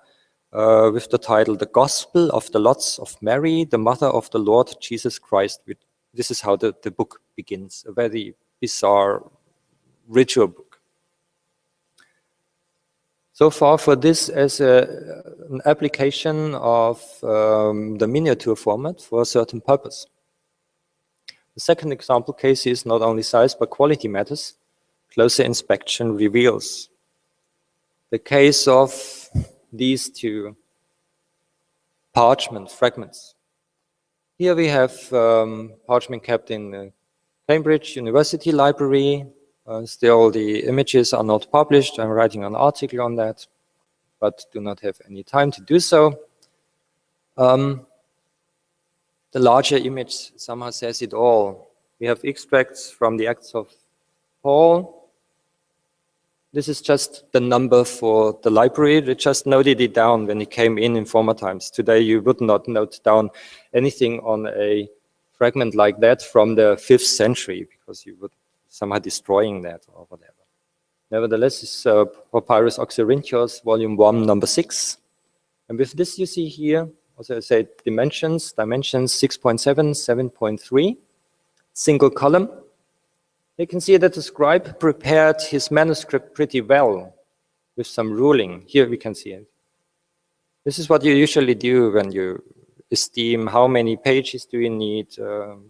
with the title The Gospel of the Lots of Mary, the Mother of the Lord Jesus Christ. This is how the book begins, a very bizarre ritual book. So far for this as an application of the miniature format for a certain purpose. The second example case is not only size but quality matters. Closer inspection reveals. The case of these two parchment fragments. Here we have parchment kept in Cambridge University Library. Still, the images are not published. I'm writing an article on that, but do not have any time to do so. The larger image somehow says it all. We have extracts from the Acts of Paul. This is just the number for the library. They just noted it down when it came in former times. Today, you would not note down anything on a fragment like that from the 5th century, because you would somehow destroying that or whatever. Nevertheless, it's Papyrus Oxyrhynchos, volume 1, number 6. And with this, you see here, also I say dimensions 6.7, 7.3, single column. You can see that the scribe prepared his manuscript pretty well with some ruling. Here we can see it. This is what you usually do when you esteem how many pages do you need,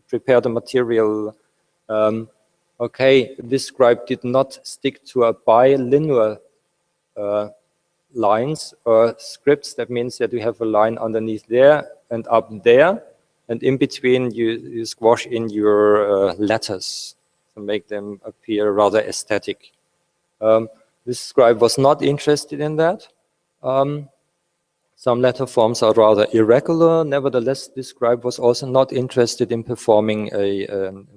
prepare the material. Okay, this scribe did not stick to a bilinear lines or scripts. That means that we have a line underneath there and up there, and in between you squash in your letters to make them appear rather aesthetic. This scribe was not interested in that. Some letter forms are rather irregular. Nevertheless, this scribe was also not interested in performing an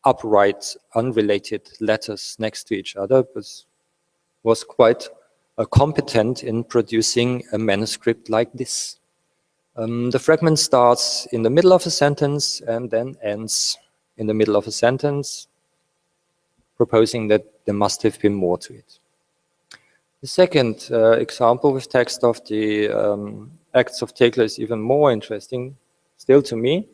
upright, unrelated letters next to each other, but was quite competent in producing a manuscript like this. The fragment starts in the middle of a sentence and then ends in the middle of a sentence, proposing that there must have been more to it. The second example with text of the Acts of Thekla is even more interesting, still to me.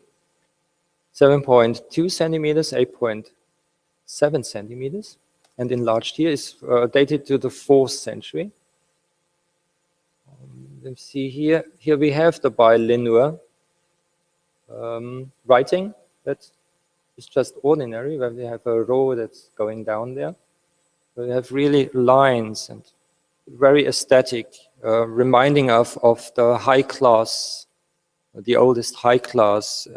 7.2 centimeters, 8.7 centimeters, and enlarged here is dated to the 4th century. Let's see here. Here we have the bilinear writing that is just ordinary, where we have a row that's going down there. So we have really lines and very aesthetic, reminding of the high class, the oldest high class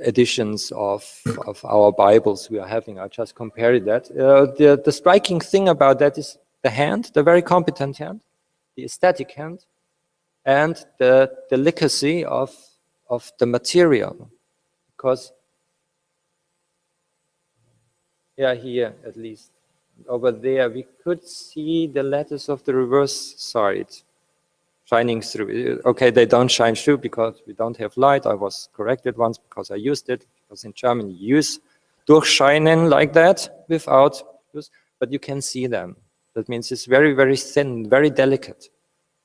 editions of our Bibles we are having. I just compared that. The striking thing about that is the hand, the very competent hand, the aesthetic hand, and the delicacy of the material. Because, yeah, here at least, over there, we could see the letters of the reverse side shining through. Okay, they don't shine through because we don't have light. I was corrected once because I used it, because in German you use durchscheinen like that without use, but you can see them. That means it's very, very thin, very delicate.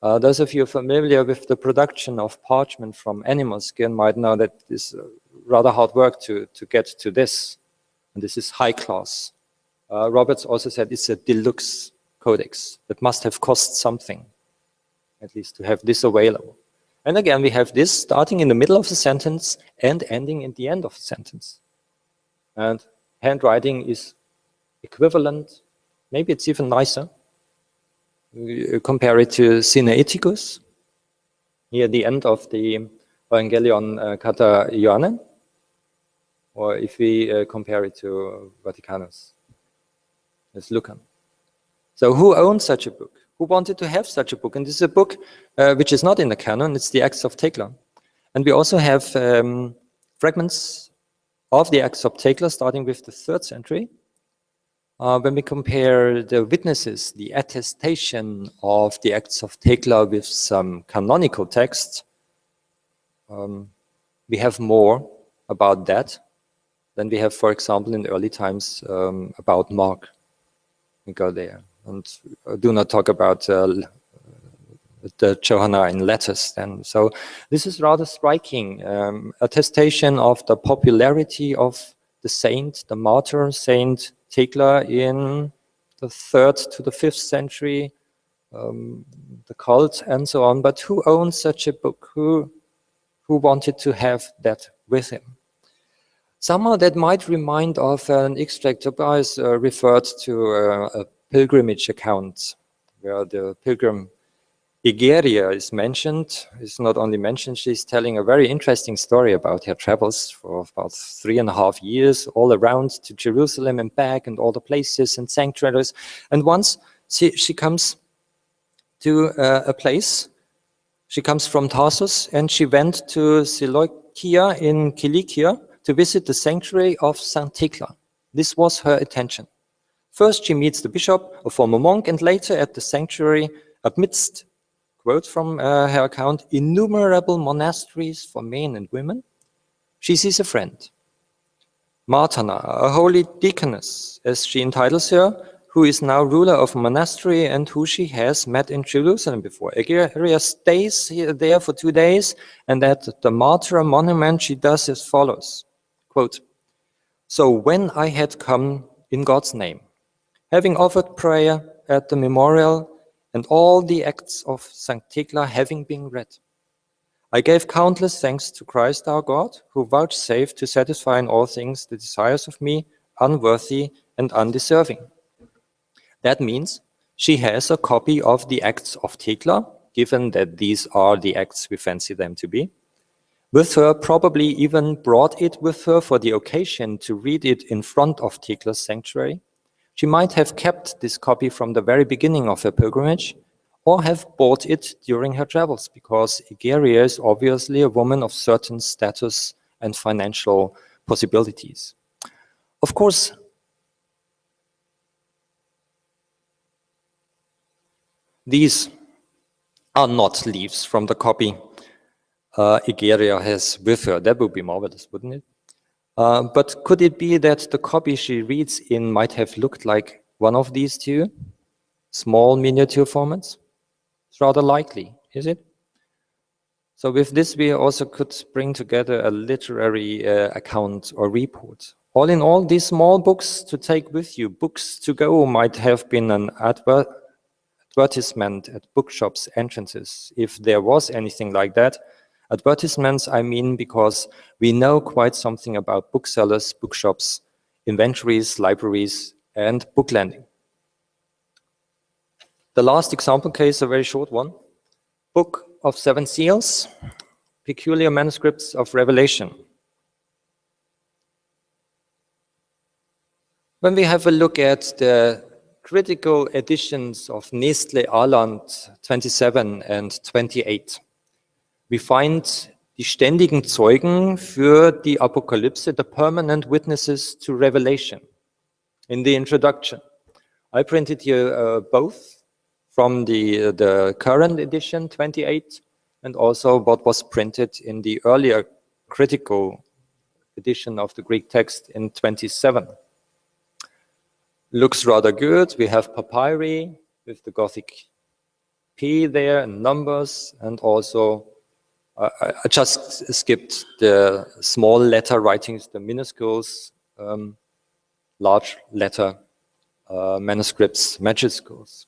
Those of you familiar with the production of parchment from animal skin might know that it's rather hard work to get to this. And this is high class Roberts also said it's a deluxe codex that must have cost something, at least to have this available. And again, we have this starting in the middle of the sentence and ending in the end of the sentence. And handwriting is equivalent, maybe it's even nicer. You compare it to Sinaiticus, here at the end of the Evangelion Kata Ioannen, or if we compare it to Vaticanus, it's Lucan. So who owns such a book? Who wanted to have such a book? And this is a book which is not in the canon, it's the Acts of Thekla. And we also have fragments of the Acts of Thekla starting with the 3rd century. When we compare the witnesses, the attestation of the Acts of Thekla with some canonical texts, we have more about that than we have, for example, in the early times about Mark. We go there. And do not talk about the Johannine letters then. So this is rather striking, attestation of the popularity of the saint, the martyr, Saint Thekla in the 3rd to the 5th century, the cult and so on. But who owns such a book? Who wanted to have that with him? Somehow that might remind of an extract. Tobias referred to a pilgrimage account where the pilgrim Egeria is mentioned. It's not only mentioned, she's telling a very interesting story about her travels for about 3.5 years, all around to Jerusalem and back, and all the places and sanctuaries. And once she comes to a place, she comes from Tarsus, and she went to Seleucia in Cilicia to visit the sanctuary of St. Thekla. This was her intention. First, she meets the bishop, a former monk, and later at the sanctuary, amidst, quote from her account, innumerable monasteries for men and women, she sees a friend, Martana, a holy deaconess, as she entitles her, who is now ruler of a monastery and who she has met in Jerusalem before. Egeria stays there for 2 days, and at the martyr monument she does as follows, quote, "So when I had come in God's name, having offered prayer at the memorial and all the acts of St. Thekla having been read, I gave countless thanks to Christ our God, who vouchsafed to satisfy in all things the desires of me, unworthy and undeserving." That means she has a copy of the Acts of Thekla, given that these are the acts we fancy them to be, with her, probably even brought it with her for the occasion to read it in front of Thekla's sanctuary. She might have kept this copy from the very beginning of her pilgrimage, or have bought it during her travels, because Egeria is obviously a woman of certain status and financial possibilities. Of course, these are not leaves from the copy Egeria has with her. That would be marvelous, wouldn't it? But could it be that the copy she reads in might have looked like one of these two small miniature formats? It's rather likely, is it? So with this, we also could bring together a literary account or report. All in all, these small books to take with you, books to go, might have been an advertisement at bookshops' entrances, if there was anything like that. Advertisements, I mean, because we know quite something about booksellers, bookshops, inventories, libraries, and book lending. The last example case, a very short one. Book of Seven Seals, Peculiar Manuscripts of Revelation. When we have a look at the critical editions of Nestle Aland 27 and 28, we find die ständigen Zeugen für die Apokalypse, the permanent witnesses to Revelation, in the introduction. I printed here both from the current edition, 28, and also what was printed in the earlier critical edition of the Greek text in 27. Looks rather good. We have papyri with the Gothic P there and numbers, and also I just skipped the small letter writings, the minuscules, large letter manuscripts, majuscules.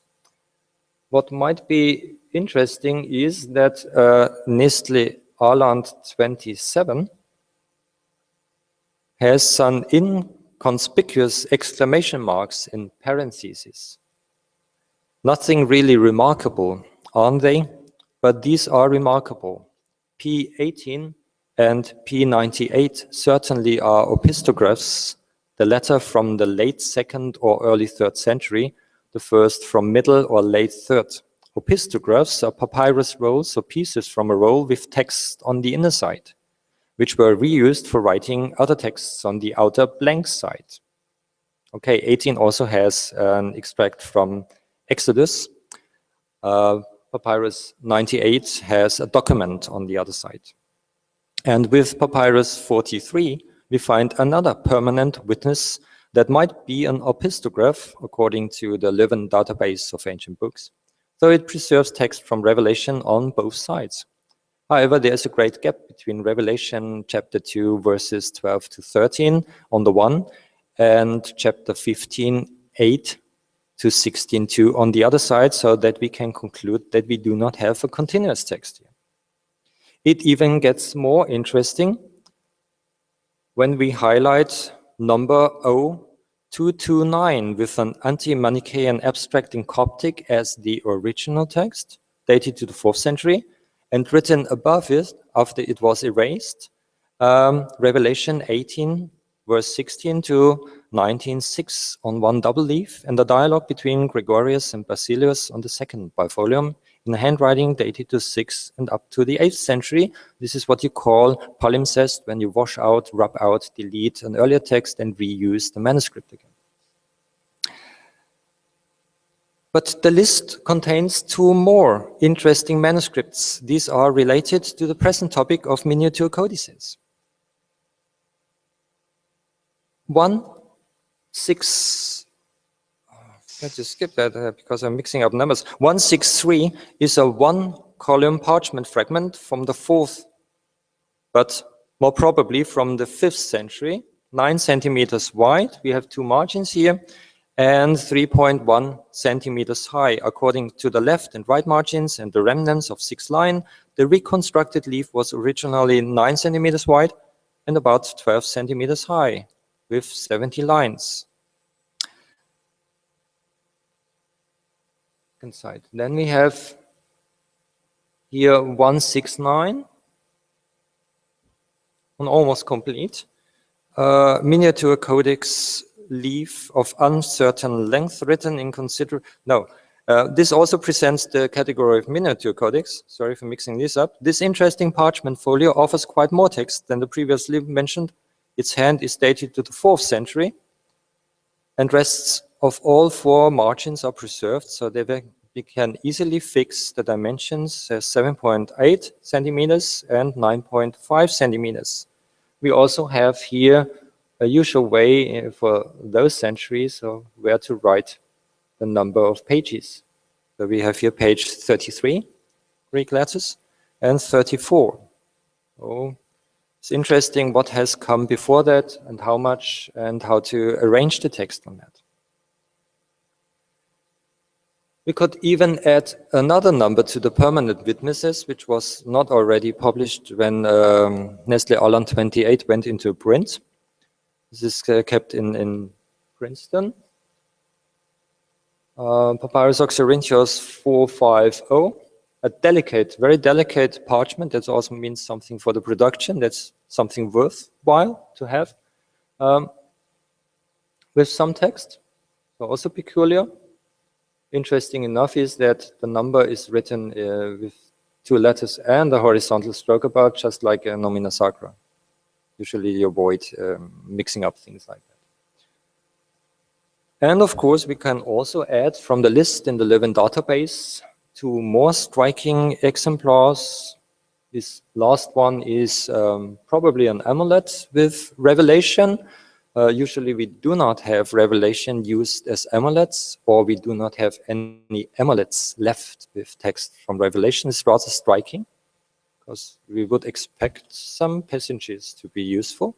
What might be interesting is that Nestle Aland 27 has some inconspicuous exclamation marks in parentheses. Nothing really remarkable, aren't they? But these are remarkable. P18 and P98 certainly are opistographs, the latter from the late 2nd or early 3rd century, the first from middle or late 3rd. Opistographs are papyrus rolls or pieces from a roll with text on the inner side, which were reused for writing other texts on the outer blank side. Okay, 18 also has an extract from Exodus. Papyrus 98 has a document on the other side. And with Papyrus 43, we find another permanent witness that might be an opistograph, according to the Leuven database of ancient books, though it preserves text from Revelation on both sides. However, there is a great gap between Revelation chapter 2, verses 12 to 13 on the one, and chapter 15, 8 to 16.2 on the other side, so that we can conclude that we do not have a continuous text here. It even gets more interesting when we highlight number 0229 with an anti-Manichaean abstract in Coptic as the original text, dated to the 4th century, and written above it after it was erased, Revelation 18, verse 16 to 19:6 on one double leaf, and the dialogue between Gregorius and Basilius on the 2nd bifolium in a handwriting dated to 6th and up to the 8th century. This is what you call palimpsest, when you wash out, rub out, delete an earlier text and reuse the manuscript again. But the list contains 2 more interesting manuscripts. These are related to the present topic of miniature codices. 163 is a 1-column parchment fragment from the 4th, but more probably from the 5th century, 9 centimeters wide. We have 2 margins here, and 3.1 centimeters high. According to the left and right margins and the remnants of 6 line, the reconstructed leaf was originally 9 centimeters wide and about 12 centimeters high, with 70 lines. Inside. Then we have here 169, an almost complete miniature codex leaf of uncertain length, written in this also presents the category of miniature codex. Sorry for mixing this up. This interesting parchment folio offers quite more text than the previously mentioned. Its hand is dated to the 4th century, and rests of all 4 margins are preserved, so we can easily fix the dimensions as 7.8 centimeters and 9.5 centimeters. We also have here a usual way for those centuries of where to write the number of pages. So we have here page 33, Greek letters, and 34. Oh, it's interesting what has come before that and how much, and how to arrange the text on that. We could even add another number to the permanent witnesses, which was not already published when Nestle Aland 28 went into print. This is kept in Princeton. Papyrus Oxyrhynchos 450, a delicate, very delicate parchment. That also means something for the production. That's something worthwhile to have. With some text, so also peculiar. Interesting enough is that the number is written with 2 letters and a horizontal stroke about, just like a nomina sacra. Usually you avoid mixing up things like that. And of course, we can also add from the list in the Leuven database 2 more striking exemplars. This last one is probably an amulet with Revelation. Usually we do not have Revelation used as amulets, or we do not have any amulets left with text from Revelation. It's rather striking, because we would expect some passages to be useful.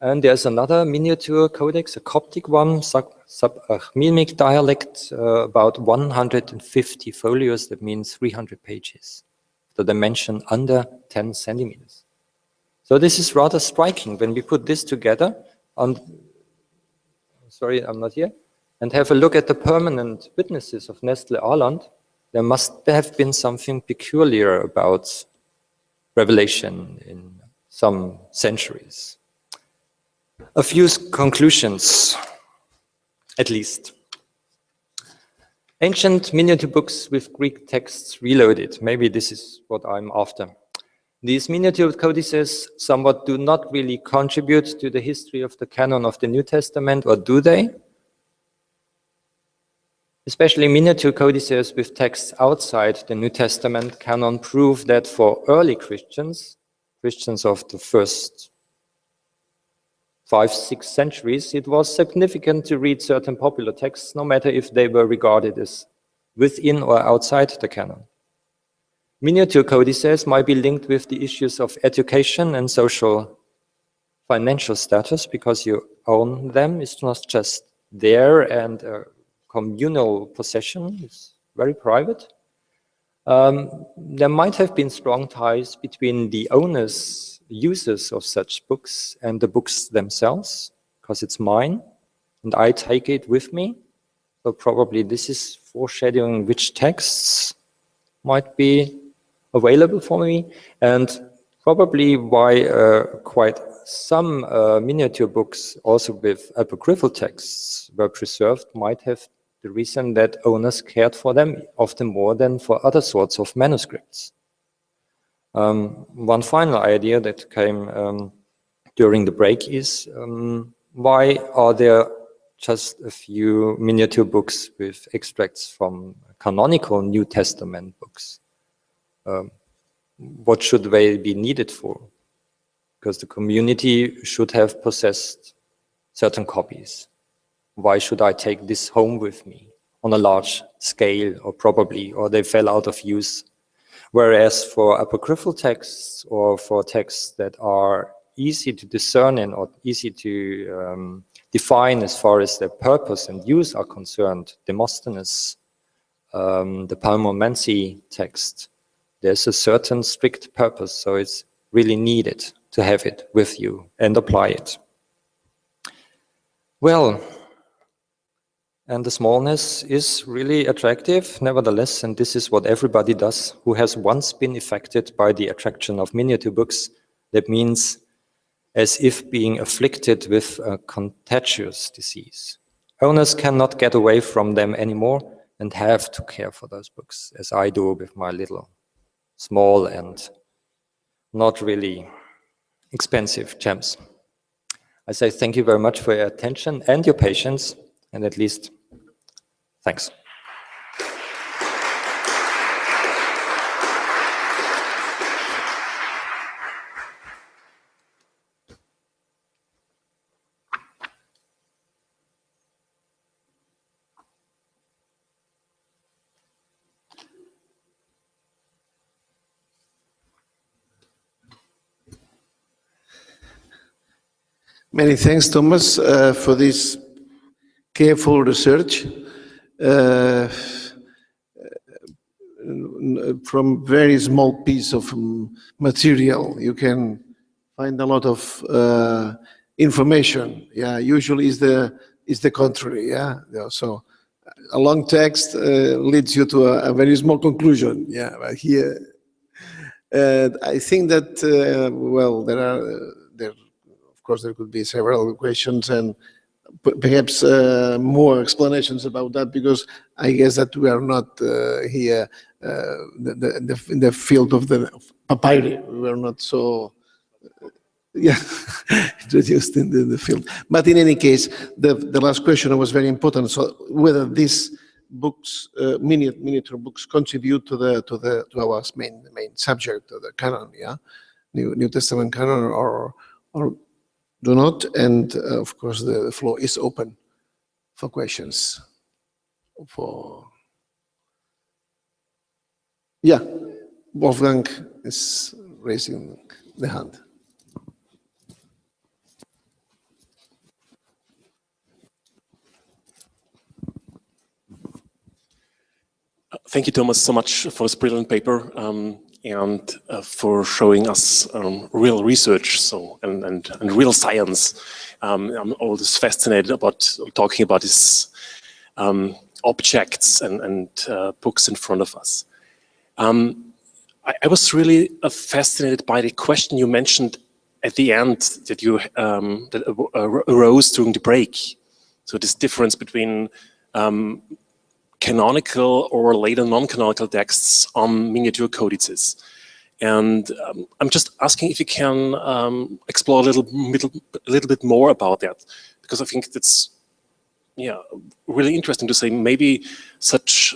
And there's another miniature codex, a Coptic one, sub-Achmimic dialect, about 150 folios, that means 300 pages. The dimension under 10 centimeters. So this is rather striking when we put this together, sorry, I'm not here, and have a look at the permanent witnesses of Nestle Aland. There must have been something peculiar about Revelation in some centuries. A few conclusions, at least. Ancient miniature books with Greek texts reloaded. Maybe this is what I'm after. These miniature codices somewhat do not really contribute to the history of the canon of the New Testament, or do they? Especially miniature codices with texts outside the New Testament canon prove that for early Christians, Christians of the first 5-6 centuries, it was significant to read certain popular texts, no matter if they were regarded as within or outside the canon. Miniature codices might be linked with the issues of education and social financial status, because you own them. It's not just there and a communal possession. It's very private. There might have been strong ties between the owners, users of such books, and the books themselves, because it's mine and I take it with me. So probably this is foreshadowing which texts might be available for me, and probably why quite some miniature books also with apocryphal texts were preserved might have the reason that owners cared for them often more than for other sorts of manuscripts. One final idea that came during the break is why are there just a few miniature books with extracts from canonical New Testament books? What should they be needed for? Because the community should have possessed certain copies. Why should I take this home with me on a large scale, or they fell out of use? Whereas for apocryphal texts, or for texts that are easy to discern in or easy to define as far as their purpose and use are concerned, Demosthenes, the Palmomancy text, there's a certain strict purpose, so it's really needed to have it with you and apply it. Well, and the smallness is really attractive, nevertheless, and this is what everybody does who has once been affected by the attraction of miniature books. That means as if being afflicted with a contagious disease. Owners cannot get away from them anymore and have to care for those books, as I do with my little, small and not really expensive gems. I say thank you very much for your attention and your patience, and at least thanks. Many thanks, Thomas, for this careful research. From very small piece of material, you can find a lot of information. Yeah, usually is the contrary. Yeah, so a long text leads you to a very small conclusion. Yeah, but here I think that well, of course there could be several questions and perhaps more explanations about that, because I guess that we are not here in the field of the papyri. We are not so introduced in the field. But in any case, the last question was very important. So whether these books, miniature books, contribute to our main subject, the canon, yeah, New Testament canon, or do not, and of course the floor is open for questions. Yeah, Wolfgang is raising the hand. Thank you, Thomas, so much for this brilliant paper and for showing us real research and real science. I'm always fascinated about talking about these objects and books in front of us. I was really fascinated by the question you mentioned at the end that you that arose during the break. So this difference between canonical or later non-canonical texts on miniature codices. And I'm just asking if you can explore a little bit more about that, because I think that's really interesting to say maybe such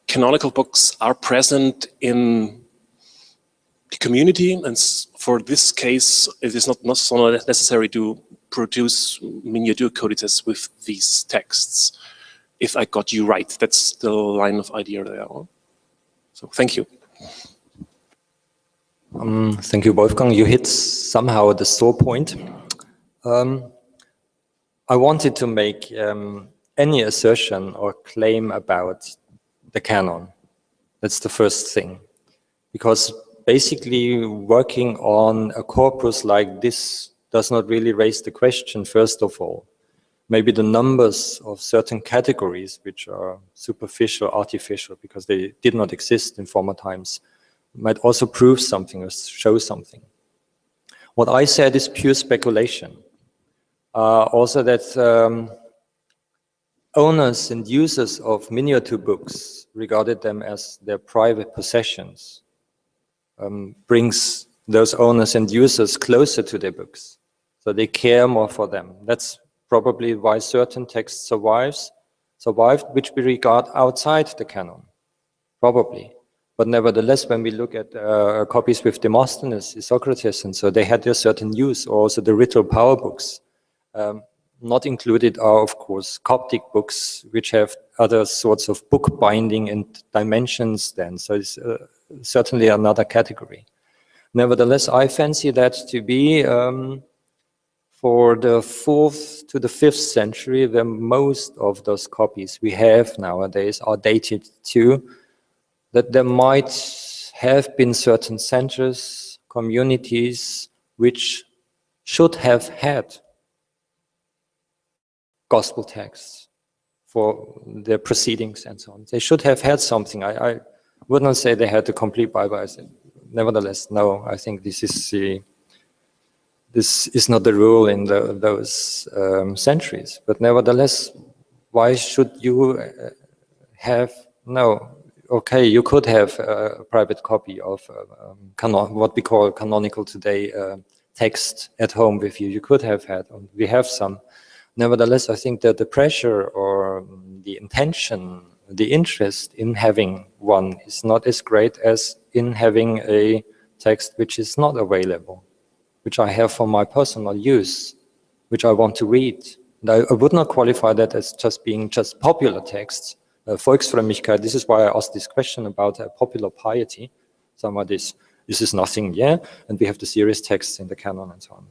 canonical books are present in the community, and for this case, it is not necessary to produce miniature codices with these texts. If I got you right, that's the line of idea there. So thank you. Thank you, Wolfgang. You hit somehow the sore point. I wanted to make any assertion or claim about the canon. That's the first thing. Because basically working on a corpus like this does not really raise the question, first of all. Maybe the numbers of certain categories, which are superficial, artificial, because they did not exist in former times, might also prove something or show something. What I said is pure speculation. Also that owners and users of miniature books regarded them as their private possessions brings those owners and users closer to their books. So they care more for them. That's probably why certain texts survived, which we regard outside the canon, probably. But nevertheless, when we look at copies with Demosthenes, Socrates, and so they had their certain use, or also the ritual power books. Not included are, of course, Coptic books, which have other sorts of book binding and dimensions then. So it's certainly another category. Nevertheless, I fancy that to be for the 4th to the 5th century, where most of those copies we have nowadays are dated to, that there might have been certain centers, communities, which should have had gospel texts for their proceedings and so on. They should have had something. I would not say they had the complete Bible. I said, nevertheless, no, I think this is not the rule in those centuries. But nevertheless, why should you have, no, okay, you could have a private copy of what we call canonical today text at home with you. You could have had, we have some. Nevertheless, I think that the pressure or the intention, the interest in having one is not as great as in having a text which is not available, which I have for my personal use, which I want to read. And I would not qualify that as just being just popular texts. Volksfrömmigkeit, this is why I asked this question about popular piety. Some of this is nothing, yeah? And we have the serious texts in the canon and so on.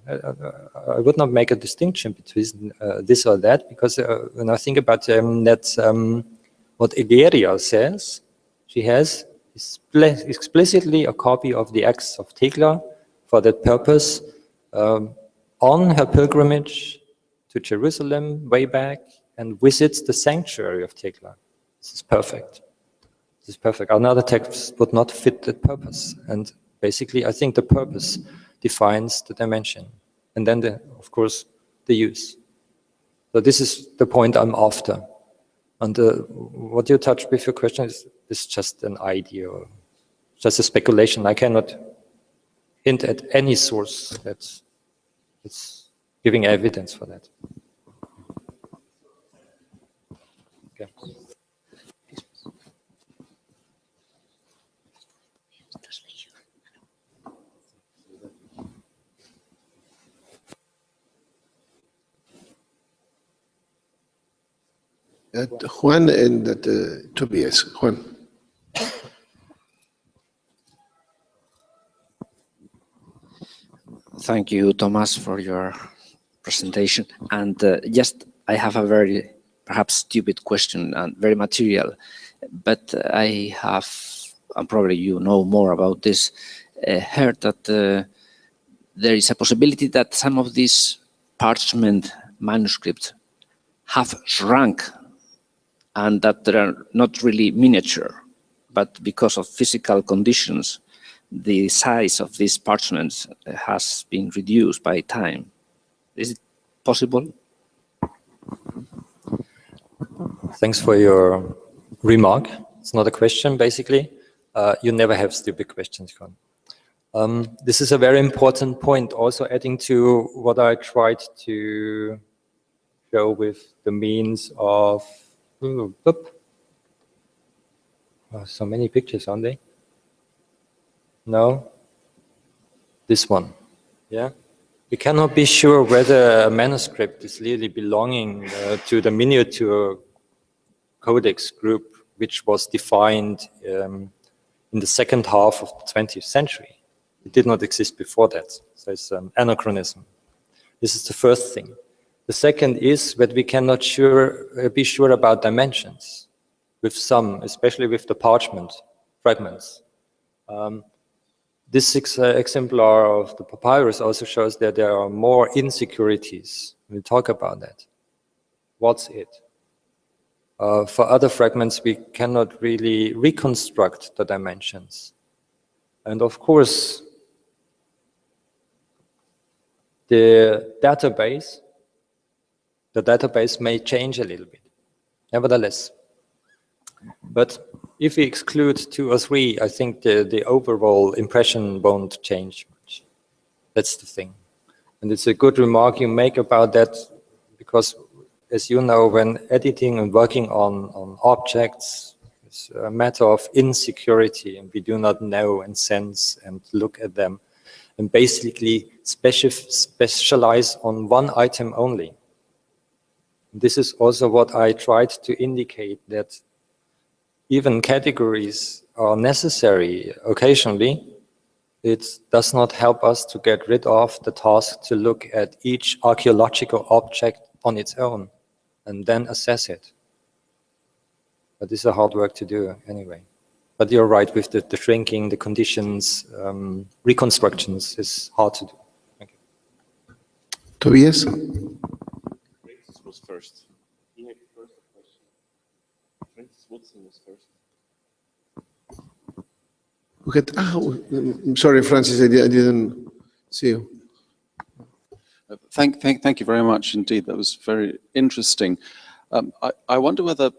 I would not make a distinction between this or that, because when I think about what Egeria says, she has explicitly a copy of the Acts of Thekla for that purpose on her pilgrimage to Jerusalem way back, and visits the sanctuary of Thekla. This is perfect. This is perfect. Another text would not fit that purpose. And basically, I think the purpose defines the dimension. And then, of course, the use. So this is the point I'm after. And what you touched with your question is just an idea, or just a speculation. I cannot hint at any source that's giving evidence for that. Okay. Juan and Tobias. Juan. Thank you, Thomas, for your presentation. And just, I have a very perhaps stupid question and very material. But I have, and probably you know more about this, heard that there is a possibility that some of these parchment manuscripts have shrunk and that they are not really miniature, but because of physical conditions, the size of these parchments has been reduced by time. Is it possible? Thanks for your remark. It's not a question, basically. You never have stupid questions, Con. This is a very important point, also adding to what I tried to show with the means of... Oh, so many pictures, aren't they? No? This one, yeah? We cannot be sure whether a manuscript is really belonging to the miniature codex group, which was defined in the second half of the 20th century. It did not exist before that, so it's an anachronism. This is the first thing. The second is that we cannot be sure about dimensions with some, especially with the parchment fragments. This exemplar of the papyrus also shows that there are more insecurities. We'll talk about that. What's it? For other fragments, we cannot really reconstruct the dimensions. And of course, the database may change a little bit, nevertheless. But if we exclude 2 or 3, I think the overall impression won't change much. That's the thing. And it's a good remark you make about that, because as you know, when editing and working on objects, it's a matter of insecurity, and we do not know and sense and look at them, and basically specialize on one item only. This is also what I tried to indicate, that even categories are necessary occasionally. It does not help us to get rid of the task to look at each archaeological object on its own and then assess it. But this is a hard work to do anyway. But you're right, with the shrinking, the conditions, reconstructions is hard to do. Thank you. Tobias? Francis was first. He had first a question. Francis Woodson was first. I'm sorry, Francis, I didn't see you. Thank you very much indeed. That was very interesting. I wonder whether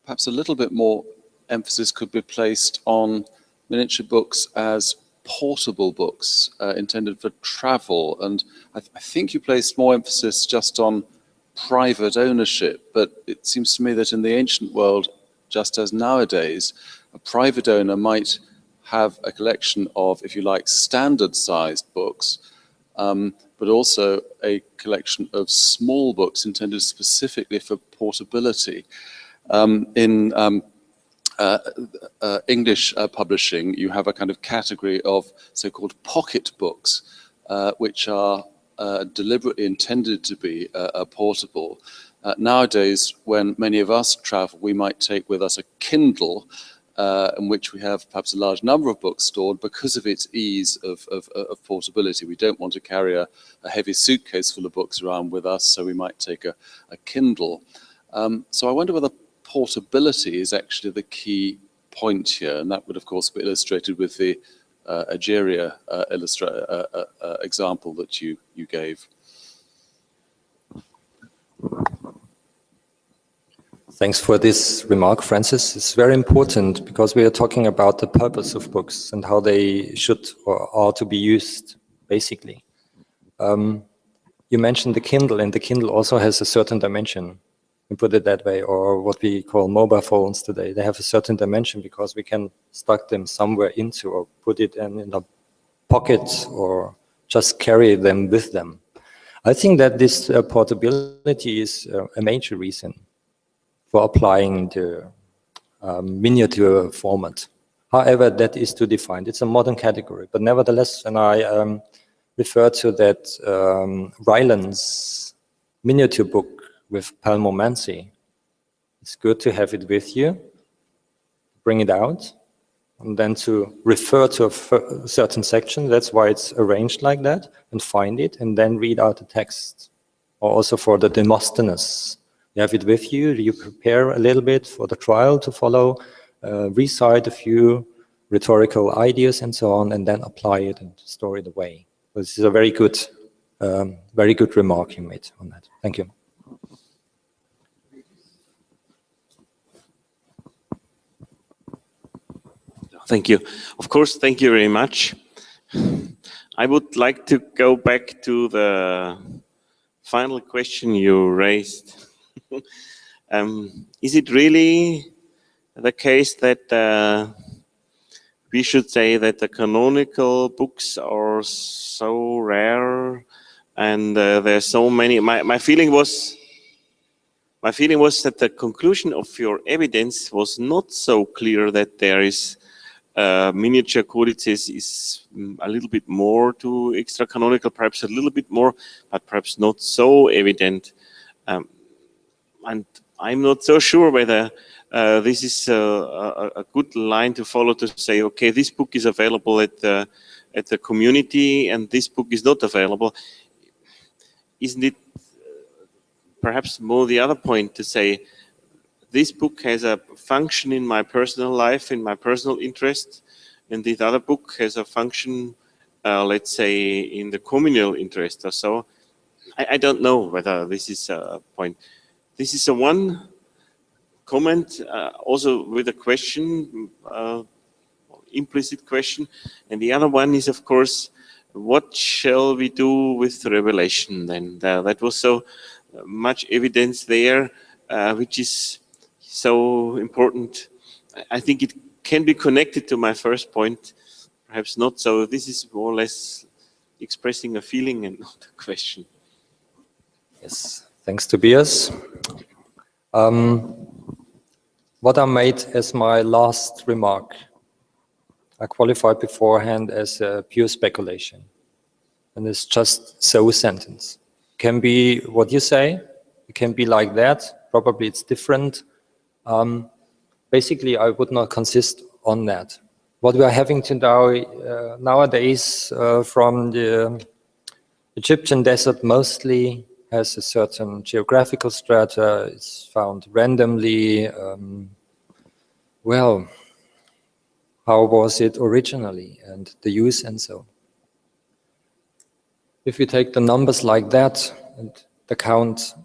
perhaps a little bit more emphasis could be placed on miniature books as portable books intended for travel. And I think you placed more emphasis just on private ownership, but it seems to me that in the ancient world, just as nowadays, a private owner might have a collection of, if you like, standard-sized books, but also a collection of small books intended specifically for portability. In English publishing, you have a kind of category of so-called pocket books, which are deliberately intended to be portable. Nowadays, when many of us travel, we might take with us a Kindle, in which we have perhaps a large number of books stored because of its ease of portability. We don't want to carry a heavy suitcase full of books around with us, so we might take a Kindle. So I wonder whether portability is actually the key point here, and that would of course be illustrated with the Algeria example that you gave. Thanks for this remark, Francis. It's very important because we are talking about the purpose of books and how they should or are to be used, basically. You mentioned the Kindle, and the Kindle also has a certain dimension, and put it that way, or what we call mobile phones today. They have a certain dimension because we can stuck them somewhere into or put it in a pocket or just carry them with them. I think that this portability is a major reason for applying the miniature format. However, that is to define. It's a modern category, but nevertheless, and I refer to that Ryland's miniature book with palmomancy. It's good to have it with you. bring it out, and then to refer to a certain section. That's why it's arranged like that, and find it, and then read out the text. Or also for the Demosthenes. You have it with you, you prepare a little bit for the trial to follow, recite a few rhetorical ideas and so on, and then apply it and store it away. This is a very good remark you made on that. Thank you. Thank you. Of course, thank you very much. I would like to go back to the final question you raised. Is it really the case that we should say that the canonical books are so rare and there's so many? My feeling was that the conclusion of your evidence was not so clear, that there is miniature codices is a little bit more to extra canonical, perhaps a little bit more, but perhaps not so evident. And I'm not so sure whether this is a good line to follow, to say, okay, this book is available at the community and this book is not available. Isn't it perhaps more the other point to say, this book has a function in my personal life, in my personal interest, and this other book has a function, let's say, in the communal interest or so. I don't know whether this is a point. This is a one comment, also with a question, implicit question. And the other one is, of course, what shall we do with Revelation then? That was so much evidence there, which is so important. I think it can be connected to my first point, perhaps not. So this is more or less expressing a feeling and not a question. Yes, thanks, Tobias. What I made as my last remark, I qualified beforehand as a pure speculation. And it's just so sentence. It can be what you say, it can be like that, probably it's different. Basically, I would not consist on that. What we are having to nowadays from the Egyptian desert mostly has a certain geographical strata. It's found randomly. Well, how was it originally, and the use and so. If you take the numbers like that and count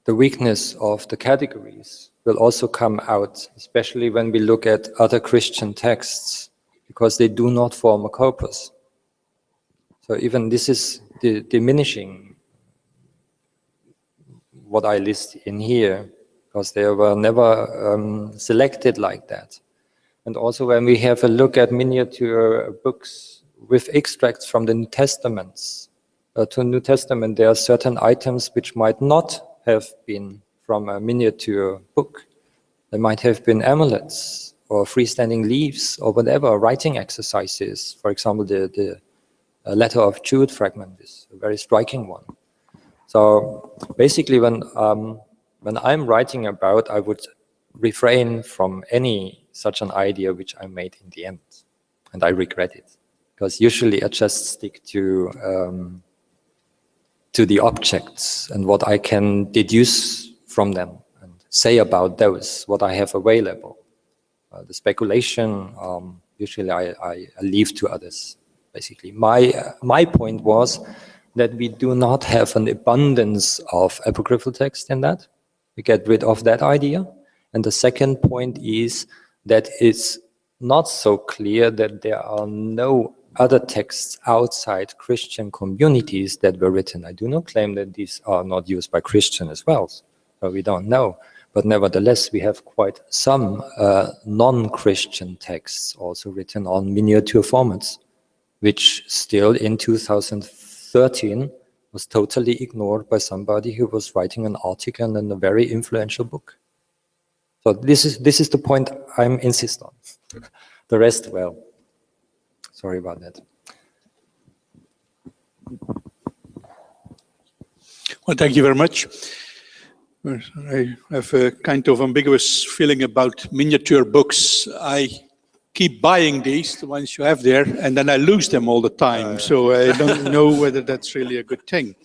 the weakness of the categories, will also come out, especially when we look at other Christian texts, because they do not form a corpus. So even this is diminishing what I list in here, because they were never selected like that. And also when we have a look at miniature books with extracts from the New Testaments, to New Testament, there are certain items which might not have been from a miniature book. There might have been amulets or freestanding leaves or whatever, writing exercises. For example, the letter of Jude fragment is a very striking one. So basically when I'm writing about, I would refrain from any such an idea which I made in the end. And I regret it, because usually I just stick to the objects and what I can deduce from them and say about those, what I have available. The speculation, usually I leave to others, basically. My point was that we do not have an abundance of apocryphal text in that. We get rid of that idea. And the second point is that it's not so clear that there are no other texts outside Christian communities that were written. I do not claim that these are not used by Christians as well, but we don't know. But nevertheless, we have quite some non-Christian texts also written on miniature formats, which still in 2013 was totally ignored by somebody who was writing an article in a very influential book. So this is the point I'm insist on. The rest, well, sorry about that. Well, thank you very much. I have a kind of ambiguous feeling about miniature books. I keep buying these, the ones you have there, and then I lose them all the time. So I don't know whether that's really a good thing.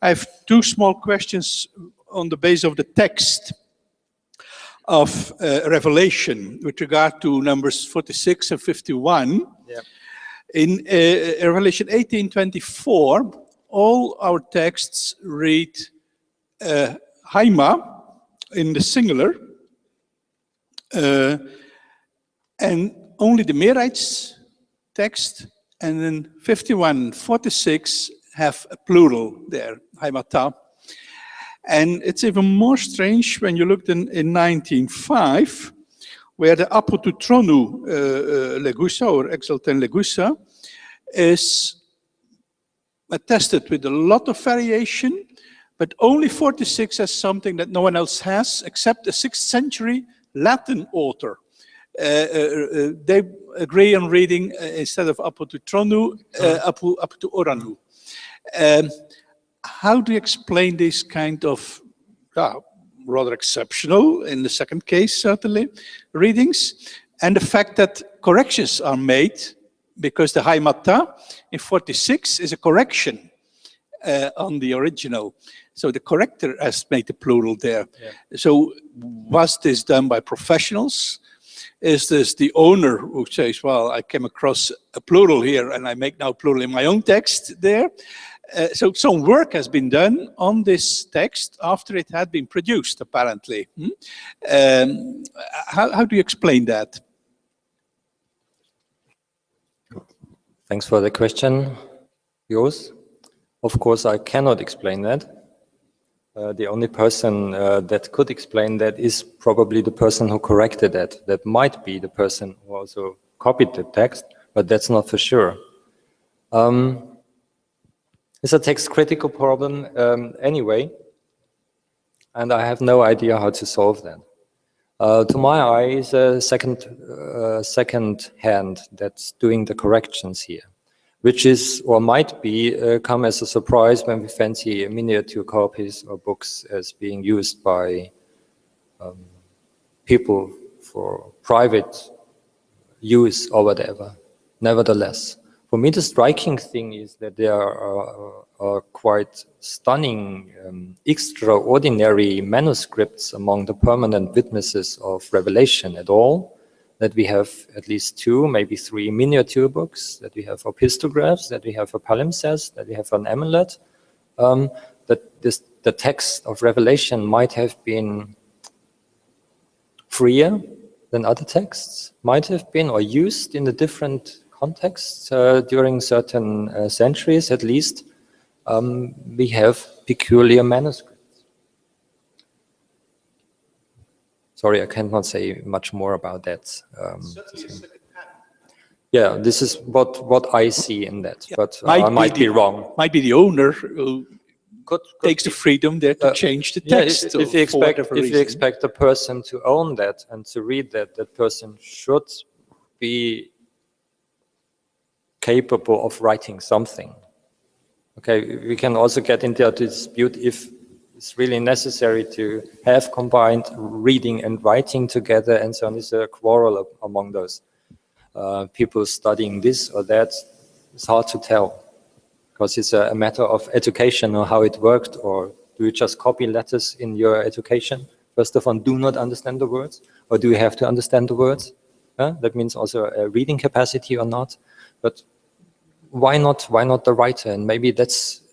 I have two small questions on the base of the text of Revelation with regard to numbers 46 and 51. Yeah. In Revelation 18:24, all our texts read Haima in the singular, and only the Merites text, and then 51 and 46 have a plural there, Haimata. And it's even more strange when you look in 19:5, where the apotutronu legusa, or exultan legusa, is attested with a lot of variation, but only 46 has something that no one else has, except a 6th century Latin author. They agree on reading, instead of apotutronu, apotuoranu. How do you explain this kind of rather exceptional, in the second case certainly, readings, and the fact that corrections are made, because the Haimata in 46 is a correction on the original. So the corrector has made the plural there. Yeah. So was this done by professionals? Is this the owner who says, well, I came across a plural here and I make now plural in my own text there? So some work has been done on this text after it had been produced, apparently. How do you explain that? Thanks for the question, Jos. Of course, I cannot explain that. The only person that could explain that is probably the person who corrected that. That might be the person who also copied the text, but that's not for sure. It's a text critical problem anyway, and I have no idea how to solve that. To my eye, is a second hand that's doing the corrections here, which is or might be come as a surprise when we fancy miniature copies or books as being used by people for private use or whatever. Nevertheless, for me, the striking thing is that there are quite stunning, extraordinary manuscripts among the permanent witnesses of Revelation at all, that we have at least 2, maybe 3 miniature books, that we have epistographs, that we have a palimpsest, that we have an amulet, that the text of Revelation might have been freer than other texts, might have been, or used in the different contexts during certain centuries at least. We have peculiar manuscripts. Sorry, I cannot say much more about that. Yeah, this is what I see in that, yeah, but I might be wrong. Might be the owner who takes the freedom there to change the text. Yeah, if you expect a person to own that and to read that, that person should be capable of writing something. Okay, we can also get into a dispute if it's really necessary to have combined reading and writing together, and so on. Is a quarrel among those people studying this or that. It's hard to tell, because it's a matter of education or how it worked, or do you just copy letters in your education? First of all, do not understand the words, or do you have to understand the words? That means also a reading capacity or not. But why not the writer? And maybe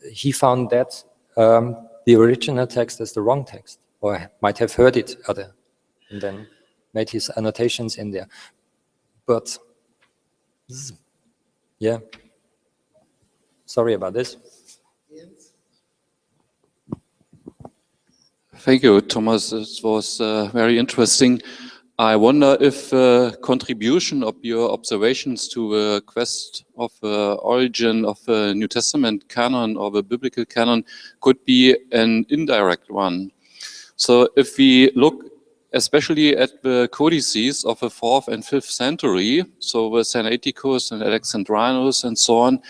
he found that the original text is the wrong text, or might have heard it other, and then made his annotations in there. But yeah, sorry about this. Thank you, Thomas. This was very interesting. I wonder if contribution of your observations to the quest of origin of the New Testament canon or the biblical canon could be an indirect one. So if we look especially at the codices of the 4th and 5th century, so the Sinaiticus and Alexandrinus and so on,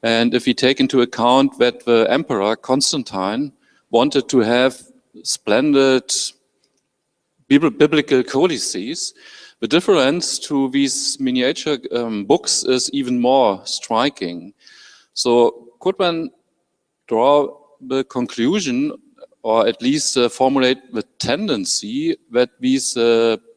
and if we take into account that the emperor Constantine wanted to have splendid biblical codices. The difference to these miniature books is even more striking. So could one draw the conclusion, or at least formulate the tendency, that these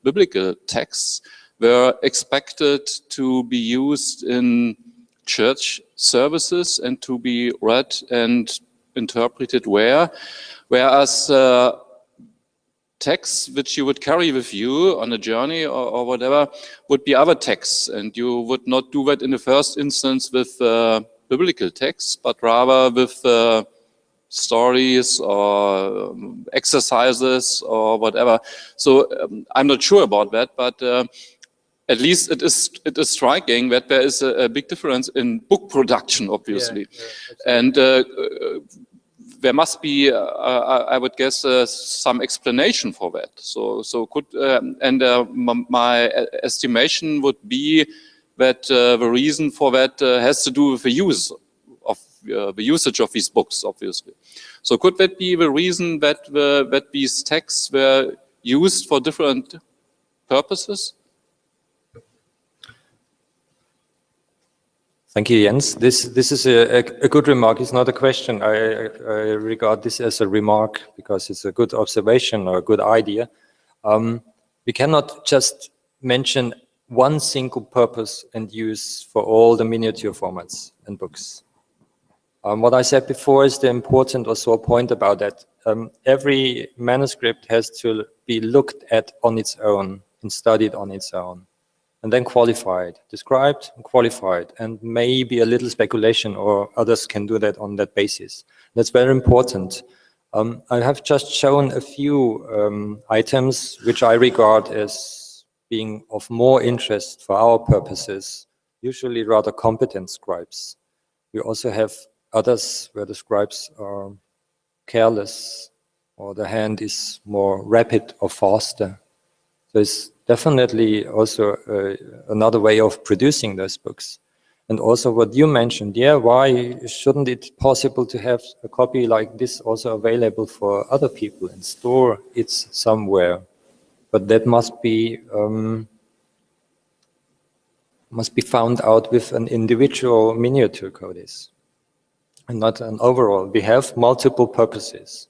biblical texts were expected to be used in church services and to be read and interpreted whereas texts which you would carry with you on a journey or whatever would be other texts, and you would not do that in the first instance with biblical texts, but rather with stories or exercises or whatever. So I'm not sure about that, but at least it is striking that there is a big difference in book production, obviously, and there must be, I would guess, some explanation for that. So could my estimation would be that the reason for that has to do with the use of the usage of these books, obviously. So could that be the reason that these texts were used for different purposes? Thank you, Jens. This is a good remark. It's not a question. I regard this as a remark because it's a good observation or a good idea. We cannot just mention one single purpose and use for all the miniature formats and books. What I said before is the important also point about that. Every manuscript has to be looked at on its own and studied on its own, and then qualified, described and qualified, and maybe a little speculation, or others can do that on that basis. That's very important. I have just shown a few items which I regard as being of more interest for our purposes, usually rather competent scribes. We also have others where the scribes are careless, or the hand is more rapid or faster. So it's definitely also another way of producing those books. And also what you mentioned, why shouldn't it possible to have a copy like this also available for other people and store it somewhere? But that must be found out with an individual miniature codice and not an overall. We have multiple purposes.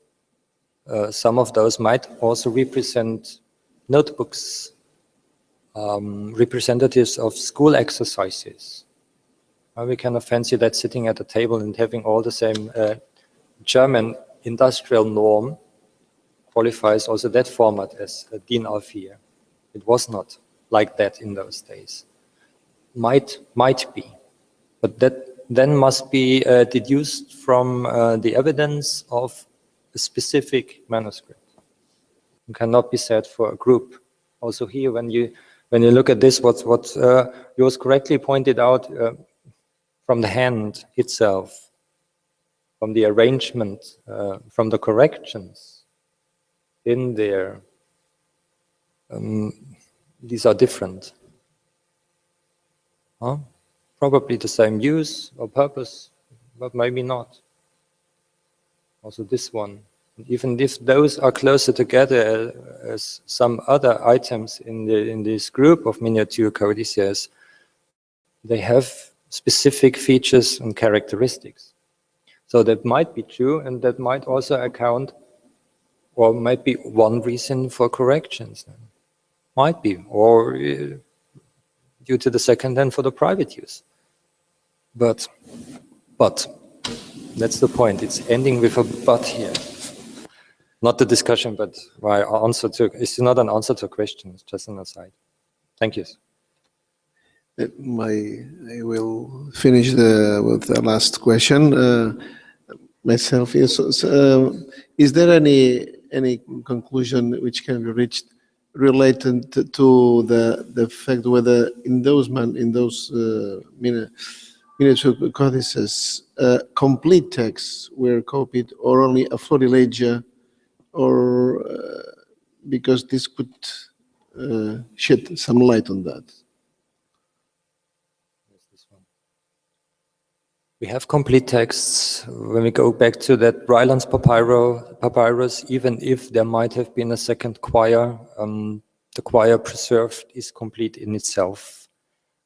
Some of those might also represent notebooks, representatives of school exercises. We kind of fancy that sitting at a table and having all the same German industrial norm qualifies also that format as a DIN A4. It was not like that in those days. Might be, but that then must be deduced from the evidence of a specific manuscript. It cannot be said for a group. Also here, when you look at this, what yours correctly pointed out, from the hand itself, from the arrangement, from the corrections in there, these are different. Probably the same use or purpose, but maybe not. Also this one. Even if those are closer together as some other items in this group of miniature codices, they have specific features and characteristics. So that might be true, and that might also account, or might be one reason for corrections. Might be, or due to the second and for the private use. But that's the point. It's ending with a but here. Not the discussion, but my answer to, it's not an answer to a question, it's just an aside. Thank you. I will finish with the last question myself. Is there any conclusion which can be reached related to the fact whether in those miniature codices complete texts were copied, or only a florilegia, or because this could shed some light on that? We have complete texts. When we go back to that Rylands papyrus, even if there might have been a second quire, the quire preserved is complete in itself.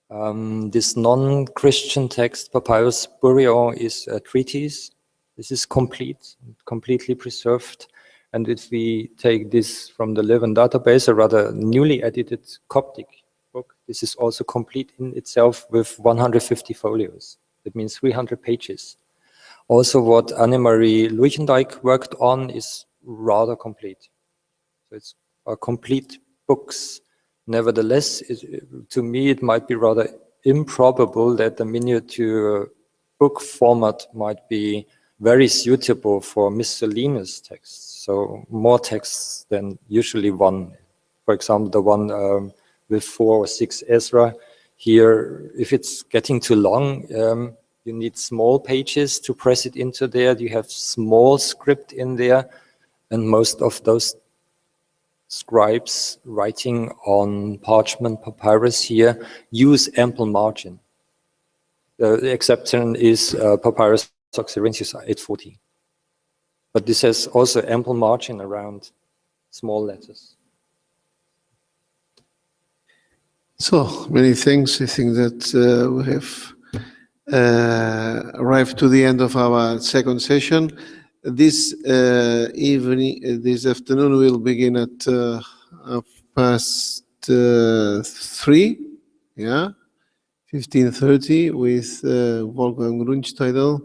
This non-Christian text, Papyrus Burial, is a treatise. This is complete, completely preserved. And if we take this from the Leuven database, a rather newly edited Coptic book, this is also complete in itself with 150 folios. That means 300 pages. Also, what Annemarie Luijendijk worked on is rather complete. So it's complete books. Nevertheless, to me, it might be rather improbable that the miniature book format might be very suitable for miscellaneous texts. So more texts than usually one. For example, the one with 4 or 6 Ezra. Here, if it's getting too long, you need small pages to press it into there. You have small script in there. And most of those scribes writing on parchment papyrus here use ample margin. The exception is Papyrus Oxyrhynchus 840. But this has also ample margin around small letters. So, many thanks. I think that we have arrived to the end of our second session. This this afternoon we'll begin at 3:30, yeah, 15:30 with Wolfgang Grunsteidl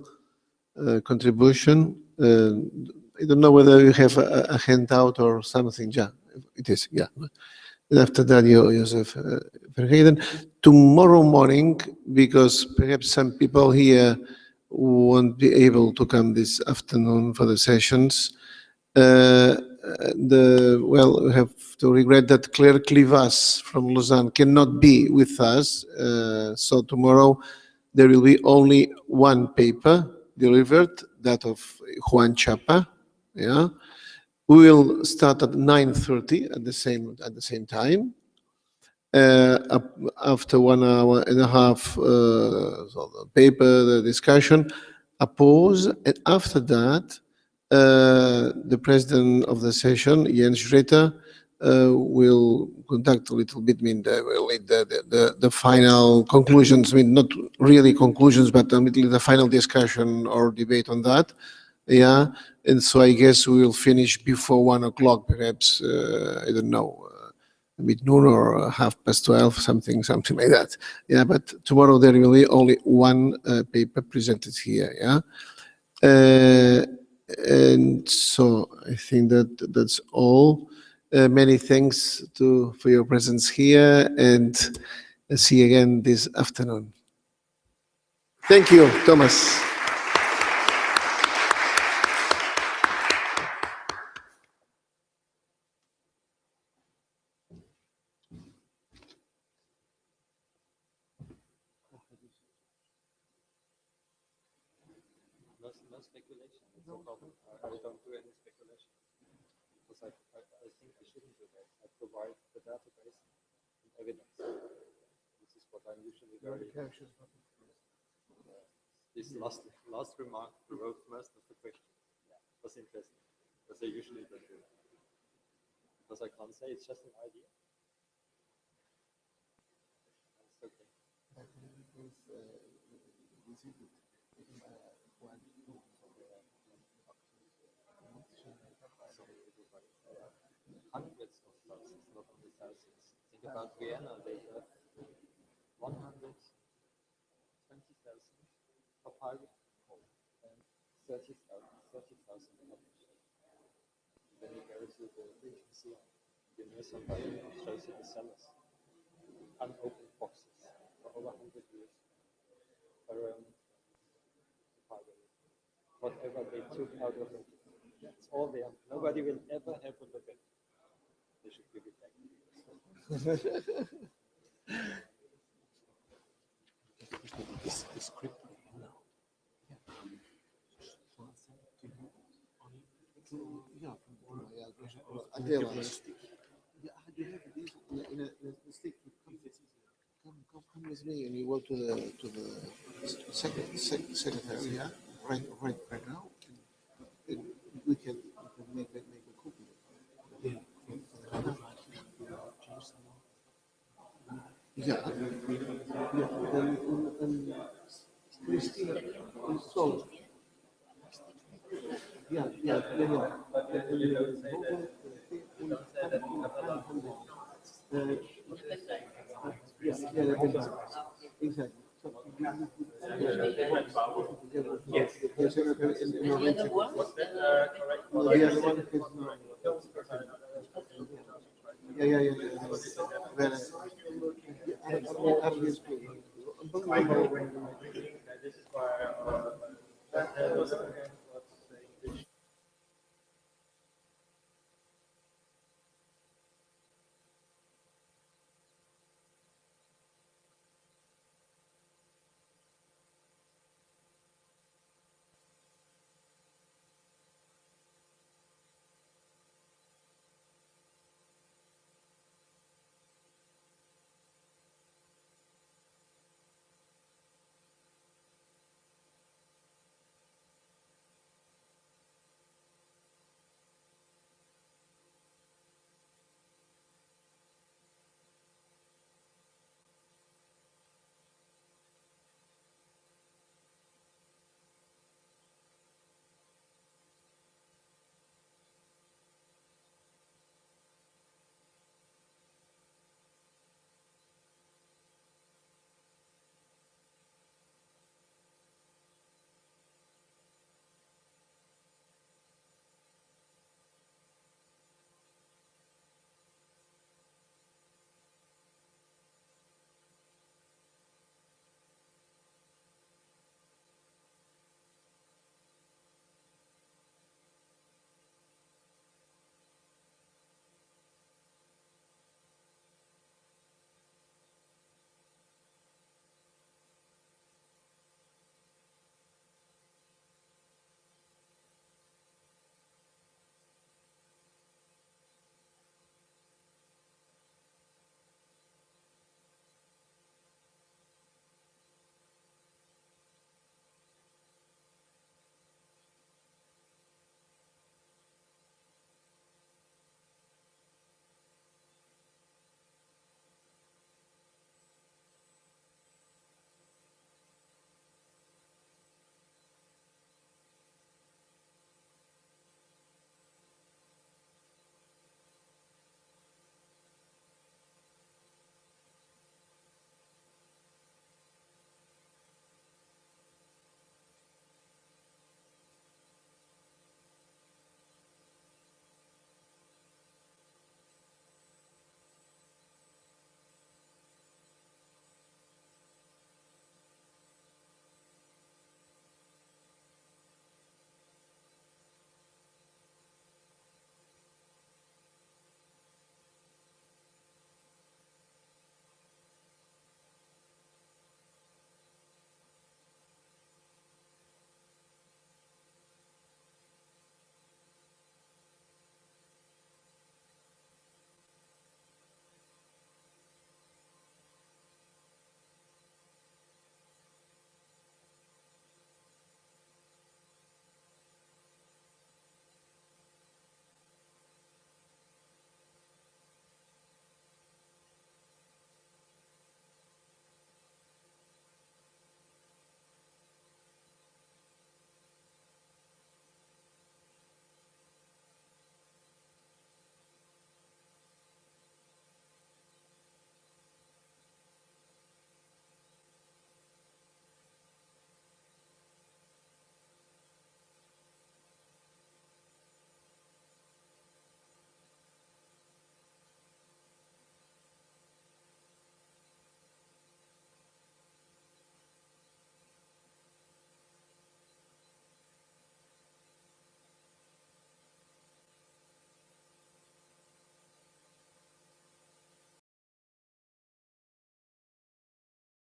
contribution. I don't know whether you have a handout or something. Yeah, it is. Yeah. And after that, Joseph Verheiden. Tomorrow morning, because perhaps some people here won't be able to come this afternoon for the sessions. We have to regret that Claire Clivas from Lausanne cannot be with us. So tomorrow there will be only one paper delivered, that of Juan Chapa. Yeah, we will start at 9:30 at the same time. After 1 hour and a half, the paper, the discussion, a pause, and after that, the president of the session, Jens Schroeter, will conduct a little bit, the final conclusions, not really conclusions, but the final discussion or debate on that. Yeah, and so I guess we will finish before 1 o'clock, perhaps, I don't know, mid-noon or 12:30, something like that. Yeah, but tomorrow there will be only one paper presented here. Yeah, and so I think that's all. Many thanks for your presence here, and see you again this afternoon. Thank you, Thomas. No speculation. No problem. I don't do any speculation because I think I shouldn't do that. I provide the database and evidence. This is what I'm usually very. This last remark provoked most of the questions. Yeah, it was interesting because I usually don't do that because I can't say it's just an idea. That's okay. Hundreds of thousands, not only thousands. Think about Vienna, they have 120,000 papyrus and 30,000 published. Then you go to the British Museum, you know somebody shows you the cellars, unopened boxes for over 100 years, around papyrus. Whatever they took out of it, it's all there. Nobody will ever have a look at it. They should give it back. This script now. Adela. Yeah, you have this in a stick. Come with me, and you go to the Secretary, yeah, right now. We can make a copy. Yeah. Christina installed. Yeah. Exactly. Yes. The other one is yeah.